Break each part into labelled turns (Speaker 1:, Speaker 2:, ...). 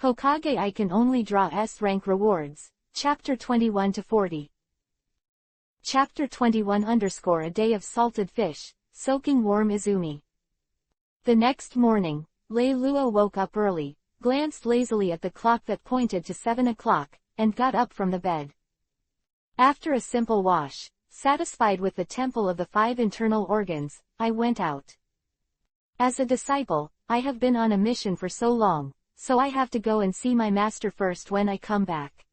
Speaker 1: Hokage I can only draw S-rank rewards. Chapter 21-40. Chapter 21 _ A day of salted fish, soaking warm Izumi. The next morning, Lei Luo woke up early, glanced lazily at the clock that pointed to 7 o'clock, and got up from the bed. After a simple wash, satisfied with the temple of the 5 internal organs, I went out. As a disciple, I have been on a mission for so long, so I have to go and see my master first when I come back.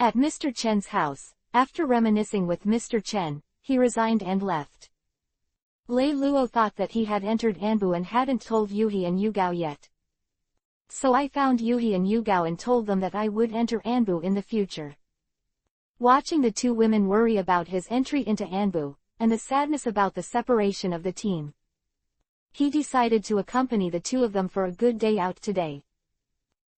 Speaker 1: At Mr. Chen's house, after reminiscing with Mr. Chen, he resigned and left. Lei Luo thought that he had entered Anbu and hadn't told Yuhi and Yugao yet. So I found Yuhi and Yugao and told them that I would enter Anbu in the future. Watching the two women worry about his entry into Anbu, and the sadness about the separation of the team, he decided to accompany the two of them for a good day out today.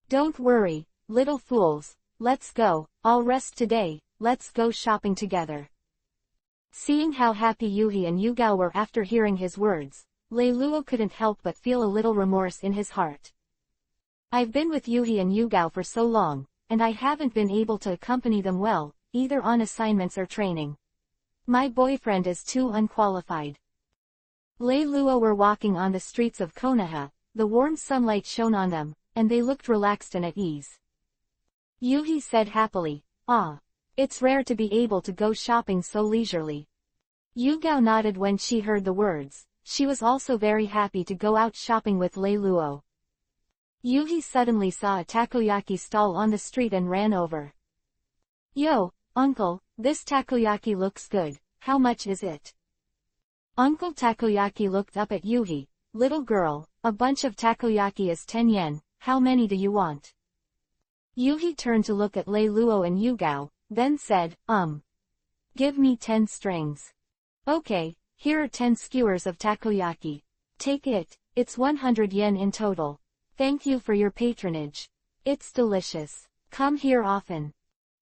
Speaker 1: Don't worry, little fools, let's go, I'll rest today, let's go shopping together. Seeing how happy Yuhi and Yugao were after hearing his words, Lei Luo couldn't help but feel a little remorse in his heart. I've been with Yuhi and Yugao for so long, and I haven't been able to accompany them well, either on assignments or training. My boyfriend is too unqualified. Lei Luo were walking on the streets of Konoha, the warm sunlight shone on them, and they looked relaxed and at ease. Yuhi said happily, "Ah. It's rare to be able to go shopping so leisurely." Yugao nodded when she heard the words. She was also very happy to go out shopping with Lei Luo. Yuhi suddenly saw a takoyaki stall on the street and ran over. "Yo, uncle, this takoyaki looks good, how much is it?" Uncle Takoyaki looked up at Yuhi. "Little girl, a bunch of takoyaki is 10 yen, how many do you want?" Yuhi turned to look at Lei Luo and Yugao, then said, Give me 10 strings. Okay, here are 10 skewers of takoyaki. Take it, it's 100 yen in total. Thank you for your patronage. It's delicious. Come here often."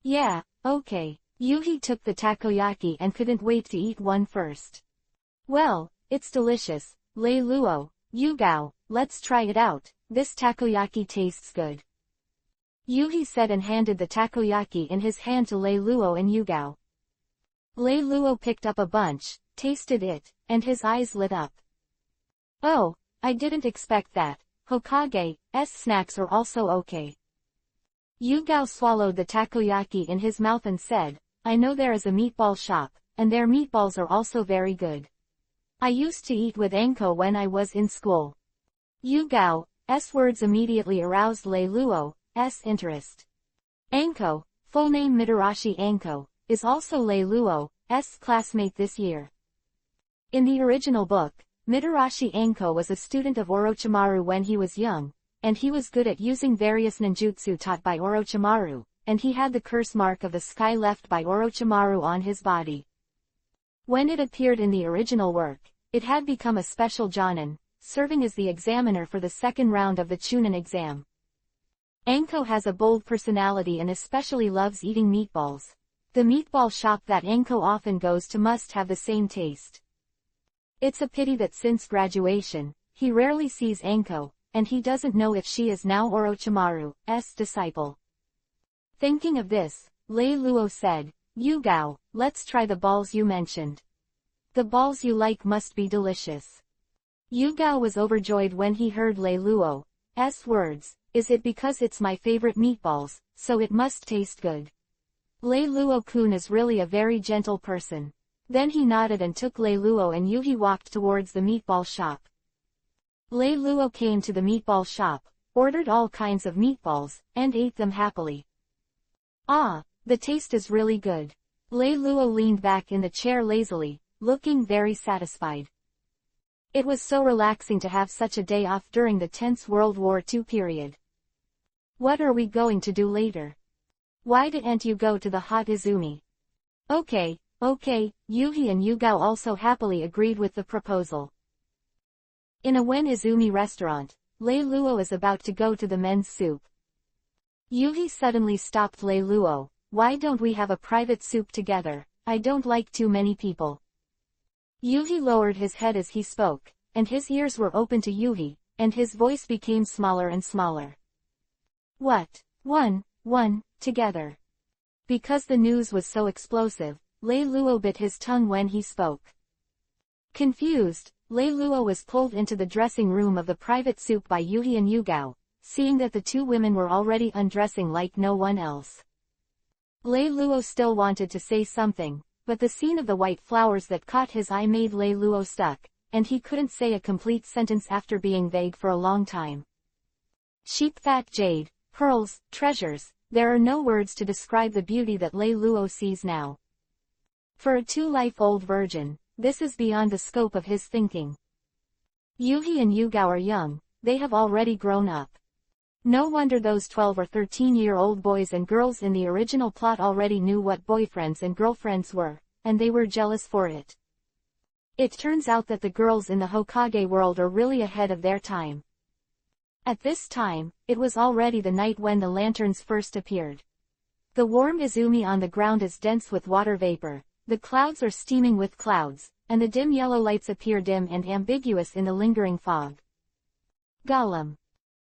Speaker 1: "Yeah, okay." Yuhi took the takoyaki and couldn't wait to eat one first. "Well, it's delicious, Lei Luo, Yugao, let's try it out, this takoyaki tastes good." Yuhi said and handed the takoyaki in his hand to Lei Luo and Yugao. Lei Luo picked up a bunch, tasted it, and his eyes lit up. "Oh, I didn't expect that. Hokage's snacks are also okay." Yugao swallowed the takoyaki in his mouth and said, "I know there is a meatball shop, and their meatballs are also very good. I used to eat with Anko when I was in school." Yugao's words immediately aroused Lei Luo's interest. Anko, full name Mitarashi Anko, is also Lei Luo's classmate this year. In the original book, Mitarashi Anko was a student of Orochimaru when he was young, and he was good at using various ninjutsu taught by Orochimaru, and he had the curse mark of the sky left by Orochimaru on his body. When it appeared in the original work, it had become a special jonin, serving as the examiner for the second round of the Chunin exam. Anko has a bold personality and especially loves eating meatballs. The meatball shop that Anko often goes to must have the same taste. It's a pity that since graduation, he rarely sees Anko, and he doesn't know if she is now Orochimaru's disciple. Thinking of this, Lei Luo said, "Yugao, let's try the balls you mentioned. The balls you like must be delicious." Yugao was overjoyed when he heard Lei Luo's words. "Is it because it's my favorite meatballs, so it must taste good?" Lei Luo-kun is really a very gentle person. Then he nodded and took Lei Luo and Yuhi walked towards the meatball shop. Lei Luo came to the meatball shop, ordered all kinds of meatballs, and ate them happily. "Ah, the taste is really good." Lei Luo leaned back in the chair lazily, looking very satisfied. It was so relaxing to have such a day off during the tense World War II period. "What are we going to do later? Why didn't you go to the hot Izumi?" Okay, Yuhi and Yugao also happily agreed with the proposal. In a Wen Izumi restaurant, Lei Luo is about to go to the men's soup. Yuhi suddenly stopped Lei Luo. "Why don't we have a private soup together? I don't like too many people." Yuhi lowered his head as he spoke, and his ears were open to Yuhi, and his voice became smaller and smaller. What? One, together. Because the news was so explosive, Lei Luo bit his tongue when he spoke. Confused, Lei Luo was pulled into the dressing room of the private soup by Yuhi and Yugao, seeing that the two women were already undressing like no one else. Lei Luo still wanted to say something, but the scene of the white flowers that caught his eye made Lei Luo stuck, and he couldn't say a complete sentence after being vague for a long time. Sheep fat jade, pearls, treasures, there are no words to describe the beauty that Lei Luo sees now. For a 2-life-old virgin, this is beyond the scope of his thinking. Yuhi and Yugao are young, they have already grown up. No wonder those 12 or 13-year-old boys and girls in the original plot already knew what boyfriends and girlfriends were, and they were jealous for it. It turns out that the girls in the Hokage world are really ahead of their time. At this time, it was already the night when the lanterns first appeared. The warm Izumi on the ground is dense with water vapor, the clouds are steaming with clouds, and the dim yellow lights appear dim and ambiguous in the lingering fog. Gollum.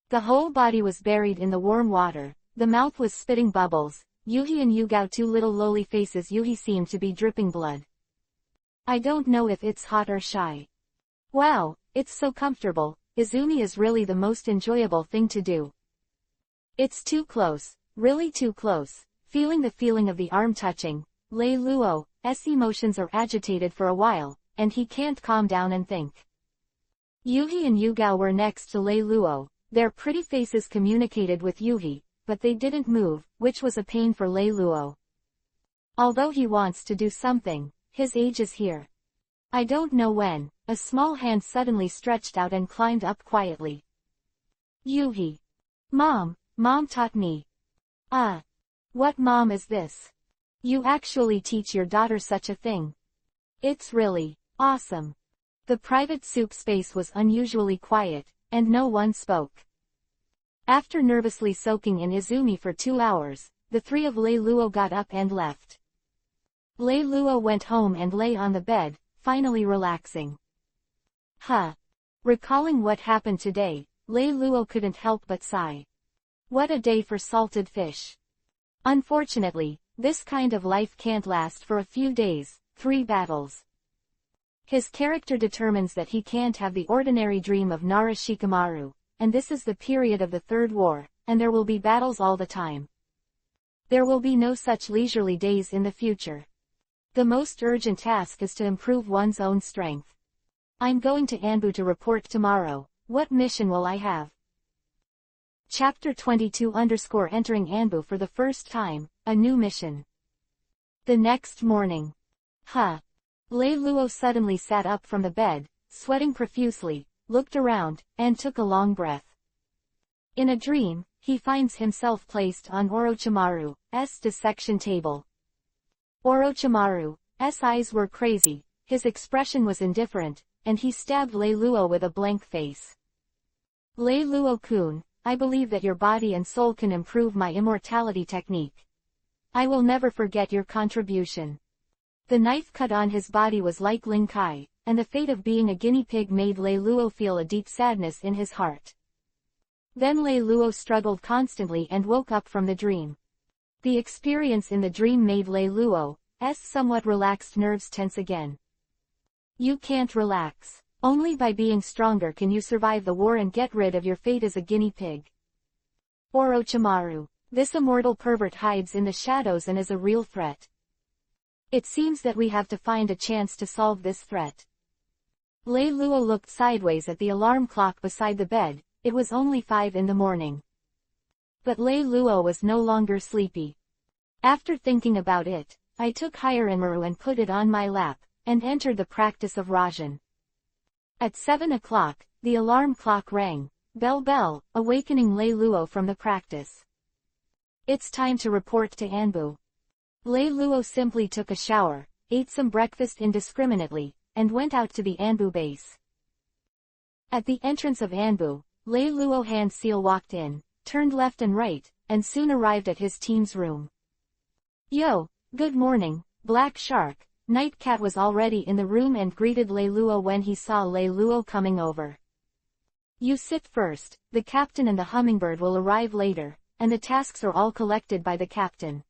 Speaker 1: The whole body was buried in the warm water, the mouth was spitting bubbles, Yuhi and Yugao, two little lowly faces. Yuhi seemed to be dripping blood. I don't know if it's hot or shy. Wow, it's so comfortable, Izumi is really the most enjoyable thing to do. It's too close, really too close, feeling the feeling of the arm touching, Lei Luo's emotions are agitated for a while, and he can't calm down and think. Yuhi and Yugao were next to Lei Luo. Their pretty faces communicated with Yuhi, but they didn't move, which was a pain for Lei Luo. Although he wants to do something, his age is here. I don't know when, a small hand suddenly stretched out and climbed up quietly. Yuhi. Mom taught me. What mom is this? You actually teach your daughter such a thing? It's really awesome. The private soup space was unusually quiet, and no one spoke. After nervously soaking in Izumi for 2 hours, the three of Lei Luo got up and left. Lei Luo went home and lay on the bed, finally relaxing. Recalling what happened today, Lei Luo couldn't help but sigh. What a day for salted fish. Unfortunately, this kind of life can't last for a few days, 3 battles. His character determines that he can't have the ordinary dream of Nara Shikamaru, and this is the period of the Third War, and there will be battles all the time. There will be no such leisurely days in the future. The most urgent task is to improve one's own strength. I'm going to Anbu to report tomorrow. What mission will I have? Chapter 22 _ Entering Anbu for the first time, a new mission. The next morning. Lei Luo suddenly sat up from the bed, sweating profusely, looked around, and took a long breath. In a dream, he finds himself placed on Orochimaru's dissection table. Orochimaru's eyes were crazy, his expression was indifferent, and he stabbed Lei Luo with a blank face. Lei Luo-kun, I believe that your body and soul can improve my immortality technique. I will never forget your contribution. The knife cut on his body was like Ling Kai, and the fate of being a guinea pig made Lei Luo feel a deep sadness in his heart. Then Lei Luo struggled constantly and woke up from the dream. The experience in the dream made Lei Luo's somewhat relaxed nerves tense again. You can't relax. Only by being stronger can you survive the war and get rid of your fate as a guinea pig. Orochimaru. This immortal pervert hides in the shadows and is a real threat. It seems that we have to find a chance to solve this threat. Lei Luo looked sideways at the alarm clock beside the bed. It was only 5 in the morning. But Lei Luo was no longer sleepy. After thinking about it, I took Hirenmaru and put it on my lap, and entered the practice of Rajan. At 7 o'clock, the alarm clock rang. Bell, awakening Lei Luo from the practice. It's time to report to Anbu. Lei Luo simply took a shower, ate some breakfast indiscriminately, and went out to the Anbu base. At the entrance of Anbu, Lei Luo hand seal walked in, turned left and right, and soon arrived at his team's room. Yo, good morning, Black Shark. Night Cat was already in the room and greeted Lei Luo when he saw Lei Luo coming over. You sit first, the captain and the hummingbird will arrive later, and the tasks are all collected by the captain.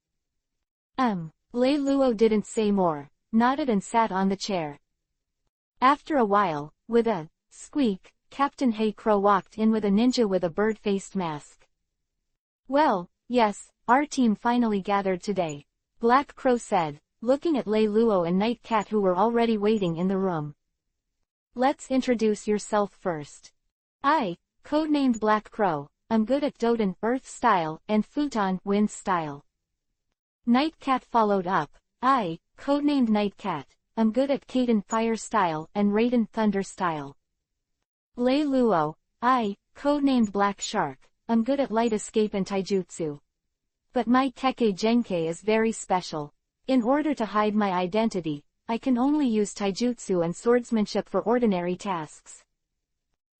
Speaker 1: Lei Luo didn't say more, nodded and sat on the chair. After a while, with a squeak, Captain Hey Crow walked in with a ninja with a bird-faced mask. "Well, yes, our team finally gathered today," Black Crow said, looking at Lei Luo and Night Cat who were already waiting in the room. "Let's introduce yourself first. I, codenamed Black Crow, I'm good at Doden Earth style and Futon Wind style." Night Cat followed up. "I, codenamed Night Cat, I'm good at Kaden Fire style and Raiden Thunder style." Lei Luo. "I, codenamed Black Shark, I'm good at Light Escape and Taijutsu. But my Kekkei Genkai is very special. In order to hide my identity, I can only use taijutsu and swordsmanship for ordinary tasks."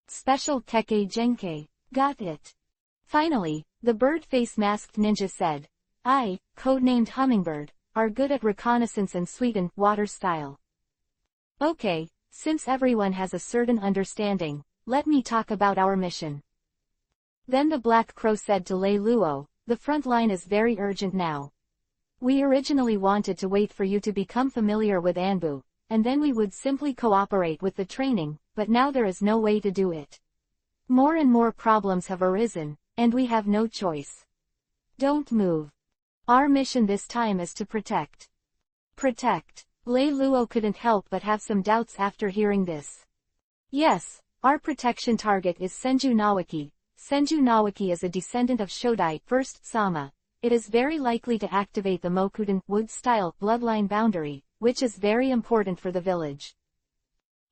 Speaker 1: Special Kekkei Genkai. Got it. Finally, the bird-face masked ninja said, "I, codenamed Hummingbird, are good at reconnaissance and sweeten water style." "Okay, since everyone has a certain understanding, let me talk about our mission." Then the Black Crow said to Lei Luo, "The front line is very urgent now. We originally wanted to wait for you to become familiar with Anbu, and then we would simply cooperate with the training, but now there is no way to do it. More and more problems have arisen, and we have no choice. Don't move. Our mission this time is to protect." Protect. Lei Luo couldn't help but have some doubts after hearing this. "Yes, our protection target is Senju Nawaki. Senju Nawaki is a descendant of Shodai First Sama. It is very likely to activate the Mokudan wood-style bloodline boundary, which is very important for the village.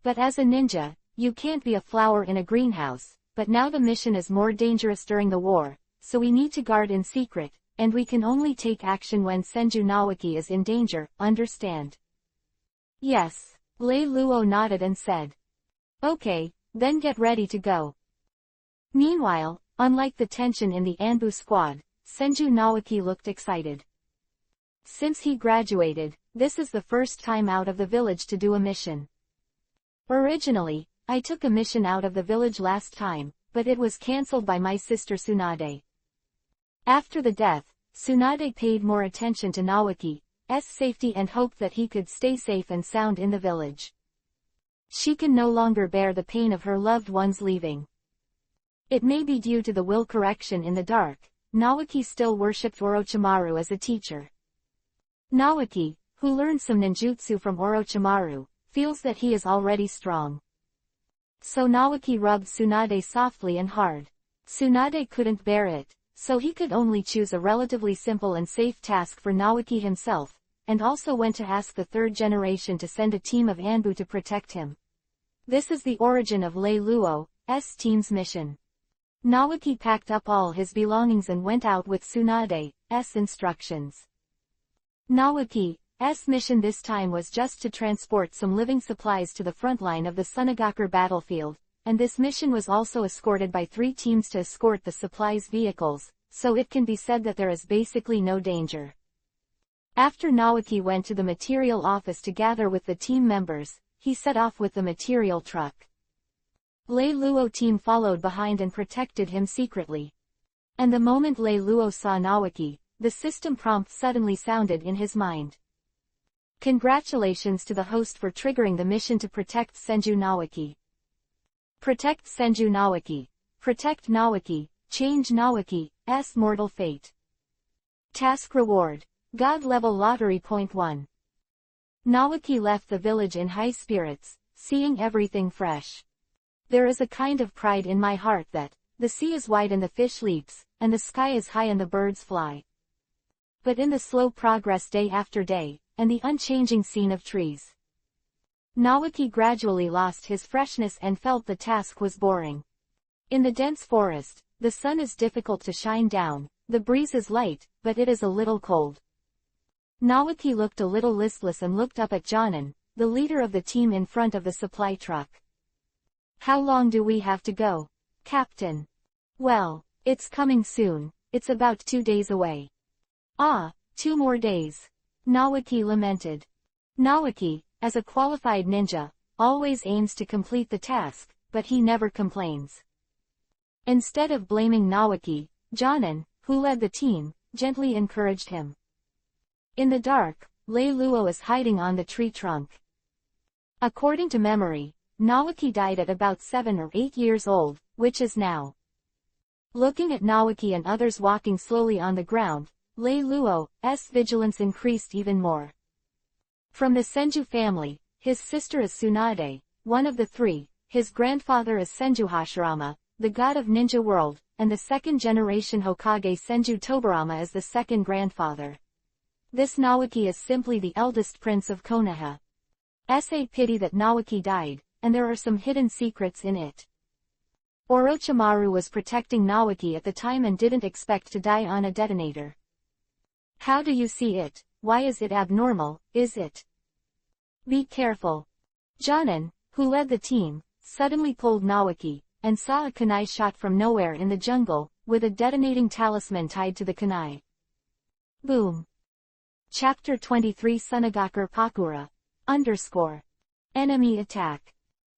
Speaker 1: But as a ninja, you can't be a flower in a greenhouse, but now the mission is more dangerous during the war, so we need to guard in secret, and we can only take action when Senju Nawaki is in danger, understand?" "Yes." Lei Luo nodded and said. "Okay, then get ready to go." Meanwhile, unlike the tension in the Anbu squad, Senju Nawaki looked excited. Since he graduated, this is the first time out of the village to do a mission. "Originally, I took a mission out of the village last time, but it was cancelled by my sister Tsunade. After the death, Tsunade paid more attention to Nawaki's safety and hoped that he could stay safe and sound in the village. She can no longer bear the pain of her loved ones leaving. It may be due to the will correction in the dark, Nawaki still worshipped Orochimaru as a teacher. Nawaki, who learned some ninjutsu from Orochimaru, feels that he is already strong. So Nawaki rubbed Tsunade softly and hard. Tsunade couldn't bear it, so he could only choose a relatively simple and safe task for Nawaki himself, and also went to ask the third generation to send a team of Anbu to protect him. This is the origin of Lei Luo's team's mission. Nawaki packed up all his belongings and went out with Tsunade's instructions. Nawaki's mission this time was just to transport some living supplies to the front line of the Sunagakur battlefield, and this mission was also escorted by 3 teams to escort the supplies vehicles, so it can be said that there is basically no danger. After Nawaki went to the material office to gather with the team members, he set off with the material truck. Lei Luo team followed behind and protected him secretly. And the moment Lei Luo saw Nawaki, the system prompt suddenly sounded in his mind. Congratulations to the host for triggering the mission to protect Senju Nawaki. Protect Senju Nawaki. Protect Nawaki. Change Nawaki's mortal fate. Task reward. God level lottery point 1. Nawaki left the village in high spirits, seeing everything fresh. There is a kind of pride in my heart that, the sea is wide and the fish leaps, and the sky is high and the birds fly. But in the slow progress day after day, and the unchanging scene of trees, Nawaki gradually lost his freshness and felt the task was boring. In the dense forest, the sun is difficult to shine down, the breeze is light, but it is a little cold. Nawaki looked a little listless and looked up at Jonan, the leader of the team in front of the supply truck. How long do we have to go, Captain? Well, it's coming soon, it's about 2 days away. Ah, 2 more days. Nawaki lamented. Nawaki, as a qualified ninja, always aims to complete the task, but he never complains. Instead of blaming Nawaki, Jonan, who led the team, gently encouraged him. In the dark, Lei Luo is hiding on the tree trunk. According to memory, Naoki died at about 7 or 8 years old, which is now. Looking at Naoki and others walking slowly on the ground, Lei Luo's vigilance increased even more. From the Senju family, his sister is Tsunade, one of the three, his grandfather is Senju Hashirama, the god of ninja world, and the second-generation Hokage Senju Tobarama is the second grandfather. This Naoki is simply the eldest prince of Konoha. It's a pity that Naoki died, and there are some hidden secrets in it. Orochimaru was protecting Naoki at the time and didn't expect to die on a detonator. How do you see it? Why is it abnormal, is it? Be careful. Jonin, who led the team, suddenly pulled Naoki, and saw a kunai shot from nowhere in the jungle, with a detonating talisman tied to the kunai. Boom. Chapter 23 Sunagakur Pakura. Enemy attack.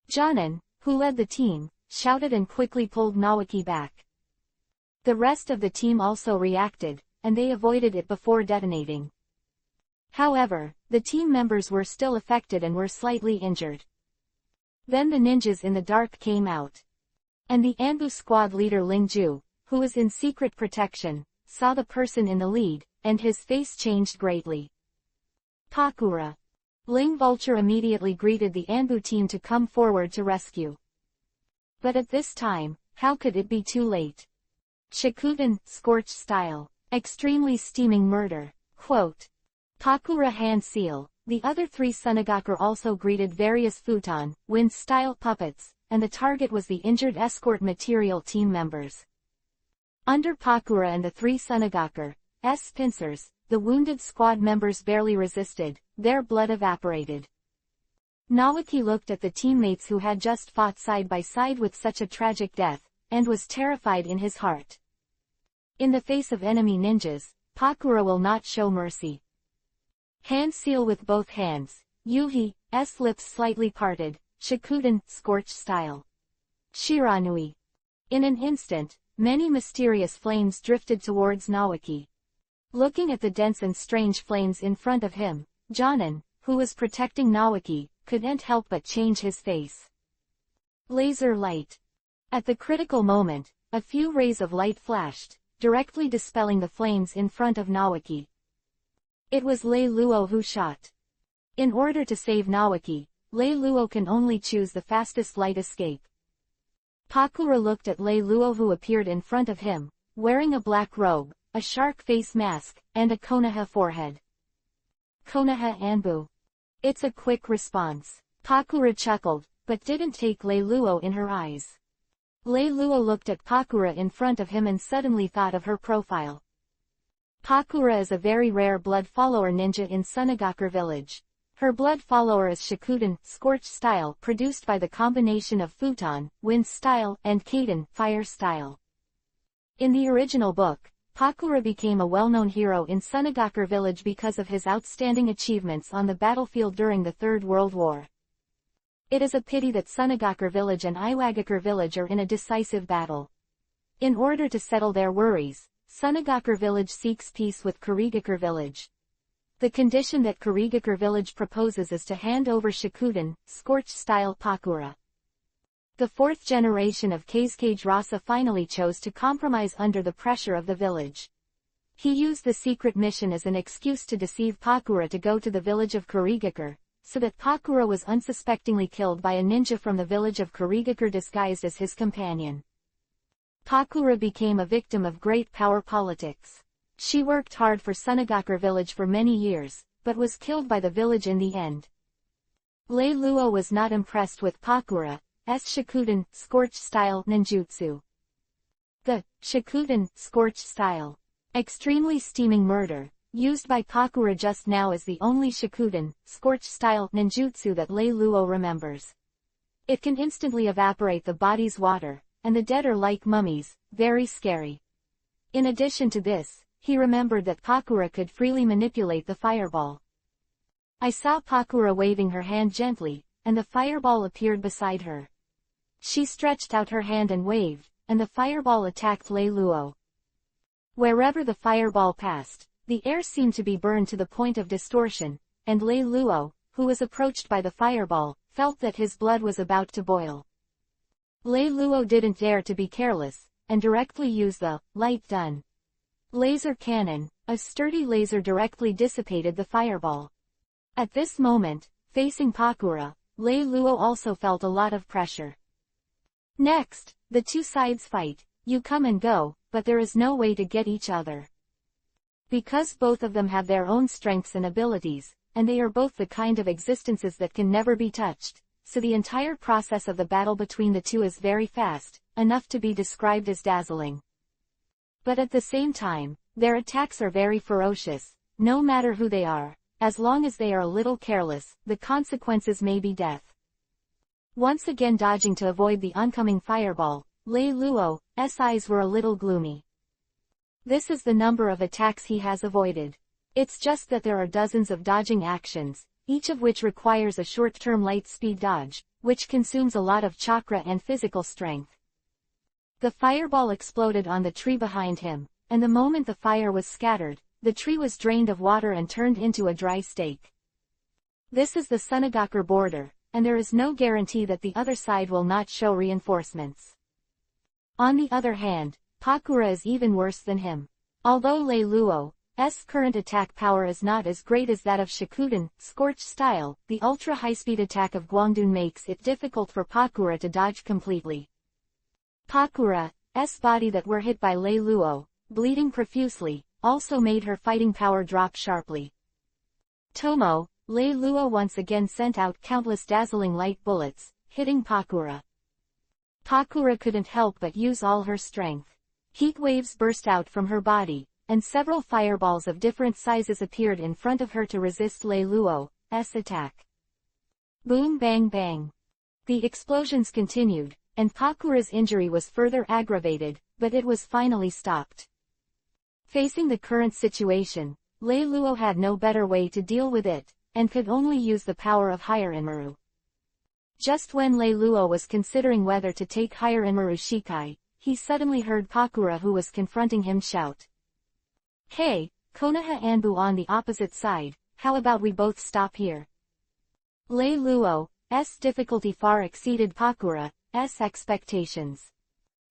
Speaker 1: Jonin, who led the team, shouted and quickly pulled Naoki back. The rest of the team also reacted, and they avoided it before detonating. However, the team members were still affected and were slightly injured. Then the ninjas in the dark came out. And the Anbu squad leader Ling Ju, who was in secret protection, saw the person in the lead, and his face changed greatly. Pakura. Ling Vulture immediately greeted the Anbu team to come forward to rescue. But at this time, how could it be too late? Shikuden, scorched style. Extremely steaming murder. Quote. Pakura hand seal. The other three Sunagakur also greeted various futon, wind-style puppets, and the target was the injured escort material team members. Under Pakura and the three Sunagakur's pincers, the wounded squad members barely resisted, their blood evaporated. Naoki looked at the teammates who had just fought side by side with such a tragic death, and was terrified in his heart. In the face of enemy ninjas, Pakura will not show mercy. Hand seal with both hands, Yuhi's lips slightly parted, Shikuden, scorched style. Shiranui. In an instant, many mysterious flames drifted towards Naoki. Looking at the dense and strange flames in front of him, Jonin, who was protecting Naoki, couldn't help but change his face. Laser light. At the critical moment, a few rays of light flashed, directly dispelling the flames in front of Naoki. It was Lei Luo who shot. In order to save Naoki, Lei Luo can only choose the fastest light escape. Pakura looked at Lei Luo who appeared in front of him, wearing a black robe, a shark face mask, and a Konoha forehead. Konoha Anbu. It's a quick response. Pakura chuckled, but didn't take Lei Luo in her eyes. Lei Luo looked at Pakura in front of him and suddenly thought of her profile. Pakura is a very rare blood follower ninja in Sunagakur village. Her blood follower is Shikuden, scorched style, produced by the combination of futon, wind style, and Kaden, fire style. In the original book, Pakura became a well-known hero in Sunagakur village because of his outstanding achievements on the battlefield during the Third World War. It is a pity that Sunagakur village and Iwagakure village are in a decisive battle. In order to settle their worries, Sunagakur village seeks peace with Kurigakure village. The condition that Kurigakure village proposes is to hand over Shikuden, scorched style Pakura. The fourth generation of Kazekage Rasa finally chose to compromise under the pressure of the village. He used the secret mission as an excuse to deceive Pakura to go to the village of Kurigakure, so that Pakura was unsuspectingly killed by a ninja from the village of Kurigakure disguised as his companion. Pakura became a victim of great power politics. She worked hard for Sunagakur village for many years, but was killed by the village in the end. Lei Luo was not impressed with Pakura's Shikuden, scorched style ninjutsu. The Shikuden, scorched style, extremely steaming murder, used by Pakura just now is the only Shikuden, scorched style ninjutsu that Lei Luo remembers. It can instantly evaporate the body's water, and the dead are like mummies, very scary. In addition to this, he remembered that Pakura could freely manipulate the fireball. I saw Pakura waving her hand gently, and the fireball appeared beside her. She stretched out her hand and waved, and the fireball attacked Lei Luo. Wherever the fireball passed, the air seemed to be burned to the point of distortion, and Lei Luo, who was approached by the fireball, felt that his blood was about to boil. Lei Luo didn't dare to be careless, and directly used the light gun laser cannon. A sturdy laser directly dissipated the fireball. At this moment, facing Pakura, Lei Luo also felt a lot of pressure. Next, the two sides fight. You come and go, but there is no way to get each other. Because both of them have their own strengths and abilities, and they are both the kind of existences that can never be touched, so the entire process of the battle between the two is very fast, enough to be described as dazzling. But at the same time, their attacks are very ferocious. No matter who they are, as long as they are a little careless, the consequences may be death. Once again dodging to avoid the oncoming fireball, Lei Luo's eyes were a little gloomy. This is the number of attacks he has avoided. It's just that there are dozens of dodging actions, each of which requires a short-term light-speed dodge, which consumes a lot of chakra and physical strength. The fireball exploded on the tree behind him, and the moment the fire was scattered, the tree was drained of water and turned into a dry stake. This is the Sunagakur border, and there is no guarantee that the other side will not show reinforcements. On the other hand, Pakura is even worse than him. Although Lei Luo's current attack power is not as great as that of Shikuden, Scorched Style, the ultra-high-speed attack of Guangdun makes it difficult for Pakura to dodge completely. Pakura's body that were hit by Lei Luo, bleeding profusely, also made her fighting power drop sharply. Tomo, Lei Luo once again sent out countless dazzling light bullets, hitting Pakura. Pakura couldn't help but use all her strength. Heat waves burst out from her body, and several fireballs of different sizes appeared in front of her to resist Lei Luo's attack. Boom bang bang. The explosions continued, and Pakura's injury was further aggravated, but it was finally stopped. Facing the current situation, Lei Luo had no better way to deal with it, and could only use the power of Higher Inmaru. Just when Lei Luo was considering whether to take Higher Inmaru Shikai, he suddenly heard Pakura, who was confronting him, shout, "Hey, Konoha Anbu on the opposite side, how about we both stop here?" Lei Luo's difficulty far exceeded Pakura's expectations.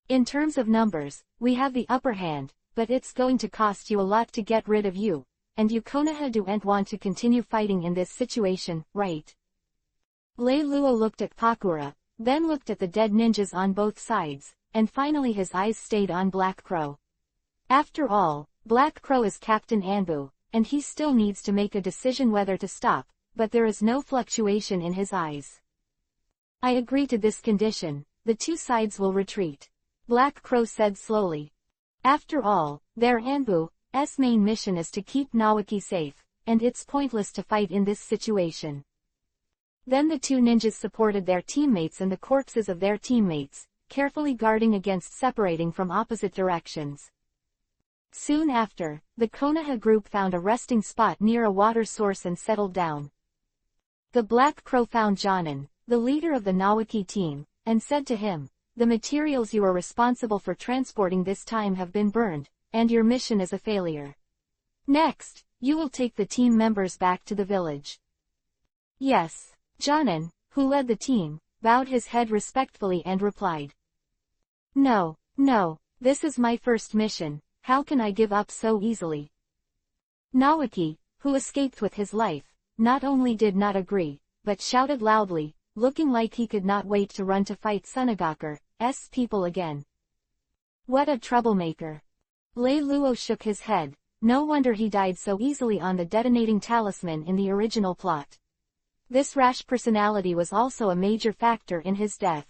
Speaker 1: In terms of numbers, we have the upper hand, but it's going to cost you a lot to get rid of you, and you Konoha don't want to continue fighting in this situation, right? Lei Luo looked at Pakura, then looked at the dead ninjas on both sides, and finally his eyes stayed on Black Crow. After all, Black Crow is Captain Anbu, and he still needs to make a decision whether to stop, but there is no fluctuation in his eyes. "I agree to this condition, the two sides will retreat," Black Crow said slowly. After all, their Anbu's main mission is to keep Naoki safe, and it's pointless to fight in this situation. Then the two ninjas supported their teammates and the corpses of their teammates, carefully guarding against separating from opposite directions. Soon after, the Konoha group found a resting spot near a water source and settled down. The Black Crow found Jonin, the leader of the Naoki team, and said to him, "The materials you are responsible for transporting this time have been burned, and your mission is a failure. Next, you will take the team members back to the village." "Yes." Jonin, who led the team, bowed his head respectfully and replied, No, this is my first mission, how can I give up so easily?" Naoki, who escaped with his life, not only did not agree, but shouted loudly, looking like he could not wait to run to fight Sunagakur's people again. What a troublemaker. Lei Luo shook his head, no wonder he died so easily on the detonating talisman in the original plot. This rash personality was also a major factor in his death.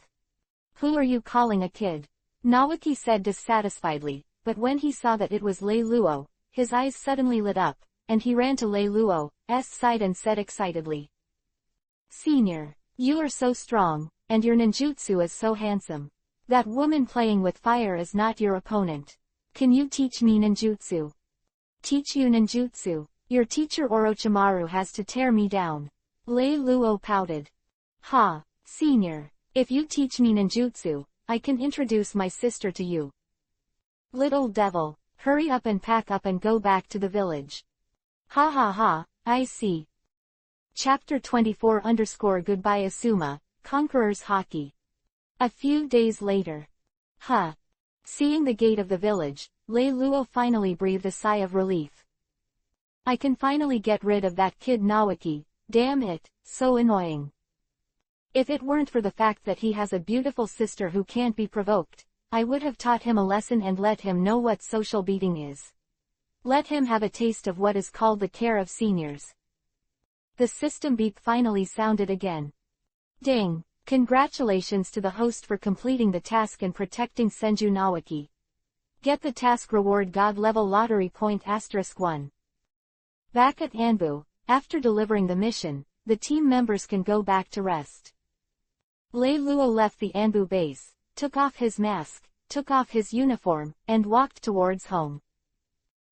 Speaker 1: "Who are you calling a kid?" Naoki said dissatisfiedly, but when he saw that it was Lei Luo, his eyes suddenly lit up, and he ran to Lei Luo's side and said excitedly, "Senior, you are so strong, and your ninjutsu is so handsome. That woman playing with fire is not your opponent. Can you teach me ninjutsu?" "Teach you ninjutsu? Your teacher Orochimaru has to tear me down." Lei Luo pouted. "Ha, senior, if you teach me ninjutsu, I can introduce my sister to you." "Little devil, hurry up and pack up and go back to the village. Ha ha ha, I see. Chapter 24-Goodbye Asuma, Conqueror's Haki. A few days later. Seeing the gate of the village, Lei Luo finally breathed a sigh of relief. I can finally get rid of that kid Nawaki, damn it, so annoying. If it weren't for the fact that he has a beautiful sister who can't be provoked, I would have taught him a lesson and let him know what social beating is. Let him have a taste of what is called the care of seniors. The system beep finally sounded again. Ding! Congratulations to the host for completing the task and protecting Senju Nawaki. Get the task reward God level lottery point *1. Back at Anbu, after delivering the mission, the team members can go back to rest. Lei Luo left the Anbu base, took off his mask, took off his uniform, and walked towards home.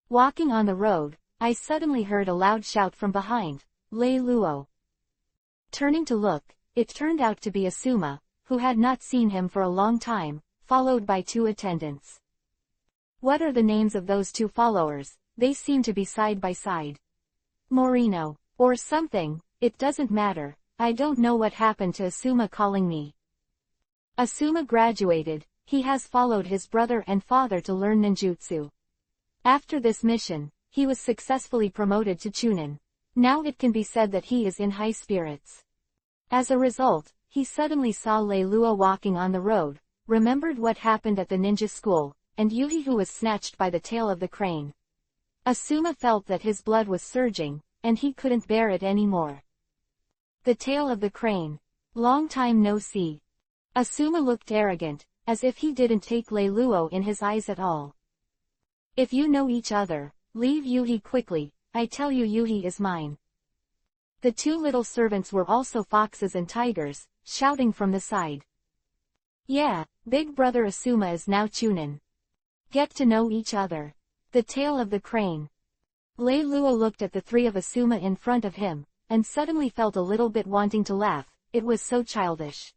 Speaker 1: Walking on the road, I suddenly heard a loud shout from behind, Lei Luo. Turning to look, it turned out to be Asuma, who had not seen him for a long time, followed by 2 attendants. What are the names of those 2 followers? They seem to be side by side. Morino, or something, it doesn't matter, I don't know what happened to Asuma calling me. Asuma graduated, he has followed his brother and father to learn ninjutsu. After this mission, he was successfully promoted to Chunin. Now it can be said that he is in high spirits. As a result, he suddenly saw Lei Luo walking on the road, remembered what happened at the ninja school, and Yuhi who was snatched by the tail of the crane. Asuma felt that his blood was surging, and he couldn't bear it anymore. The tail of the crane. Long time no see. Asuma looked arrogant, as if he didn't take Lei Luo in his eyes at all. If you know each other, leave Yuhi quickly, I tell you Yuhi is mine. The 2 little servants were also foxes and tigers, shouting from the side. Yeah, big brother Asuma is now Chunin. Get to know each other. The tail of the crane. Lei Luo looked at the 3 of Asuma in front of him, and suddenly felt a little bit wanting to laugh, it was so childish.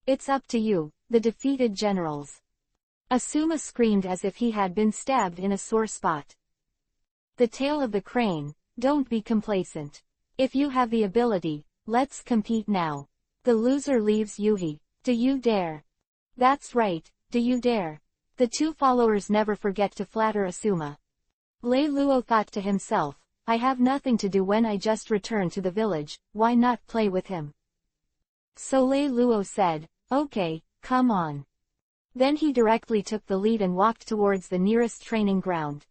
Speaker 1: It's up to you, the defeated generals. Asuma screamed as if he had been stabbed in a sore spot. The tail of the crane, don't be complacent. If you have the ability, let's compete now. The loser leaves Yuhi. Do you dare? That's right, do you dare? The 2 followers never forget to flatter Asuma. Lei Luo thought to himself, I have nothing to do when I just returned to the village, why not play with him? So Lei Luo said, okay, come on. Then he directly took the lead and walked towards the nearest training ground.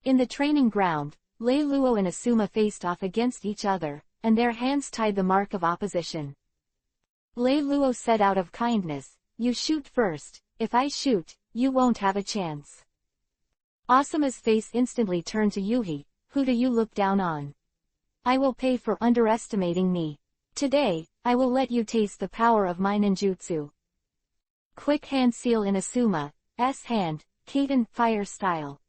Speaker 1: In the training ground, Lei Luo and Asuma faced off against each other, and their hands tied the mark of opposition. Lei Luo said out of kindness, you shoot first, if I shoot, you won't have a chance. Asuma's face instantly turned to Yuhi, who do you look down on? I will pay for underestimating me. Today, I will let you taste the power of my ninjutsu. Quick hand seal in Asuma's hand, Kaden fire style.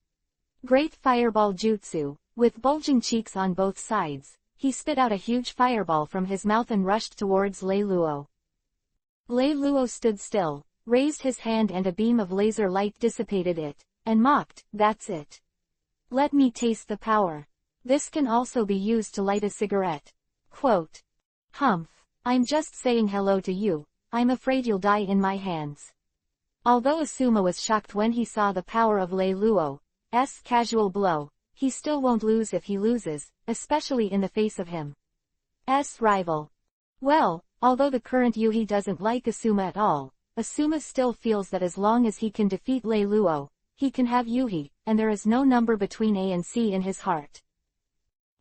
Speaker 1: Great fireball jutsu. With bulging cheeks on both sides, he spit out a huge fireball from his mouth and rushed towards Lei Luo. Lei Luo stood still, raised his hand and a beam of laser light dissipated it, and mocked, that's it. Let me taste the power. This can also be used to light a cigarette. Quote. Humph, I'm just saying hello to you, I'm afraid you'll die in my hands. Although Asuma was shocked when he saw the power of Lei Luo's casual blow, he still won't lose if he loses, especially in the face of him's rival. Well, although the current Yuhi doesn't like Asuma at all, Asuma still feels that as long as he can defeat Lei Luo, he can have Yuhi, and there is no number between A and C in his heart.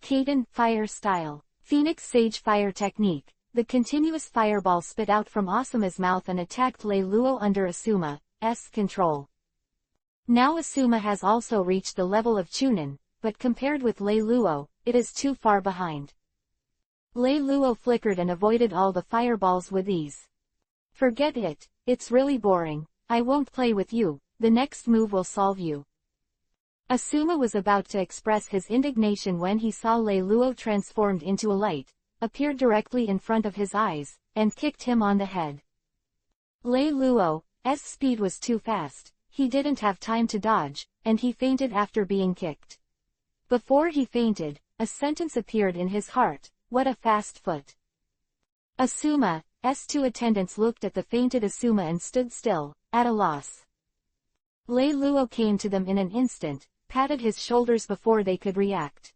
Speaker 1: Kaden fire style. Phoenix Sage fire technique. The continuous fireball spit out from Asuma's mouth and attacked Lei Luo under Asuma's control. Now Asuma has also reached the level of Chunin, but compared with Lei Luo, it is too far behind. Lei Luo flickered and avoided all the fireballs with ease. Forget it, it's really boring, I won't play with you, the next move will solve you. Asuma was about to express his indignation when he saw Lei Luo transformed into a light, appeared directly in front of his eyes, and kicked him on the head. Lei Luo's speed was too fast. he didn't have time to dodge, and he fainted after being kicked. Before he fainted, a sentence appeared in his heart, "What a fast foot." Asuma's two attendants looked at the fainted Asuma and stood still, at a loss. Lei Luo came to them in an instant, patted his shoulders before they could react.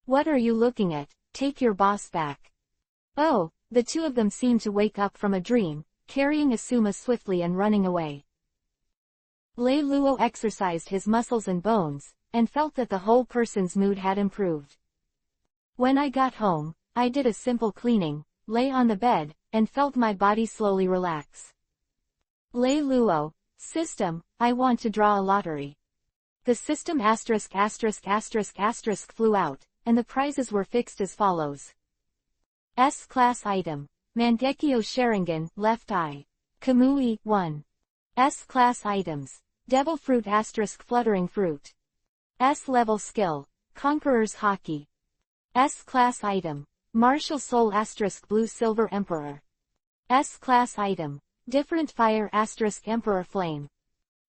Speaker 1: "What are you looking at? Take your boss back." Oh, the two of them seemed to wake up from a dream, carrying Asuma swiftly and running away. Lei Luo exercised his muscles and bones, and felt that the whole person's mood had improved. "When I got home, I did a simple cleaning, lay on the bed, and felt my body slowly relax. Lei Luo, system, I want to draw a lottery." The system ***** flew out, and the prizes were fixed as follows. S-Class Item. Mangekyo Sharingan, Left Eye. Kamui, 1. S-Class Items. Devil Fruit * Fluttering Fruit. S-Level Skill. Conqueror's Haki. S-Class Item. Martial Soul * Blue Silver Emperor. S-Class Item. Different Fire * Emperor Flame.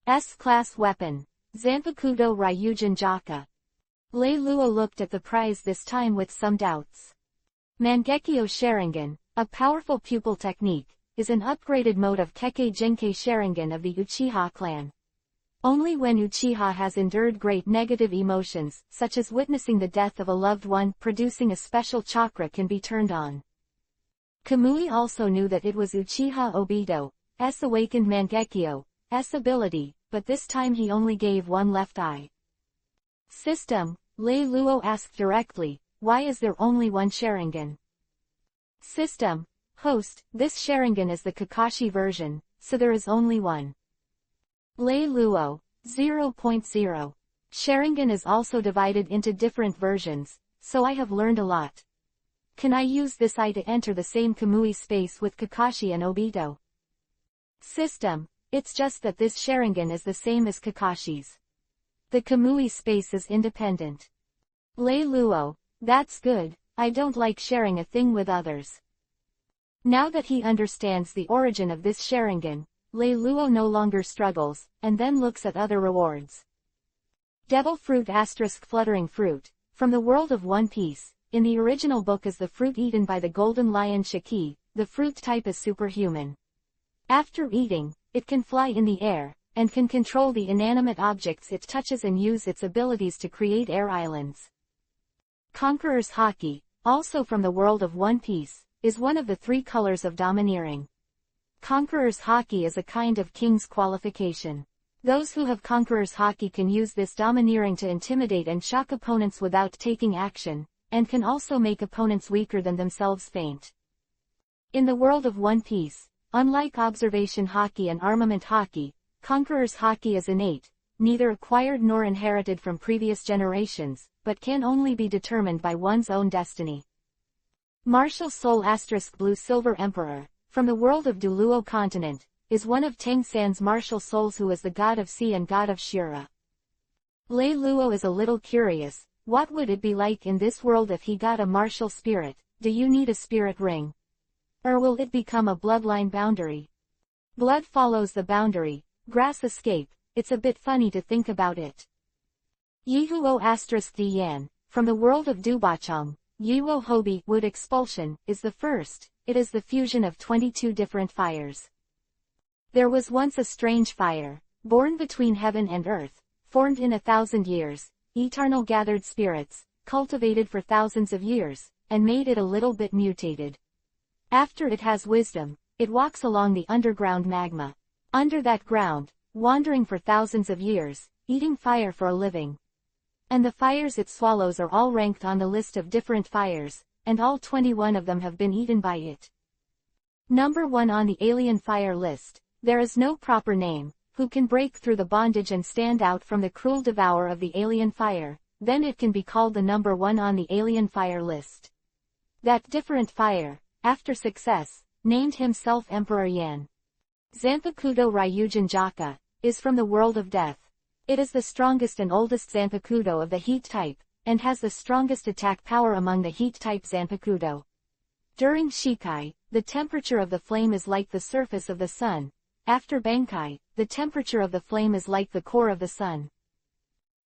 Speaker 1: S-Class Weapon. Zanpakudo Ryujin Jaka. Lei Luo looked at the prize this time with some doubts. Mangekyo Sharingan, a powerful pupil technique, is an upgraded mode of Kekkei Genkei Sharingan of the Uchiha clan. Only when Uchiha has endured great negative emotions, such as witnessing the death of a loved one, producing a special chakra can be turned on. Kamui also knew that it was Uchiha Obito's awakened Mangekyo's ability, but this time he only gave one left eye. System, Lei Luo asked directly, "Why is there only one Sharingan?" System, host, this Sharingan is the Kakashi version, so there is only one. Lei Luo, 0.0. Sharingan is also divided into different versions, so I have learned a lot. Can I use this eye to enter the same Kamui space with Kakashi and Obito? System, it's just that this Sharingan is the same as Kakashi's. The Kamui space is independent. Lei Luo, that's good, I don't like sharing a thing with others. Now that he understands the origin of this Sharingan, Lei Luo no longer struggles, and then looks at other rewards. Devil Fruit * Fluttering Fruit, from the world of One Piece, in the original book is the fruit eaten by the Golden Lion Shiki, the fruit type is superhuman. After eating, it can fly in the air, and can control the inanimate objects it touches and use its abilities to create air islands. Conqueror's Haki, also from the world of One Piece, is one of the three colors of domineering. Conqueror's Haki is a kind of king's qualification. Those who have Conqueror's Haki can use this domineering to intimidate and shock opponents without taking action, and can also make opponents weaker than themselves faint. In the world of One Piece, unlike Observation Haki and Armament Haki, Conqueror's Haki is innate, neither acquired nor inherited from previous generations, but can only be determined by one's own destiny. Martial Soul * Blue Silver Emperor, from the world of Duluo continent, is one of Tang San's martial souls who is the god of sea and god of Shura. Lei Luo is a little curious, what would it be like in this world if he got a martial spirit? Do you need a spirit ring? Or will it become a bloodline boundary? Blood follows the boundary, grass escape, it's a bit funny to think about it. Yihuo * Diyan, from the world of Dubachang, Yiwo Hobi wood expulsion, is the first, it is the fusion of 22 different fires. There was once a strange fire, born between heaven and earth, formed in 1,000 years, eternal gathered spirits, cultivated for thousands of years, and made it a little bit mutated. After it has wisdom, it walks along the underground magma. Under that ground, wandering for thousands of years, eating fire for a living. And the fires it swallows are all ranked on the list of different fires, and all 21 of them have been eaten by it. Number 1 on the alien fire list, there is no proper name, who can break through the bondage and stand out from the cruel devourer of the alien fire, then it can be called the number 1 on the alien fire list. That different fire, after success, named himself Emperor Yan. Zanpakudo Ryujin Jaka, is from the world of death. It is the strongest and oldest Zanpakudo of the heat type, and has the strongest attack power among the heat type Zanpakudo. During Shikai, the temperature of the flame is like the surface of the sun, after Bankai, the temperature of the flame is like the core of the sun.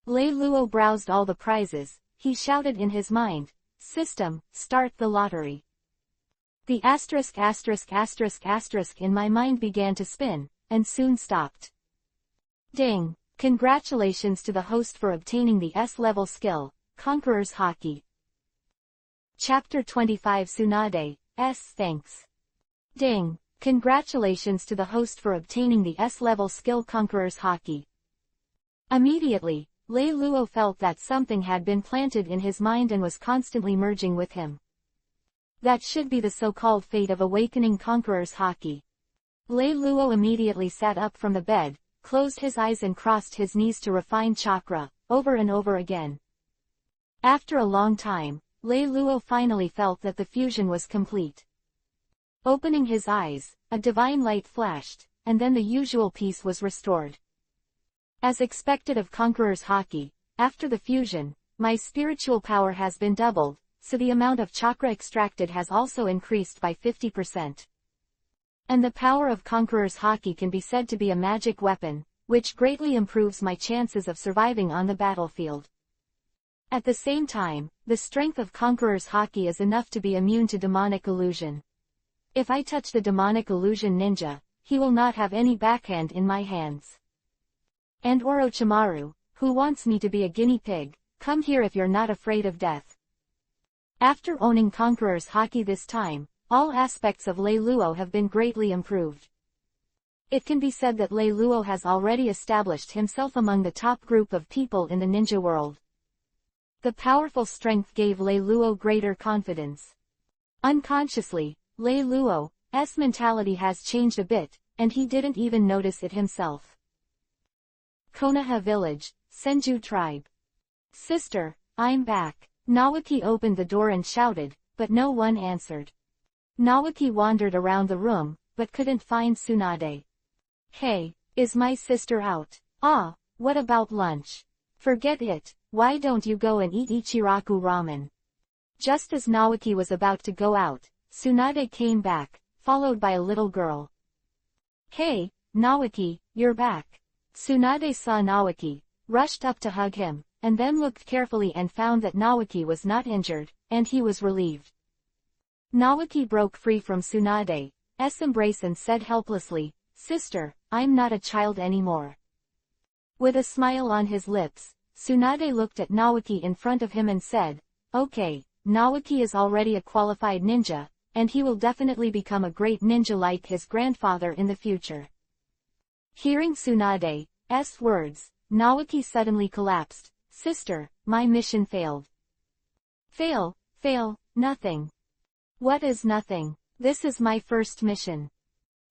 Speaker 1: Lei Luo browsed all the prizes. He shouted in his mind, "System, start the lottery." The asterisk in my mind began to spin, and soon stopped. Ding! Congratulations to the host for obtaining the S-level skill, Conqueror's Haki. Chapter 25 Tsunade, S. Thanks. Ding! Congratulations to the host for obtaining the S-level skill Conqueror's Haki. Immediately, Lei Luo felt that something had been planted in his mind and was constantly merging with him. That should be the so-called fate of awakening Conqueror's Haki. Lei Luo immediately sat up from the bed, closed his eyes and crossed his knees to refine chakra, over and over again. After a long time, Lei Luo finally felt that the fusion was complete. Opening his eyes, a divine light flashed, and then the usual peace was restored. As expected of Conqueror's Haki, after the fusion, my spiritual power has been doubled, so the amount of chakra extracted has also increased by 50%. And the power of Conqueror's Haki can be said to be a magic weapon, which greatly improves my chances of surviving on the battlefield. At the same time, the strength of Conqueror's Haki is enough to be immune to demonic illusion. If I touch the demonic illusion ninja, he will not have any backhand in my hands. And Orochimaru, who wants me to be a guinea pig, come here if you're not afraid of death. After owning Conqueror's Haki this time, all aspects of Lei Luo have been greatly improved. It can be said that Lei Luo has already established himself among the top group of people in the ninja world. The powerful strength gave Lei Luo greater confidence. Unconsciously, Lei Luo's mentality has changed a bit, and he didn't even notice it himself. Konoha Village, Senju Tribe. Sister, I'm back. Nawaki opened the door and shouted, but no one answered. Nawaki wandered around the room, but couldn't find Tsunade. Hey, is my sister out? Ah, what about lunch? Forget it, why don't you go and eat Ichiraku ramen? Just as Nawaki was about to go out, Tsunade came back, followed by a little girl. Hey, Nawaki, you're back. Tsunade saw Nawaki, rushed up to hug him, and then looked carefully and found that Nawaki was not injured, and he was relieved. Nawaki broke free from Tsunade's embrace and said helplessly, "Sister, I'm not a child anymore." With a smile on his lips, Tsunade looked at Nawaki in front of him and said, "Okay, Nawaki is already a qualified ninja, and he will definitely become a great ninja like his grandfather in the future." Hearing Tsunade's words, Nawaki suddenly collapsed. "Sister, my mission failed." Fail, nothing. What is nothing? This is my first mission.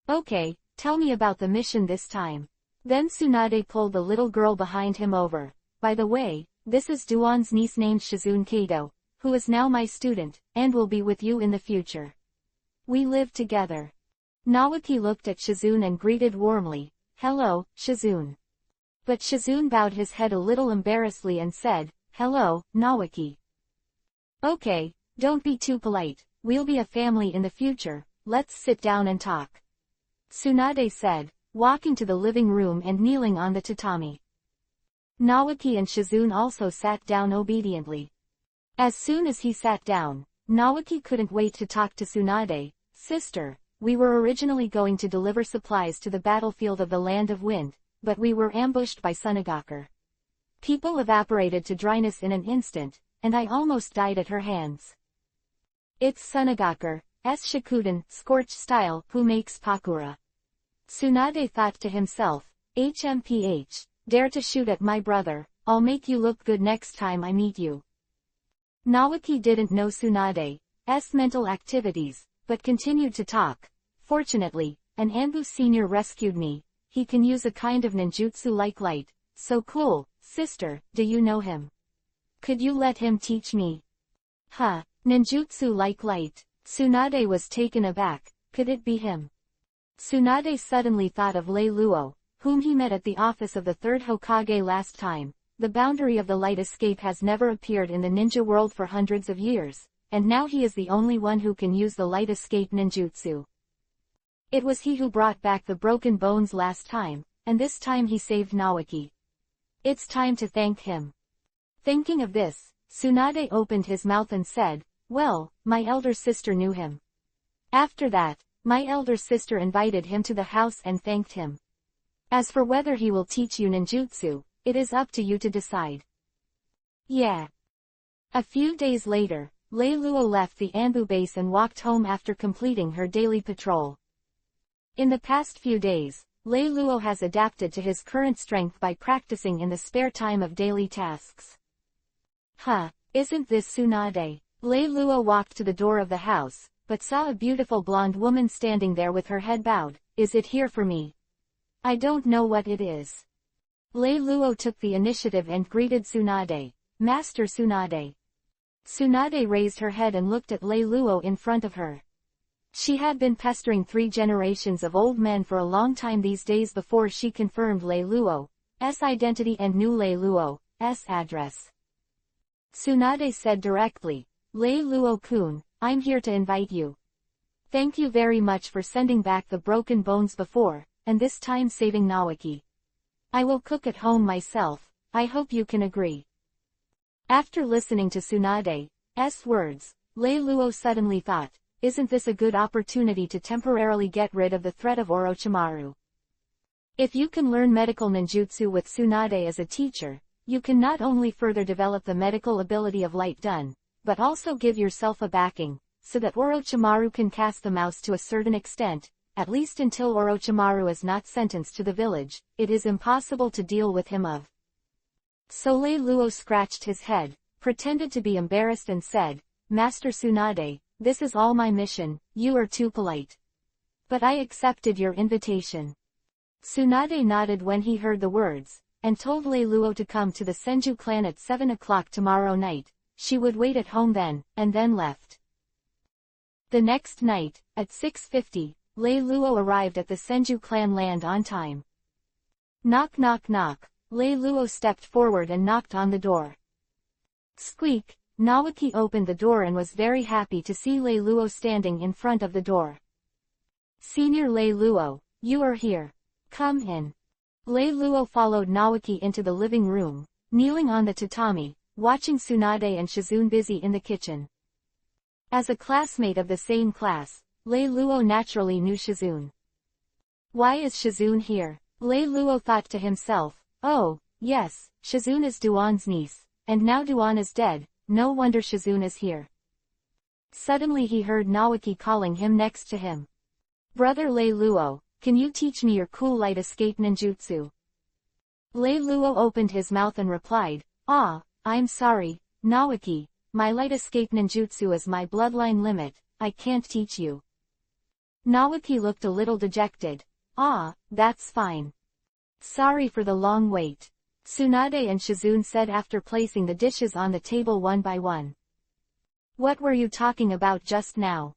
Speaker 1: Okay, tell me about the mission this time. Then Tsunade pulled the little girl behind him over. By the way, this is Duan's niece named Shizune Kato, who is now my student, and will be with you in the future. We live together. Nawaki looked at Shizune and greeted warmly, "Hello, Shizune." But Shizune bowed his head a little embarrassedly and said, "Hello, Nawaki." Okay, don't be too polite, we'll be a family in the future, let's sit down and talk. Tsunade said, walking to the living room and kneeling on the tatami. Nawaki and Shizune also sat down obediently. As soon as he sat down, Nawaki couldn't wait to talk to Tsunade. "Sister, we were originally going to deliver supplies to the battlefield of the Land of Wind, but we were ambushed by Sunagaker. People evaporated to dryness in an instant, and I almost died at her hands. It's Sunagaker's Shikuden, scorched style, who makes Pakura." Tsunade thought to himself, HMPH, dare to shoot at my brother, I'll make you look good next time I meet you. Nawaki didn't know Tsunade's mental activities, but continued to talk. "Fortunately, an Anbu senior rescued me. He can use a kind of ninjutsu like light. So cool, sister, do you know him? Could you let him teach me?" "Huh, ninjutsu like light." Tsunade was taken aback. Could it be him? Tsunade suddenly thought of Lei Luo, whom he met at the office of the third Hokage last time. The boundary of the light escape has never appeared in the ninja world for hundreds of years, and now he is the only one who can use the light escape ninjutsu. It was he who brought back the broken bones last time, and this time he saved Naoki. It's time to thank him. Thinking of this, Tsunade opened his mouth and said, "Well, my elder sister knew him." After that, my elder sister invited him to the house and thanked him. As for whether he will teach you ninjutsu, it is up to you to decide. Yeah. A few days later, Lei Luo left the Anbu base and walked home after completing her daily patrol. In the past few days, Lei Luo has adapted to his current strength by practicing in the spare time of daily tasks. Isn't this Tsunade? Lei Luo walked to the door of the house, but saw a beautiful blonde woman standing there with her head bowed. Is it here for me? I don't know what it is. Lei Luo took the initiative and greeted Tsunade. Master Tsunade. Tsunade raised her head and looked at Lei Luo in front of her. She had been pestering 3 generations of old men for a long time these days before she confirmed Lei Luo's identity and knew Lei Luo's address. Tsunade said directly, Lei Luo-kun, I'm here to invite you. Thank you very much for sending back the broken bones before, and this time saving Naoki. I will cook at home myself, I hope you can agree. After listening to Tsunade's words, Lei Luo suddenly thought, isn't this a good opportunity to temporarily get rid of the threat of Orochimaru? If you can learn medical ninjutsu with Tsunade as a teacher, you can not only further develop the medical ability of Light Dun, but also give yourself a backing, so that Orochimaru can cast the mouse to a certain extent. At least until Orochimaru is not sentenced to the village, it is impossible to deal with him of. So Lei Luo scratched his head, pretended to be embarrassed and said, Master Tsunade, this is all my mission, you are too polite. But I accepted your invitation. Tsunade nodded when he heard the words, and told Lei Luo to come to the Senju clan at 7 o'clock tomorrow night. She would wait at home then, and then left. The next night, at 6:50, Lei Luo arrived at the Senju clan land on time. Knock knock knock, Lei Luo stepped forward and knocked on the door. Squeak, Naoki opened the door and was very happy to see Lei Luo standing in front of the door. Senior Lei Luo, you are here. Come in. Lei Luo followed Naoki into the living room, kneeling on the tatami, watching Tsunade and Shizune busy in the kitchen. As a classmate of the same class, Lei Luo naturally knew Shizune. Why is Shizune here? Lei Luo thought to himself, oh, yes, Shizune is Duan's niece, and now Duan is dead, no wonder Shizune is here. Suddenly he heard Naoki calling him next to him. Brother Lei Luo, can you teach me your cool light escape ninjutsu? Lei Luo opened his mouth and replied, I'm sorry, Naoki, my light escape ninjutsu is my bloodline limit, I can't teach you. Naoki looked a little dejected. That's fine. Sorry for the long wait. Tsunade and Shizune said after placing the dishes on the table one by one. What were you talking about just now?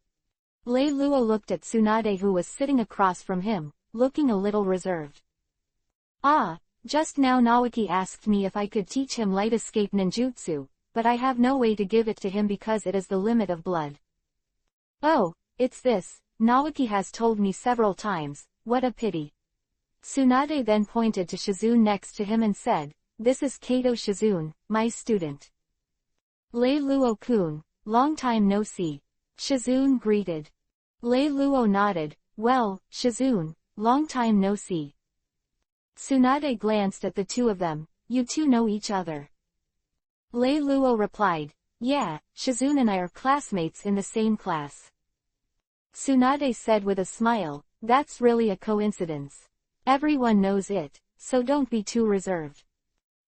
Speaker 1: Lei Luo looked at Tsunade who was sitting across from him, looking a little reserved. Just now Naoki asked me if I could teach him light escape ninjutsu, but I have no way to give it to him because it is the limit of blood. Oh, it's this, Naoki has told me several times, what a pity. Tsunade then pointed to Shizune next to him and said, this is Kato Shizune, my student. Lei Luo-kun, long time no see. Shizune greeted. Lei Luo nodded, well, Shizune, long time no see. Tsunade glanced at the two of them, you two know each other. Lei Luo replied, yeah, Shizune and I are classmates in the same class. Tsunade said with a smile, that's really a coincidence. Everyone knows it, so don't be too reserved.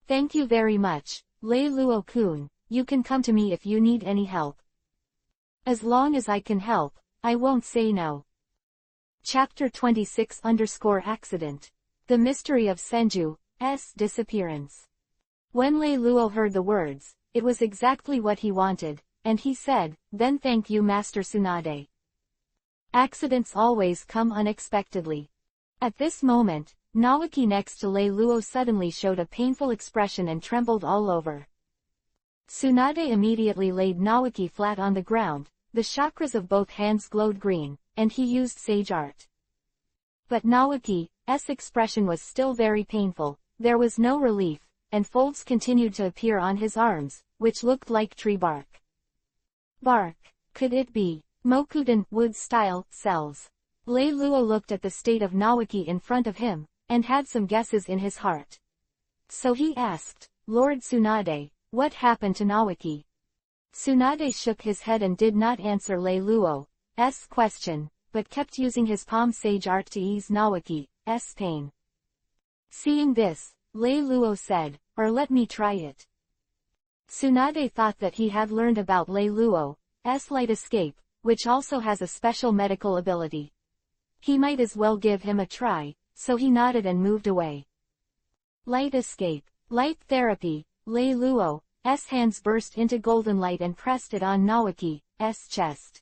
Speaker 1: Thank you very much, Lei Luo-kun, you can come to me if you need any help. As long as I can help, I won't say no. Chapter 26_accident. The mystery of Senju's disappearance. When Lei Luo heard the words, it was exactly what he wanted, and he said, then thank you Master Tsunade. Accidents always come unexpectedly. At this moment, Naoki next to Lei Luo suddenly showed a painful expression and trembled all over. Tsunade immediately laid Naoki flat on the ground, the chakras of both hands glowed green, and he used sage art. But Naoki's expression was still very painful, there was no relief, and folds continued to appear on his arms, which looked like tree bark. Bark. Could it be Mokuden wood-style cells? Lei Luo looked at the state of Naoki in front of him, and had some guesses in his heart. So he asked, Lord Tsunade, what happened to Naoki? Tsunade shook his head and did not answer Lei Luo's question, but kept using his palm sage art to ease Naoki's pain. Seeing this, Lei Luo said, or let me try it. Tsunade thought that he had learned about Lei Luo's light escape, which also has a special medical ability. He might as well give him a try, so he nodded and moved away. Light escape. Light therapy. Lei Luo's hands burst into golden light and pressed it on Naoki's chest.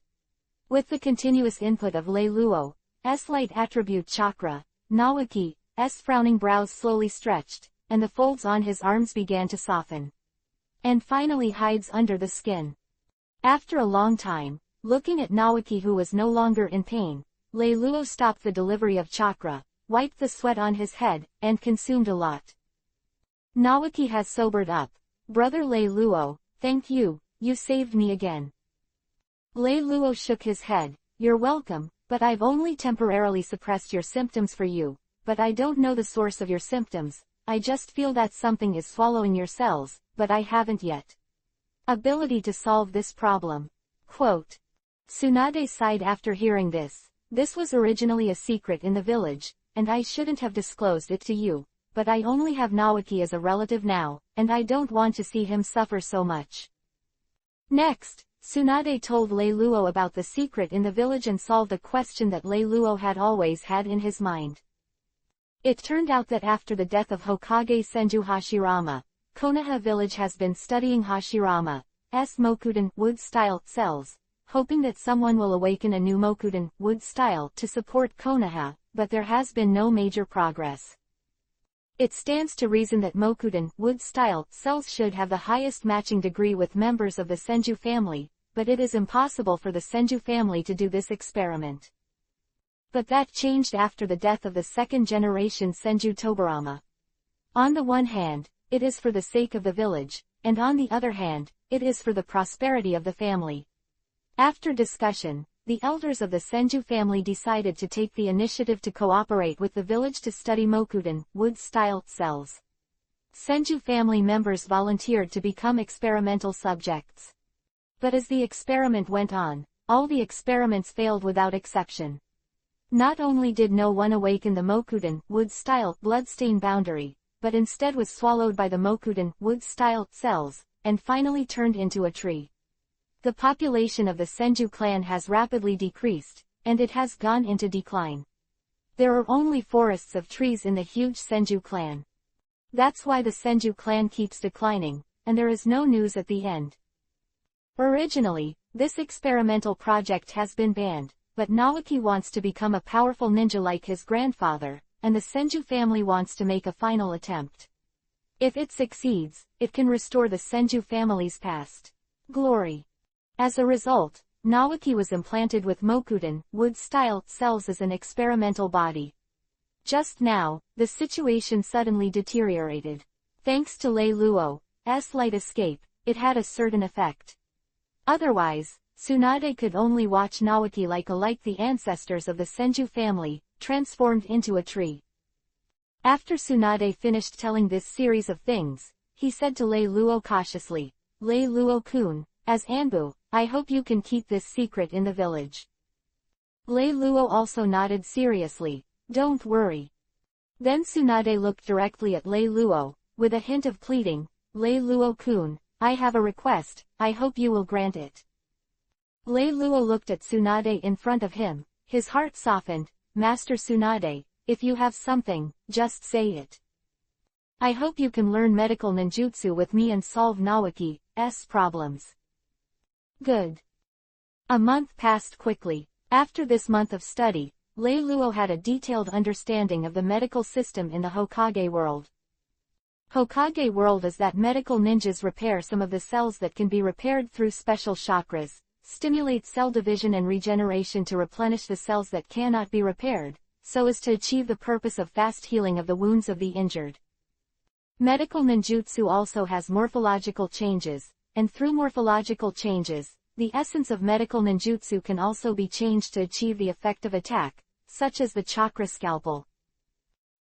Speaker 1: With the continuous input of Lei Luo's light attribute chakra, Naoki's frowning brows slowly stretched, and the folds on his arms began to soften. And finally hides under the skin. After a long time, looking at Naoki who was no longer in pain, Lei Luo stopped the delivery of chakra, wiped the sweat on his head, and consumed a lot. Naoki has sobered up. Brother Lei Luo, thank you, you saved me again. Lei Luo shook his head, you're welcome, but I've only temporarily suppressed your symptoms for you, but I don't know the source of your symptoms, I just feel that something is swallowing your cells, but I haven't yet ability to solve this problem. Quote. Tsunade sighed after hearing this. This was originally a secret in the village, and I shouldn't have disclosed it to you, but I only have Naoki as a relative now, and I don't want to see him suffer so much. Next, Tsunade told Lei Luo about the secret in the village and solved a question that Lei Luo had always had in his mind. It turned out that after the death of Hokage Senju Hashirama, Konoha village has been studying Hashirama's Mokuden wood-style cells, hoping that someone will awaken a new Mokuden wood style to support Konoha, but there has been no major progress. It stands to reason that Mokuden wood style cells should have the highest matching degree with members of the Senju family, but it is impossible for the Senju family to do this experiment. But that changed after the death of the second-generation Senju Tobarama. On the one hand, it is for the sake of the village, and on the other hand, it is for the prosperity of the family. After discussion, the elders of the Senju family decided to take the initiative to cooperate with the village to study Mokuden wood-style cells. Senju family members volunteered to become experimental subjects. But as the experiment went on, all the experiments failed without exception. Not only did no one awaken the Mokuden wood-style bloodstain boundary, but instead was swallowed by the Mokuden wood-style cells, and finally turned into a tree. The population of the Senju clan has rapidly decreased, and it has gone into decline. There are only forests of trees in the huge Senju clan. That's why the Senju clan keeps declining, and there is no news at the end. Originally, this experimental project has been banned, but Naoki wants to become a powerful ninja like his grandfather, and the Senju family wants to make a final attempt. If it succeeds, it can restore the Senju family's past glory. As a result, Naoki was implanted with Mokuden wood-style cells as an experimental body. Just now, the situation suddenly deteriorated. Thanks to Lei Luo's light escape, it had a certain effect. Otherwise, Tsunade could only watch Naoki like the ancestors of the Senju family, transformed into a tree. After Tsunade finished telling this series of things, he said to Lei Luo cautiously, Lei Luo-kun, as Anbu, I hope you can keep this secret in the village. Lei Luo also nodded seriously, don't worry. Then Tsunade looked directly at Lei Luo, with a hint of pleading, Lei Luo-kun, I have a request, I hope you will grant it. Lei Luo looked at Tsunade in front of him, his heart softened, Master Tsunade, if you have something, just say it. I hope you can learn medical ninjutsu with me and solve Naoki's problems. Good. A month passed quickly. After this month of study, Lei Luo had a detailed understanding of the medical system in the Hokage world. Hokage world is that medical ninjas repair some of the cells that can be repaired through special chakras, stimulate cell division and regeneration to replenish the cells that cannot be repaired, so as to achieve the purpose of fast healing of the wounds of the injured. Medical ninjutsu also has morphological changes, and through morphological changes, the essence of medical ninjutsu can also be changed to achieve the effect of attack, such as the chakra scalpel.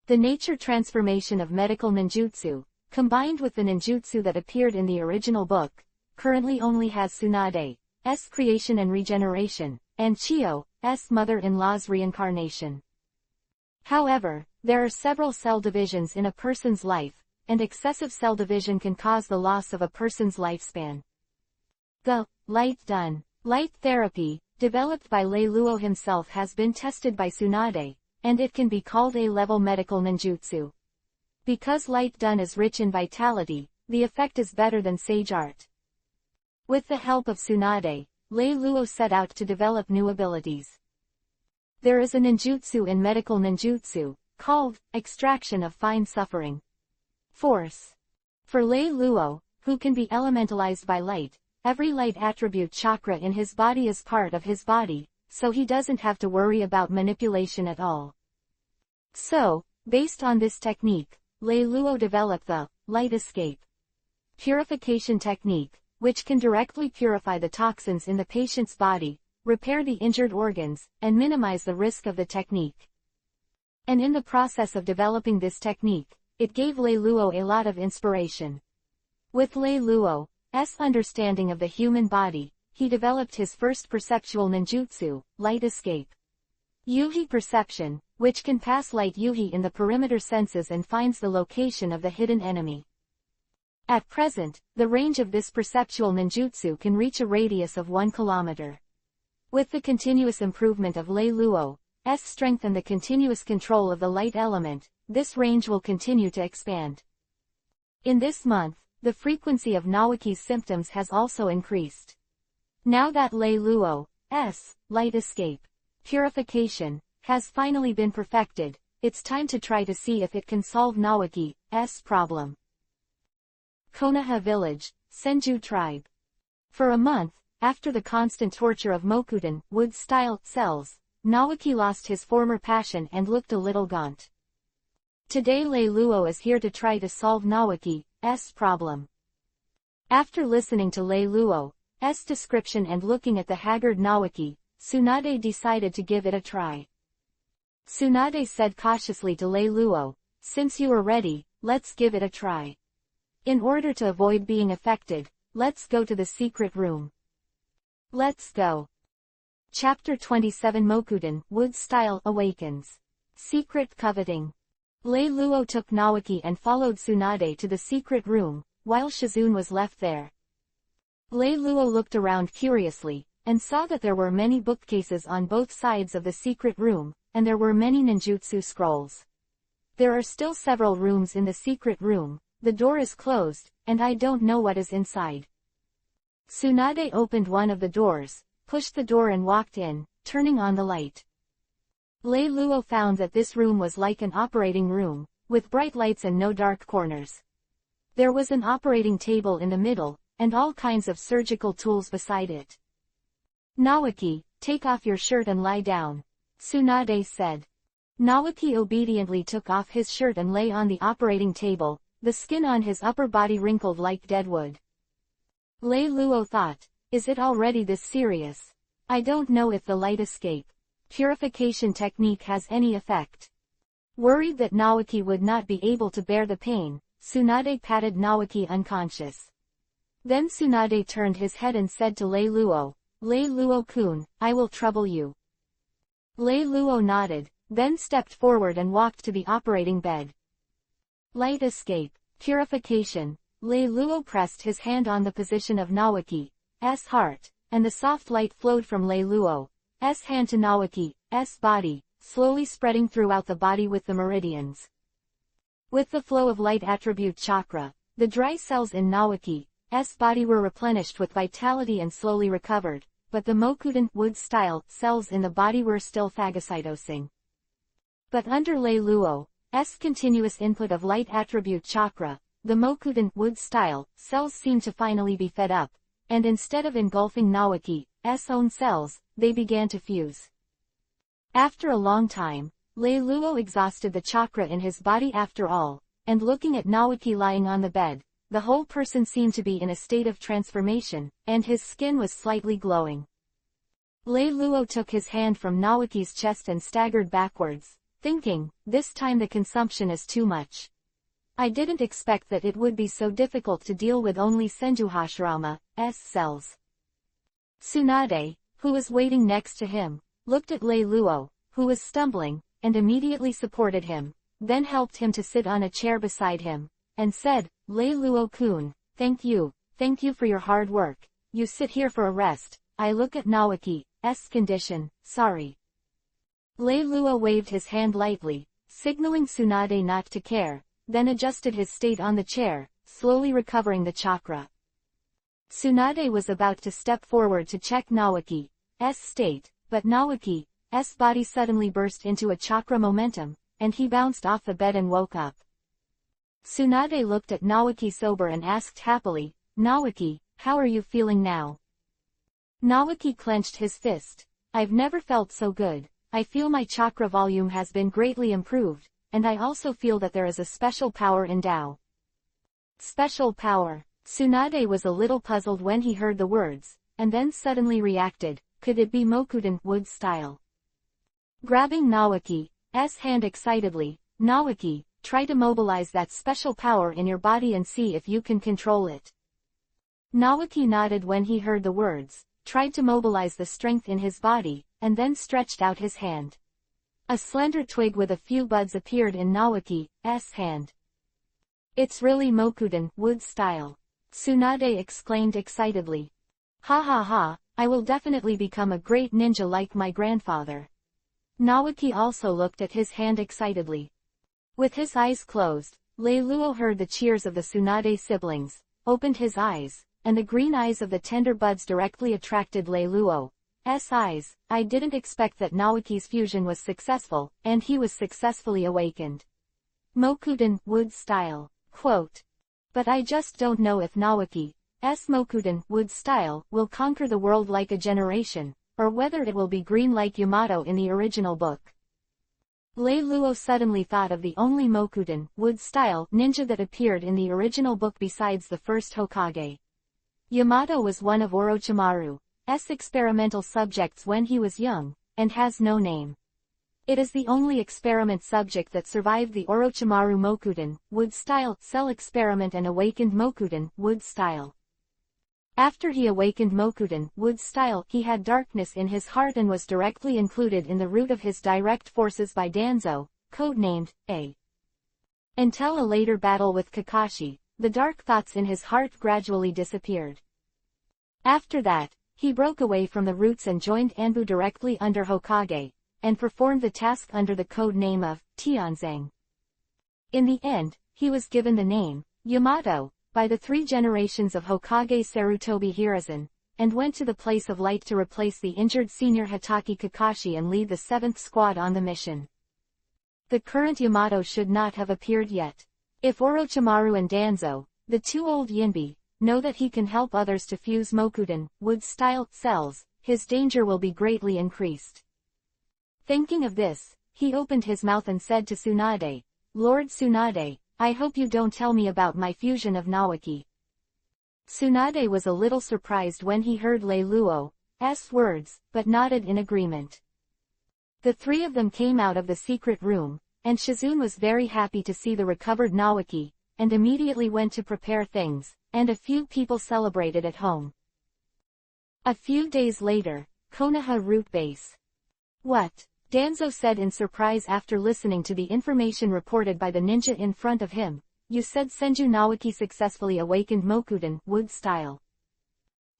Speaker 1: The nature transformation of medical ninjutsu, combined with the ninjutsu that appeared in the original book, currently only has Tsunade's creation and regeneration, and Chiyo's mother-in-law's reincarnation. However, there are several cell divisions in a person's life, and excessive cell division can cause the loss of a person's lifespan. The light therapy, developed by Lei Luo himself, has been tested by Tsunade, and it can be called A-level medical ninjutsu. Because light done is rich in vitality, the effect is better than sage art. With the help of Tsunade, Lei Luo set out to develop new abilities. There is a ninjutsu in medical ninjutsu, called extraction of fine suffering force. For Lei Luo, who can be elementalized by light, every light attribute chakra in his body is part of his body, so he doesn't have to worry about manipulation at all. So, based on this technique, Lei Luo developed the light escape purification technique, which can directly purify the toxins in the patient's body, repair the injured organs, and minimize the risk of the technique. And in the process of developing this technique, it gave Lei Luo a lot of inspiration. With Lei Luo's understanding of the human body, he developed his first perceptual ninjutsu, light escape Yuhi perception, which can pass light Yuhi in the perimeter senses and finds the location of the hidden enemy. At present, the range of this perceptual ninjutsu can reach a radius of 1 kilometer. With the continuous improvement of Lei Luo's strength and the continuous control of the light element, this range will continue to expand. In this month, the frequency of Naoki's symptoms has also increased. Now that Lei Luo's light escape purification has finally been perfected, it's time to try to see if it can solve Naoki's problem. Konoha Village, Senju Tribe. For a month, after the constant torture of Mokuten wood-style cells, Naoki lost his former passion and looked a little gaunt. Today Lei Luo is here to try to solve Naoki's problem. After listening to Lei Luo's description and looking at the haggard Naoki, Tsunade decided to give it a try. Tsunade said cautiously to Lei Luo, "Since you are ready, let's give it a try. In order to avoid being affected, let's go to the secret room." Let's go. Chapter 27 Mokuten Wood-Style Awakens. Secret Coveting. Lei Luo took Naoki and followed Tsunade to the secret room, while Shizune was left there. Lei Luo looked around curiously, and saw that there were many bookcases on both sides of the secret room, and there were many ninjutsu scrolls. There are still several rooms in the secret room, the door is closed, and I don't know what is inside. Tsunade opened one of the doors, pushed the door and walked in, turning on the light. Lei Luo found that this room was like an operating room, with bright lights and no dark corners. There was an operating table in the middle, and all kinds of surgical tools beside it. "Naoki, take off your shirt and lie down," Tsunade said. Naoki obediently took off his shirt and lay on the operating table, the skin on his upper body wrinkled like dead wood. Lei Luo thought, "Is it already this serious? I don't know if the light escape purification technique has any effect." Worried that Naoki would not be able to bear the pain, Tsunade patted Naoki unconscious. Then Tsunade turned his head and said to Lei Luo-kun, "I will trouble you." Lei Luo nodded, then stepped forward and walked to the operating bed. Light escape purification. Lei Luo pressed his hand on the position of Naoki's heart, and the soft light flowed from Lei Luo's hand to Naoki's body, slowly spreading throughout the body with the meridians. With the flow of light attribute chakra, the dry cells in Naoki's body were replenished with vitality and slowly recovered, but the Mokuten wood-style cells in the body were still phagocytosing. But under Lei Luo's continuous input of light attribute chakra, the Mokuten wood-style cells seemed to finally be fed up, and instead of engulfing Naoki's own cells, they began to fuse. After a long time, Lei Luo exhausted the chakra in his body after all, and looking at Naoki lying on the bed, the whole person seemed to be in a state of transformation, and his skin was slightly glowing. Lei Luo took his hand from Naoki's chest and staggered backwards, thinking, this time the consumption is too much. I didn't expect that it would be so difficult to deal with only Senju Hashirama's cells. Tsunade, who was waiting next to him, looked at Lei Luo, who was stumbling, and immediately supported him, then helped him to sit on a chair beside him, and said, Lei Luo-kun, thank you for your hard work. You sit here for a rest. I look at Naoki's condition, sorry. Lei Luo waved his hand lightly, signaling Tsunade not to care, then adjusted his state on the chair, slowly recovering the chakra. Tsunade was about to step forward to check Naoki's state, but Naoki's body suddenly burst into a chakra momentum, and he bounced off the bed and woke up. Tsunade looked at Naoki sober and asked happily, Naoki, how are you feeling now? Naoki clenched his fist. I've never felt so good. I feel my chakra volume has been greatly improved, and I also feel that there is a special power in Tao. Special power. Tsunade was a little puzzled when he heard the words, and then suddenly reacted, could it be Mokuden wood style? Grabbing Naoki's hand excitedly, Naoki, try to mobilize that special power in your body and see if you can control it. Naoki nodded when he heard the words, tried to mobilize the strength in his body, and then stretched out his hand. A slender twig with a few buds appeared in Naoki's hand. It's really Mokuden wood style. Tsunade exclaimed excitedly. Ha ha ha, I will definitely become a great ninja like my grandfather. Naoki also looked at his hand excitedly. With his eyes closed, Lei Luo heard the cheers of the Tsunade siblings, opened his eyes, and the green eyes of the tender buds directly attracted Lei Luo's eyes. I didn't expect that Naoki's fusion was successful, and he was successfully awakened. Mokuden wood style. Quote. But I just don't know if Naoki's Mokuden wood style will conquer the world like a generation, or whether it will be green like Yamato in the original book. Lei Luo suddenly thought of the only Mokuden wood style ninja that appeared in the original book besides the first Hokage. Yamato was one of Orochimaru's experimental subjects when he was young, and has no name. It is the only experiment subject that survived the Orochimaru Mokuden wood style cell experiment and awakened Mokuden wood style. After he awakened Mokuden wood style, he had darkness in his heart and was directly included in the root of his direct forces by Danzo, codenamed A. Until a later battle with Kakashi, the dark thoughts in his heart gradually disappeared. After that, he broke away from the roots and joined Anbu directly under Hokage, and performed the task under the code name of Tianzang. In the end, he was given the name Yamato by the 3 generations of Hokage Sarutobi Hiruzen, and went to the Place of Light to replace the injured senior Hatake Kakashi and lead the 7th squad on the mission. The current Yamato should not have appeared yet. If Orochimaru and Danzo, the 2 old Yinbi, know that he can help others to fuse Mokuden wood style cells, his danger will be greatly increased. Thinking of this, he opened his mouth and said to Tsunade, Lord Tsunade, I hope you don't tell me about my fusion of Naoki. Tsunade was a little surprised when he heard Lei Luo's words, but nodded in agreement. The 3 of them came out of the secret room, and Shizune was very happy to see the recovered Naoki, and immediately went to prepare things, and a few people celebrated at home. A few days later, Konoha Root Base. What? Danzo said in surprise after listening to the information reported by the ninja in front of him. You said Senju Naoki successfully awakened Mokuden wood style.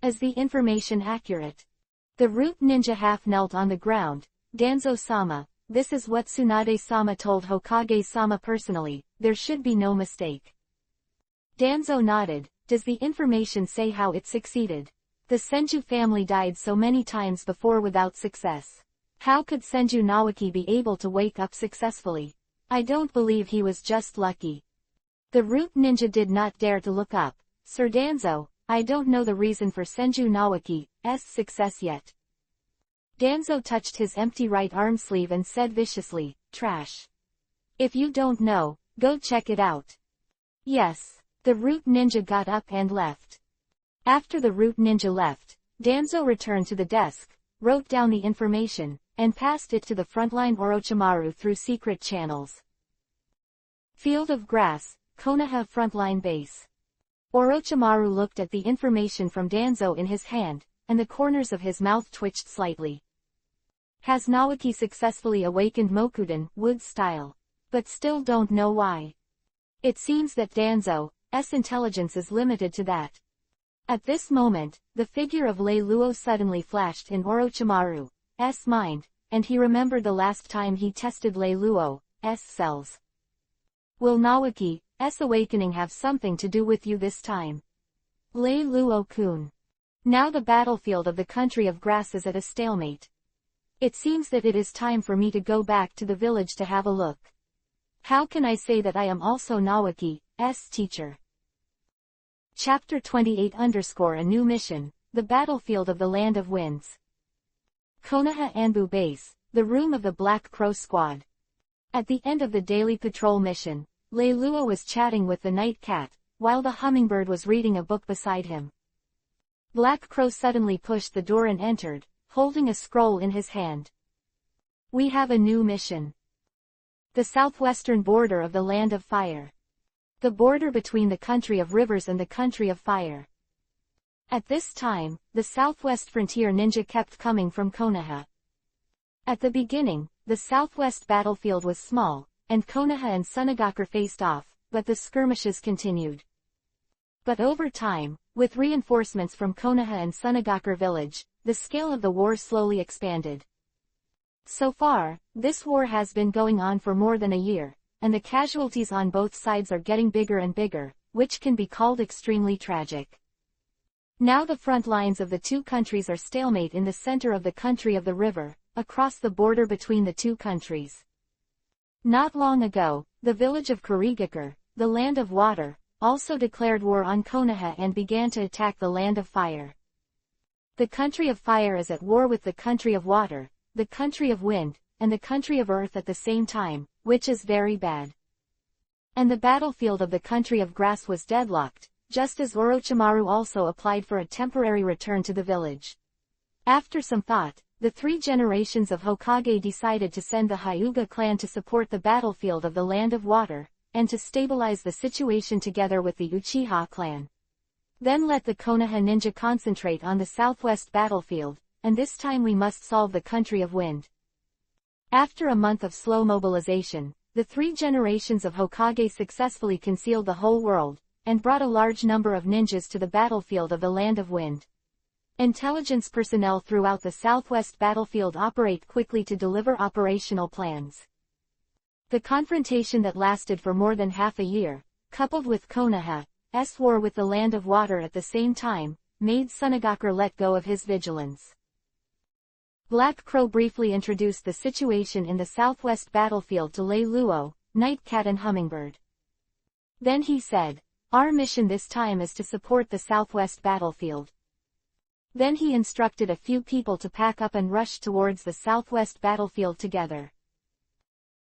Speaker 1: Is the information accurate? The root ninja half knelt on the ground. Danzo-sama, this is what Tsunade-sama told Hokage-sama personally, there should be no mistake. Danzo nodded. Does the information say how it succeeded? The Senju family died so many times before without success. How could Senju Naoki be able to wake up successfully? I don't believe he was just lucky. The root ninja did not dare to look up. Sir Danzo, I don't know the reason for Senju Naoki's success yet. Danzo touched his empty right arm sleeve and said viciously, trash. If you don't know, go check it out. Yes. The Root Ninja got up and left. After the Root Ninja left, Danzo returned to the desk, wrote down the information, and passed it to the frontline Orochimaru through secret channels. Field of Grass, Konoha Frontline Base. Orochimaru looked at the information from Danzo in his hand, and the corners of his mouth twitched slightly. Has Naoki successfully awakened Mokuden, wood style? But still don't know why. It seems that Danzo's intelligence is limited to that. At this moment, the figure of Lei Luo suddenly flashed in Orochimaru's mind, and he remembered the last time he tested Lei Luo's cells. Will Naoki's awakening have something to do with you this time? Lei Luo-kun. Now the battlefield of the country of grass is at a stalemate. It seems that it is time for me to go back to the village to have a look. How can I say that I am also Naoki's teacher? Chapter 28 _ A new mission, the battlefield of the Land of Winds. Konoha Anbu Base, the room of the Black Crow Squad. At the end of the daily patrol mission, Lei Luo was chatting with the night cat, while the hummingbird was reading a book beside him. Black Crow suddenly pushed the door and entered, holding a scroll in his hand. We have a new mission. The southwestern border of the Land of Fire. The border between the country of rivers and the country of fire. At this time, the southwest frontier ninja kept coming from Konoha. At the beginning, the southwest battlefield was small, and Konoha and Sunagakure faced off, but the skirmishes continued. But over time, with reinforcements from Konoha and Sunagakure village, the scale of the war slowly expanded. So far, this war has been going on for more than a year, and the casualties on both sides are getting bigger and bigger, which can be called extremely tragic. Now the front lines of the two countries are stalemate in the center of the country of the river, across the border between the two countries. Not long ago, the village of Kurigakure, the Land of Water, also declared war on Konoha and began to attack the Land of Fire. The country of fire is at war with the country of water, the country of wind, and the country of earth at the same time, which is very bad. And the battlefield of the country of grass was deadlocked, just as Orochimaru also applied for a temporary return to the village. After some thought, the three generations of Hokage decided to send the Hyuga clan to support the battlefield of the Land of Water, and to stabilize the situation together with the Uchiha clan. Then let the Konoha ninja concentrate on the southwest battlefield, and this time we must solve the country of wind. After a month of slow mobilization, the three generations of Hokage successfully concealed the whole world, and brought a large number of ninjas to the battlefield of the Land of Wind. Intelligence personnel throughout the southwest battlefield operate quickly to deliver operational plans. The confrontation that lasted for more than half a year, coupled with Konoha's war with the Land of Water at the same time, made Sunagakure let go of his vigilance. Black Crow briefly introduced the situation in the southwest battlefield to Lei Luo, Night Cat and Hummingbird. Then he said, "Our mission this time is to support the southwest battlefield." Then he instructed a few people to pack up and rush towards the southwest battlefield together.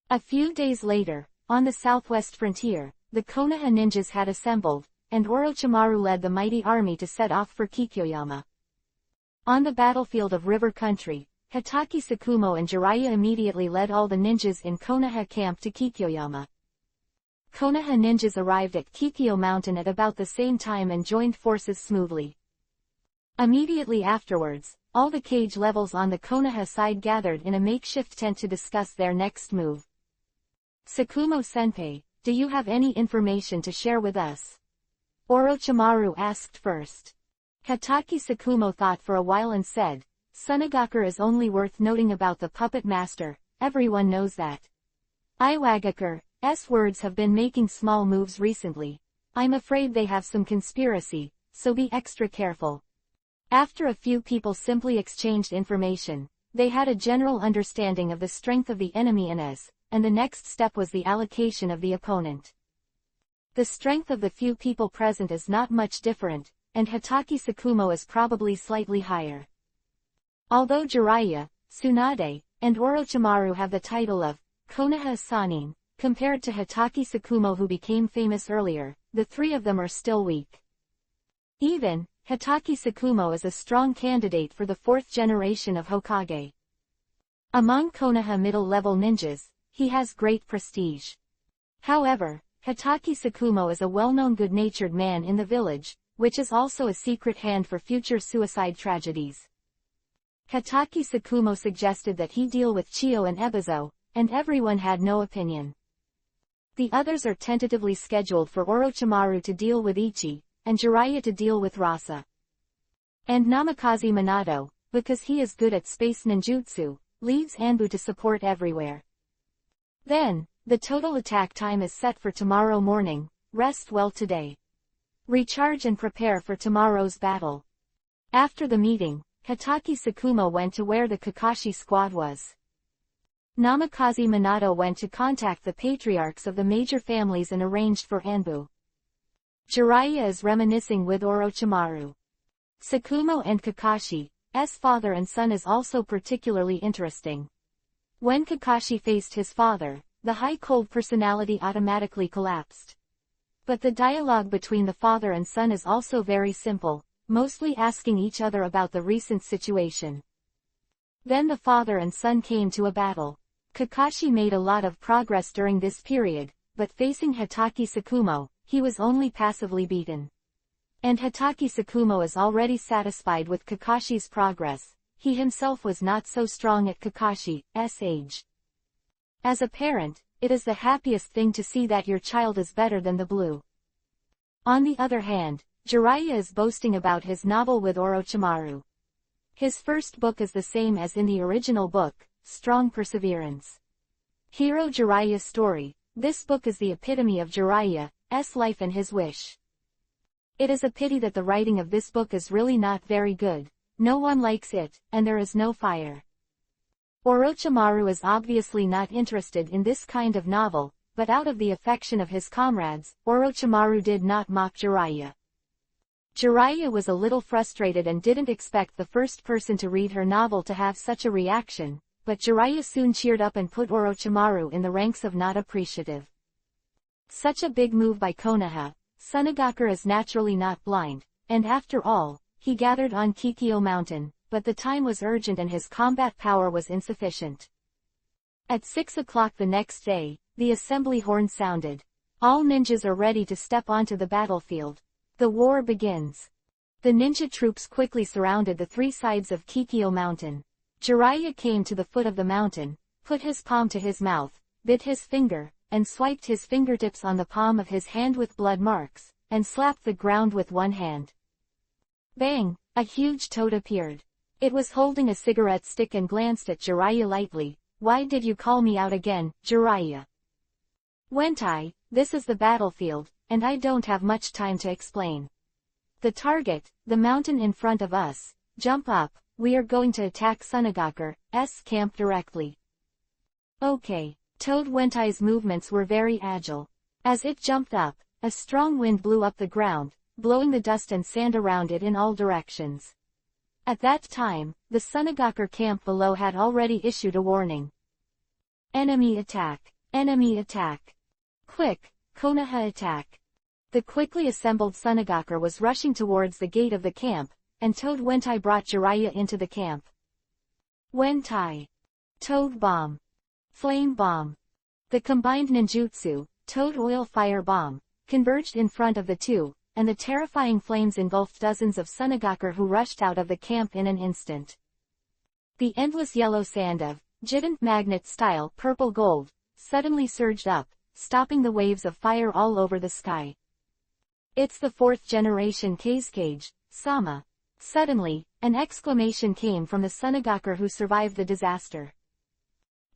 Speaker 1: A few days later, on the southwest frontier, the Konoha ninjas had assembled, and Orochimaru led the mighty army to set off for Kikyoyama. On the battlefield of River Country, Hitaki Sakumo and Jiraiya immediately led all the ninjas in Konoha camp to Kikyoyama. Konoha ninjas arrived at Kikyo Mountain at about the same time and joined forces smoothly. Immediately afterwards, all the cage levels on the Konoha side gathered in a makeshift tent to discuss their next move. Sakumo-senpai, do you have any information to share with us? Orochimaru asked first. Hitaki Sakumo thought for a while and said, Sunagakure is only worth noting about the puppet master, everyone knows that. Iwagakure's words have been making small moves recently. I'm afraid they have some conspiracy, so be extra careful. After a few people simply exchanged information, they had a general understanding of the strength of the enemy and the next step was the allocation of the opponent. The strength of the few people present is not much different, and Hitaki Sakumo is probably slightly higher. Although Jiraiya, Tsunade, and Orochimaru have the title of Konoha Sanin. Compared to Hitaki Tsukumo, who became famous earlier, the three of them are still weak. Even, Hitaki Tsukumo is a strong candidate for the fourth generation of Hokage. Among Konoha middle-level ninjas, he has great prestige. However, Hitaki Tsukumo is a well-known good-natured man in the village, which is also a secret hand for future suicide tragedies. Hitaki Tsukumo suggested that he deal with Chiyo and Ebizo, and everyone had no opinion. The others are tentatively scheduled for Orochimaru to deal with Ichi, and Jiraiya to deal with Rasa. And Namikaze Minato, because he is good at space ninjutsu, leaves Anbu to support everywhere. Then, the total attack time is set for tomorrow morning. Rest well today. Recharge and prepare for tomorrow's battle. After the meeting, Hitaki Tsukumo went to where the Kakashi squad was. Namikaze Minato went to contact the patriarchs of the major families and arranged for Anbu. Jiraiya is reminiscing with Orochimaru. Tsukumo and Kakashi's father and son is also particularly interesting. When Kakashi faced his father, the high-cold personality automatically collapsed. But the dialogue between the father and son is also very simple, mostly asking each other about the recent situation. Then the father and son came to a battle. Kakashi made a lot of progress during this period, but facing Hitaki Tsukumo, he was only passively beaten. And Hitaki Tsukumo is already satisfied with Kakashi's progress. He himself was not so strong at Kakashi's age. As a parent, it is the happiest thing to see that your child is better than the blue. On the other hand, Jiraiya is boasting about his novel with Orochimaru. His first book is the same as in the original book, Strong Perseverance. Hero Jiraiya's story. This book is the epitome of Jiraiya's life and his wish. It is a pity that the writing of this book is really not very good. No one likes it, and there is no fire. Orochimaru is obviously not interested in this kind of novel, but out of the affection of his comrades, Orochimaru did not mock Jiraiya. Jiraiya was a little frustrated and didn't expect the first person to read her novel to have such a reaction, but Jiraiya soon cheered up and put Orochimaru in the ranks of not appreciative. Such a big move by Konoha. Sunagakure is naturally not blind, and after all, he gathered on Kikyo Mountain, but the time was urgent and his combat power was insufficient. At 6 o'clock the next day, the assembly horn sounded. All ninjas are ready to step onto the battlefield. The war begins. The ninja troops quickly surrounded the three sides of Kikyo Mountain. Jiraiya came to the foot of the mountain, put his palm to his mouth, bit his finger, and swiped his fingertips on the palm of his hand with blood marks, and slapped the ground with one hand. Bang! A huge toad appeared. It was holding a cigarette stick and glanced at Jiraiya lightly. Why did you call me out again, Jiraiya? Wentai, this is the battlefield, and I don't have much time to explain. The target, the mountain in front of us. Jump up, we are going to attack Sunagakure's camp directly. Okay. Toad Wentai's movements were very agile. As it jumped up, a strong wind blew up the ground, blowing the dust and sand around it in all directions. At that time, the Sunagakure camp below had already issued a warning. Enemy attack! Enemy attack! Quick, Konoha attack! The quickly assembled Sunagakure was rushing towards the gate of the camp, and Toad Wentai brought Jiraiya into the camp. Wentai! Toad Bomb! Flame Bomb! The combined ninjutsu, Toad Oil Fire Bomb, converged in front of the two, and the terrifying flames engulfed dozens of Sunagakure who rushed out of the camp in an instant. The endless yellow sand of giant magnet-style purple gold suddenly surged up, stopping the waves of fire all over the sky. It's the fourth generation Kazekage, Sama. Suddenly, an exclamation came from the Sunagakure who survived the disaster.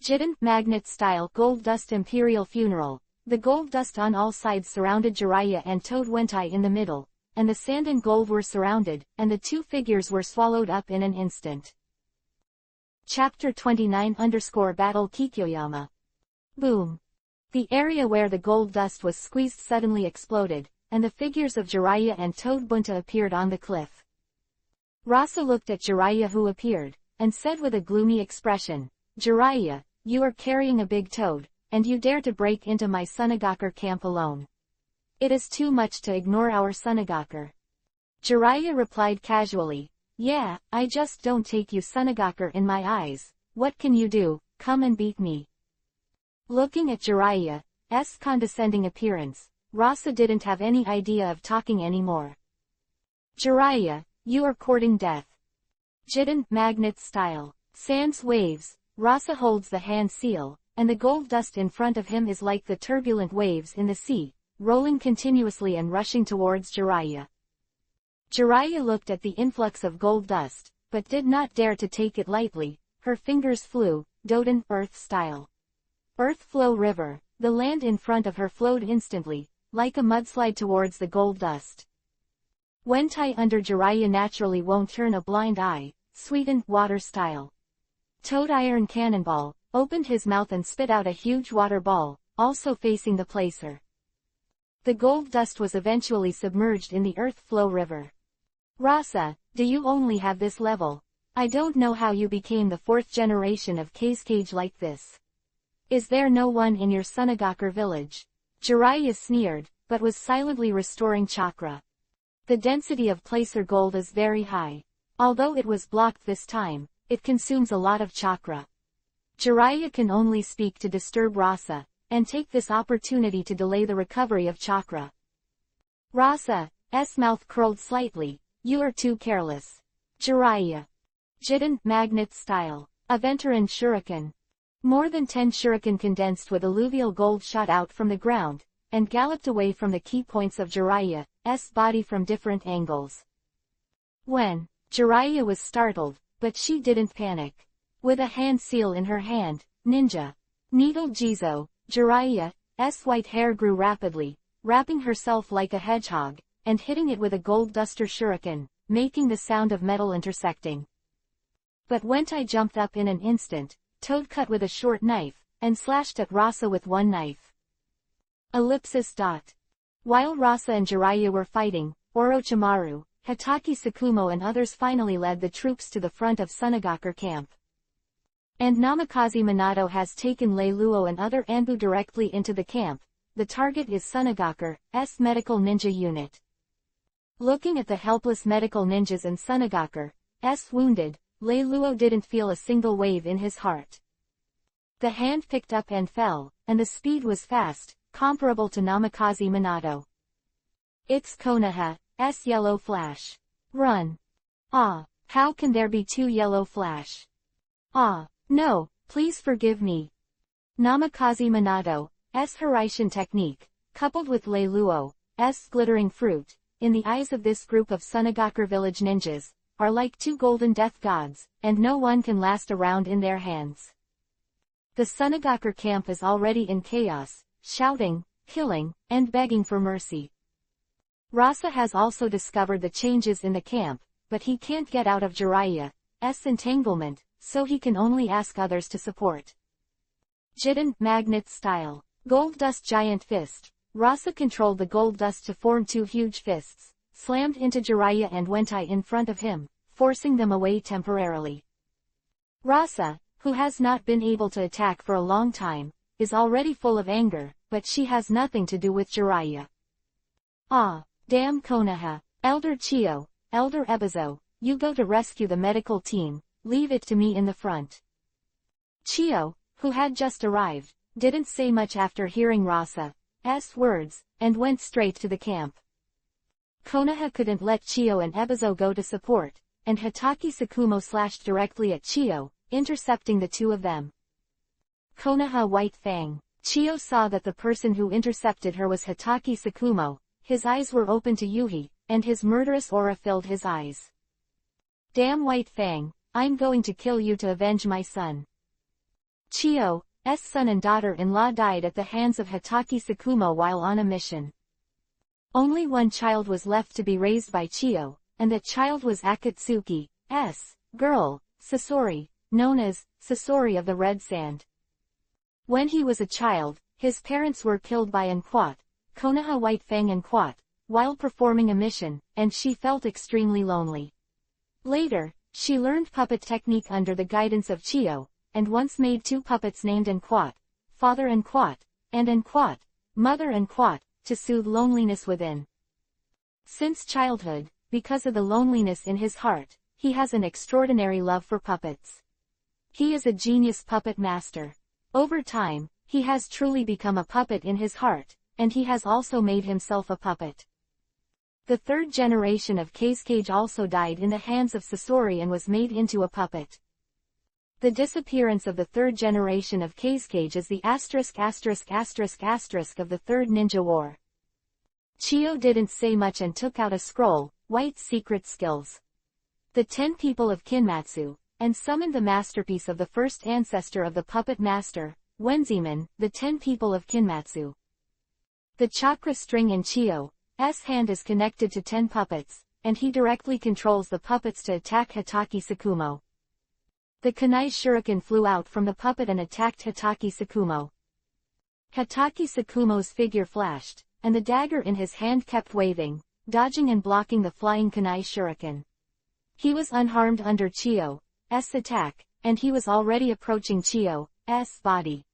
Speaker 1: Giant magnet-style gold dust imperial funeral. The gold dust on all sides surrounded Jiraiya and Toad Wentai in the middle, and the sand and gold were surrounded, and the two figures were swallowed up in an instant. Chapter 29-Battle Kikyoyama. Boom. The area where the gold dust was squeezed suddenly exploded, and the figures of Jiraiya and Toad Bunta appeared on the cliff. Rasa looked at Jiraiya who appeared, and said with a gloomy expression, Jiraiya, you are carrying a big toad, and you dare to break into my Sunagaker camp alone. It is too much to ignore our Sunagaker. Jiraiya replied casually, yeah, I just don't take you Sunagaker in my eyes, what can you do, come and beat me. Looking at Jiraiya's condescending appearance, Rasa didn't have any idea of talking anymore. Jiraiya, you are courting death. Jiden, magnet style. Sans waves, Rasa holds the hand seal, and the gold dust in front of him is like the turbulent waves in the sea, rolling continuously and rushing towards Jiraiya. Jiraiya looked at the influx of gold dust, but did not dare to take it lightly. Her fingers flew, Doden, earth style. Earth flow river, the land in front of her flowed instantly, like a mudslide towards the gold dust. Wentai under Jiraiya naturally won't turn a blind eye, Sweeten, water style. Toad Iron Cannonball, opened his mouth and spit out a huge water ball, also facing the placer. The gold dust was eventually submerged in the earth flow river. Rasa, do you only have this level? I don't know how you became the 4th generation of Kazekage like this. Is there no one in your Sunagaker village? Jiraiya sneered, but was silently restoring chakra. The density of placer gold is very high. Although it was blocked this time, it consumes a lot of chakra. Jiraiya can only speak to disturb Rasa, and take this opportunity to delay the recovery of chakra. Rasa's mouth curled slightly, you are too careless. Jiraiya. Jiden, magnet style. Aventuran shuriken. More than 10 shuriken condensed with alluvial gold shot out from the ground, and galloped away from the key points of Jiraiya's body from different angles. When Jiraiya was startled, but she didn't panic. With a hand seal in her hand, ninja. Needle Jizo, Jiraiya's white hair grew rapidly, wrapping herself like a hedgehog, and hitting it with a gold duster shuriken, making the sound of metal intersecting. But Wentai jumped up in an instant, Toad cut with a short knife, and slashed at Rasa with one knife. Ellipsis. While Rasa and Jiraiya were fighting, Orochimaru, Hatake Sakumo and others finally led the troops to the front of Sunagaker camp. And Namikaze Minato has taken Lei Luo and other Anbu directly into the camp. The target is Sunagaker's medical ninja unit. Looking at the helpless medical ninjas and Sunagaker's wounded, Lei Luo didn't feel a single wave in his heart. The hand picked up and fell, and the speed was fast, comparable to Namikaze Minato. It's Konoha's yellow flash. Run. Ah, how can there be 2 yellow flash? Ah, no, please forgive me. Namikaze Minato's Hiraishin technique, coupled with Lei Luo's glittering fruit, in the eyes of this group of Sunagaker village ninjas, are like 2 golden death gods, and no one can last a round in their hands. The Sunagaker camp is already in chaos, shouting, killing, and begging for mercy. Rasa has also discovered the changes in the camp, but he can't get out of Jiraiya's entanglement, so he can only ask others to support. Jiden, magnet style. Gold dust giant fist. Rasa controlled the gold dust to form 2 huge fists, slammed into Jiraiya and Wentai in front of him, forcing them away temporarily. Rasa, who has not been able to attack for a long time, is already full of anger, but she has nothing to do with Jiraiya. Ah, damn Konoha, Elder Chio, Elder Ebizo, you go to rescue the medical team, leave it to me in the front. Chio, who had just arrived, didn't say much after hearing Rasa's words, and went straight to the camp. Konoha couldn't let Chio and Ebizo go to support, and Hatake Sakumo slashed directly at Chio, intercepting the 2 of them. Konoha White Fang. Chio saw that the person who intercepted her was Hatake Sakumo. His eyes were open to Yuhi, and his murderous aura filled his eyes. Damn White Fang, I'm going to kill you to avenge my son. Chio's son and daughter-in-law died at the hands of Hatake Sakumo while on a mission. Only one child was left to be raised by Chio, and that child was Akatsuki's girl, Sasori, known as Sasori of the Red Sand. When he was a child, his parents were killed by Anquat, Konoha White Fang Anquat, while performing a mission, and she felt extremely lonely. Later, she learned puppet technique under the guidance of Chio, and once made 2 puppets named Enquat, Father Enquat, and Enquat, Mother Enquat, to soothe loneliness within. Since childhood, because of the loneliness in his heart, he has an extraordinary love for puppets. He is a genius puppet master. Over time, he has truly become a puppet in his heart, and he has also made himself a puppet. The 3rd generation of Kazekage also died in the hands of Sasori and was made into a puppet. The disappearance of the 3rd generation of Kazekage is the ****** of the 3rd Ninja War. Chiyo didn't say much and took out a scroll, White's Secret Skills. The 10 people of Kinmatsu, and summoned the masterpiece of the first ancestor of the puppet master, Wenziman, the 10 people of Kinmatsu. The chakra string in Chiyo's hand is connected to 10 puppets, and he directly controls the puppets to attack Hitaki Sakumo. The kunai shuriken flew out from the puppet and attacked Hitaki Sakumo. Hitaki Sakumo's figure flashed, and the dagger in his hand kept waving, dodging and blocking the flying kunai shuriken. He was unharmed under Chiyo's attack, and he was already approaching Chiyo's body.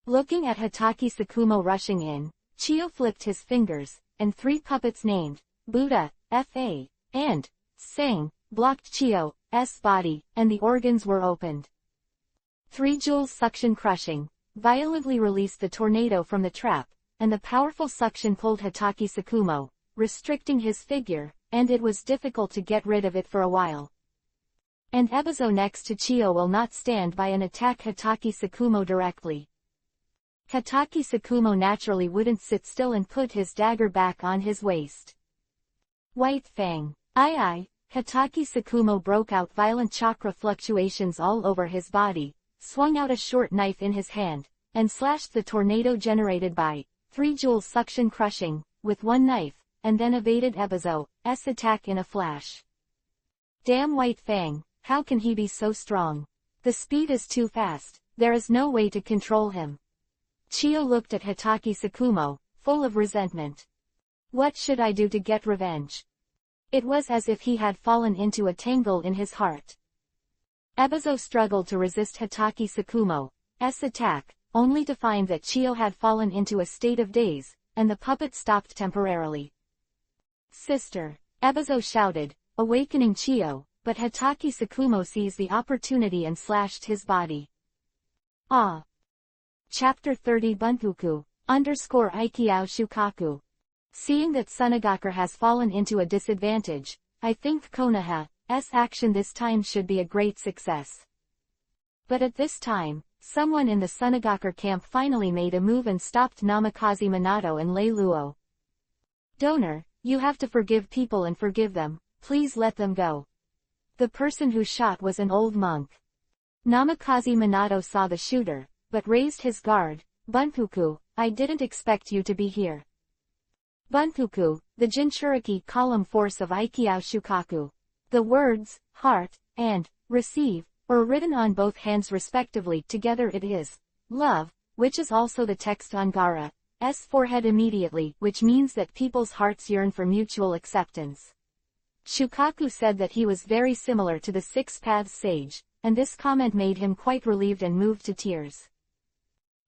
Speaker 1: Looking at Hitaki Sakumo rushing in, Chiyo flipped his fingers, and 3 puppets named Buddha, Fa, and Sang blocked Chiyo's body, and the organs were opened. 3 jewels suction crushing violently released the tornado from the trap, and the powerful suction pulled Hitaki Sakumo, restricting his figure, and it was difficult to get rid of it for a while. And Ebizo next to Chiyo will not stand by and attack Hitaki Sakumo directly. Hitaki Sakumo naturally wouldn't sit still and put his dagger back on his waist. White Fang. Hitaki Sakumo broke out violent chakra fluctuations all over his body, swung out a short knife in his hand, and slashed the tornado generated by 3 jewels suction crushing, with 1 knife, and then evaded Ebizo's attack in a flash. Damn White Fang, how can he be so strong? The speed is too fast, there is no way to control him. Chiyo looked at Hitaki Sakumo, full of resentment. What should I do to get revenge? It was as if he had fallen into a tangle in his heart. Ebizo struggled to resist Hitaki Sakumo's attack, only to find that Chiyo had fallen into a state of daze, and the puppet stopped temporarily. Sister! Ebizo shouted, awakening Chiyo, but Hitaki Sakumo seized the opportunity and slashed his body. Ah! Chapter 30 Bunpuku, _Ikiao Shukaku. Seeing that Sunagakure has fallen into a disadvantage, I think Konoha's action this time should be a great success. But at this time, someone in the Sunagakure camp finally made a move and stopped Namikaze Minato and Lei Luo. Donor, you have to forgive people and forgive them, please let them go. The person who shot was an old monk. Namikaze Minato saw the shooter, but raised his guard. Bunpuku, I didn't expect you to be here. Bunpuku, the Jinchuriki column force of Ikiao Shukaku. The words, heart, and receive, are written on both hands respectively. Together it is love, which is also the text on Gaara's forehead immediately, which means that people's hearts yearn for mutual acceptance. Shukaku said that he was very similar to the Six Paths sage, and this comment made him quite relieved and moved to tears.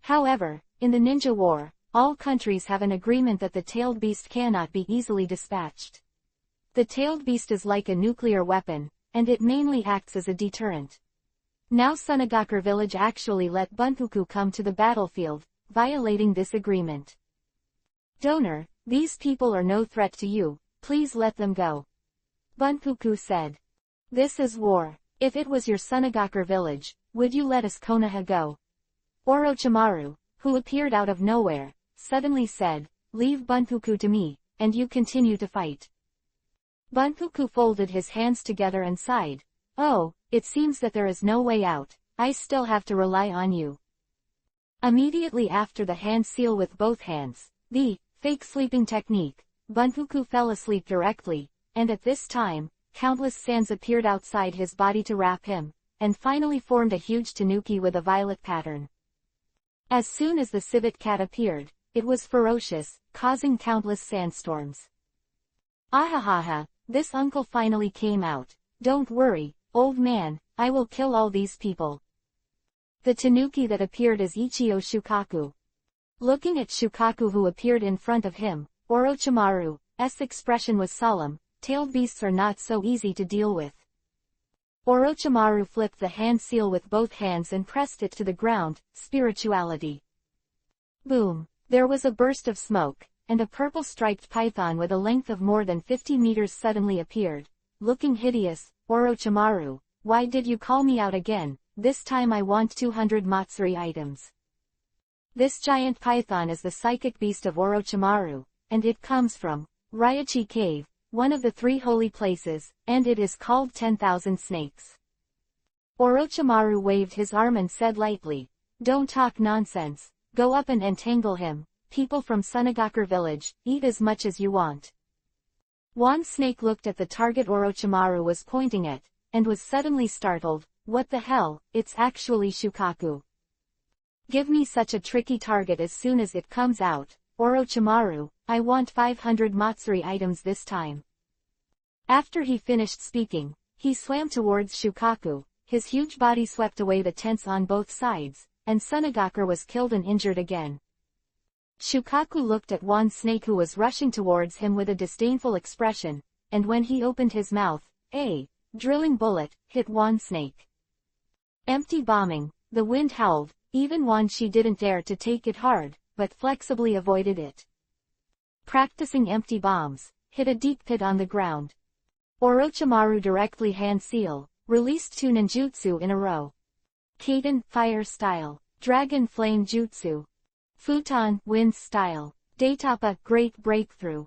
Speaker 1: However, in the Ninja War, all countries have an agreement that the tailed beast cannot be easily dispatched. The tailed beast is like a nuclear weapon, and it mainly acts as a deterrent. Now Sunagakure village actually let Bunpuku come to the battlefield, violating this agreement. Donor, these people are no threat to you, please let them go. Bunpuku said. This is war. If it was your Sunagakure village, would you let us Konoha go? Orochimaru, who appeared out of nowhere, suddenly said, leave Bunpuku to me, and you continue to fight. Bunpuku folded his hands together and sighed. Oh, it seems that there is no way out, I still have to rely on you. Immediately after the hand seal with both hands, the fake sleeping technique, Bunpuku fell asleep directly, and at this time, countless sands appeared outside his body to wrap him, and finally formed a huge tanuki with a violet pattern. As soon as the civet cat appeared, it was ferocious, causing countless sandstorms. Ahahaha, this uncle finally came out. Don't worry, old man, I will kill all these people. The tanuki that appeared as Ichio Shukaku. Looking at Shukaku who appeared in front of him, Orochimaru's expression was solemn. Tailed beasts are not so easy to deal with. Orochimaru flipped the hand seal with both hands and pressed it to the ground. Spirituality. Boom! There was a burst of smoke, and a purple-striped python with a length of more than 50 meters suddenly appeared. Looking hideous. Orochimaru, why did you call me out again? This time I want 200 Matsuri items. This giant python is the psychic beast of Orochimaru, and it comes from Raichi Cave, one of the 3 holy places, and it is called 10,000 Snakes. Orochimaru waved his arm and said lightly, "Don't talk nonsense, go up and entangle him. People from Sunagakure village, eat as much as you want." One snake looked at the target Orochimaru was pointing at, and was suddenly startled. What the hell, it's actually Shukaku. Give me such a tricky target as soon as it comes out, Orochimaru, I want 500 Matsuri items this time. After he finished speaking, he swam towards Shukaku, his huge body swept away the tents on both sides, and Sunagakure was killed and injured again. Shukaku looked at one snake who was rushing towards him with a disdainful expression, and when he opened his mouth, a drilling bullet hit one snake. Empty bombing, the wind howled, even one she didn't dare to take it hard, but flexibly avoided it. Practicing empty bombs, hit a deep pit on the ground. Orochimaru directly hand seal, released 2 ninjutsu in a row. Kaden, fire style, dragon flame jutsu. Futon, wind style, Daitapa, great breakthrough.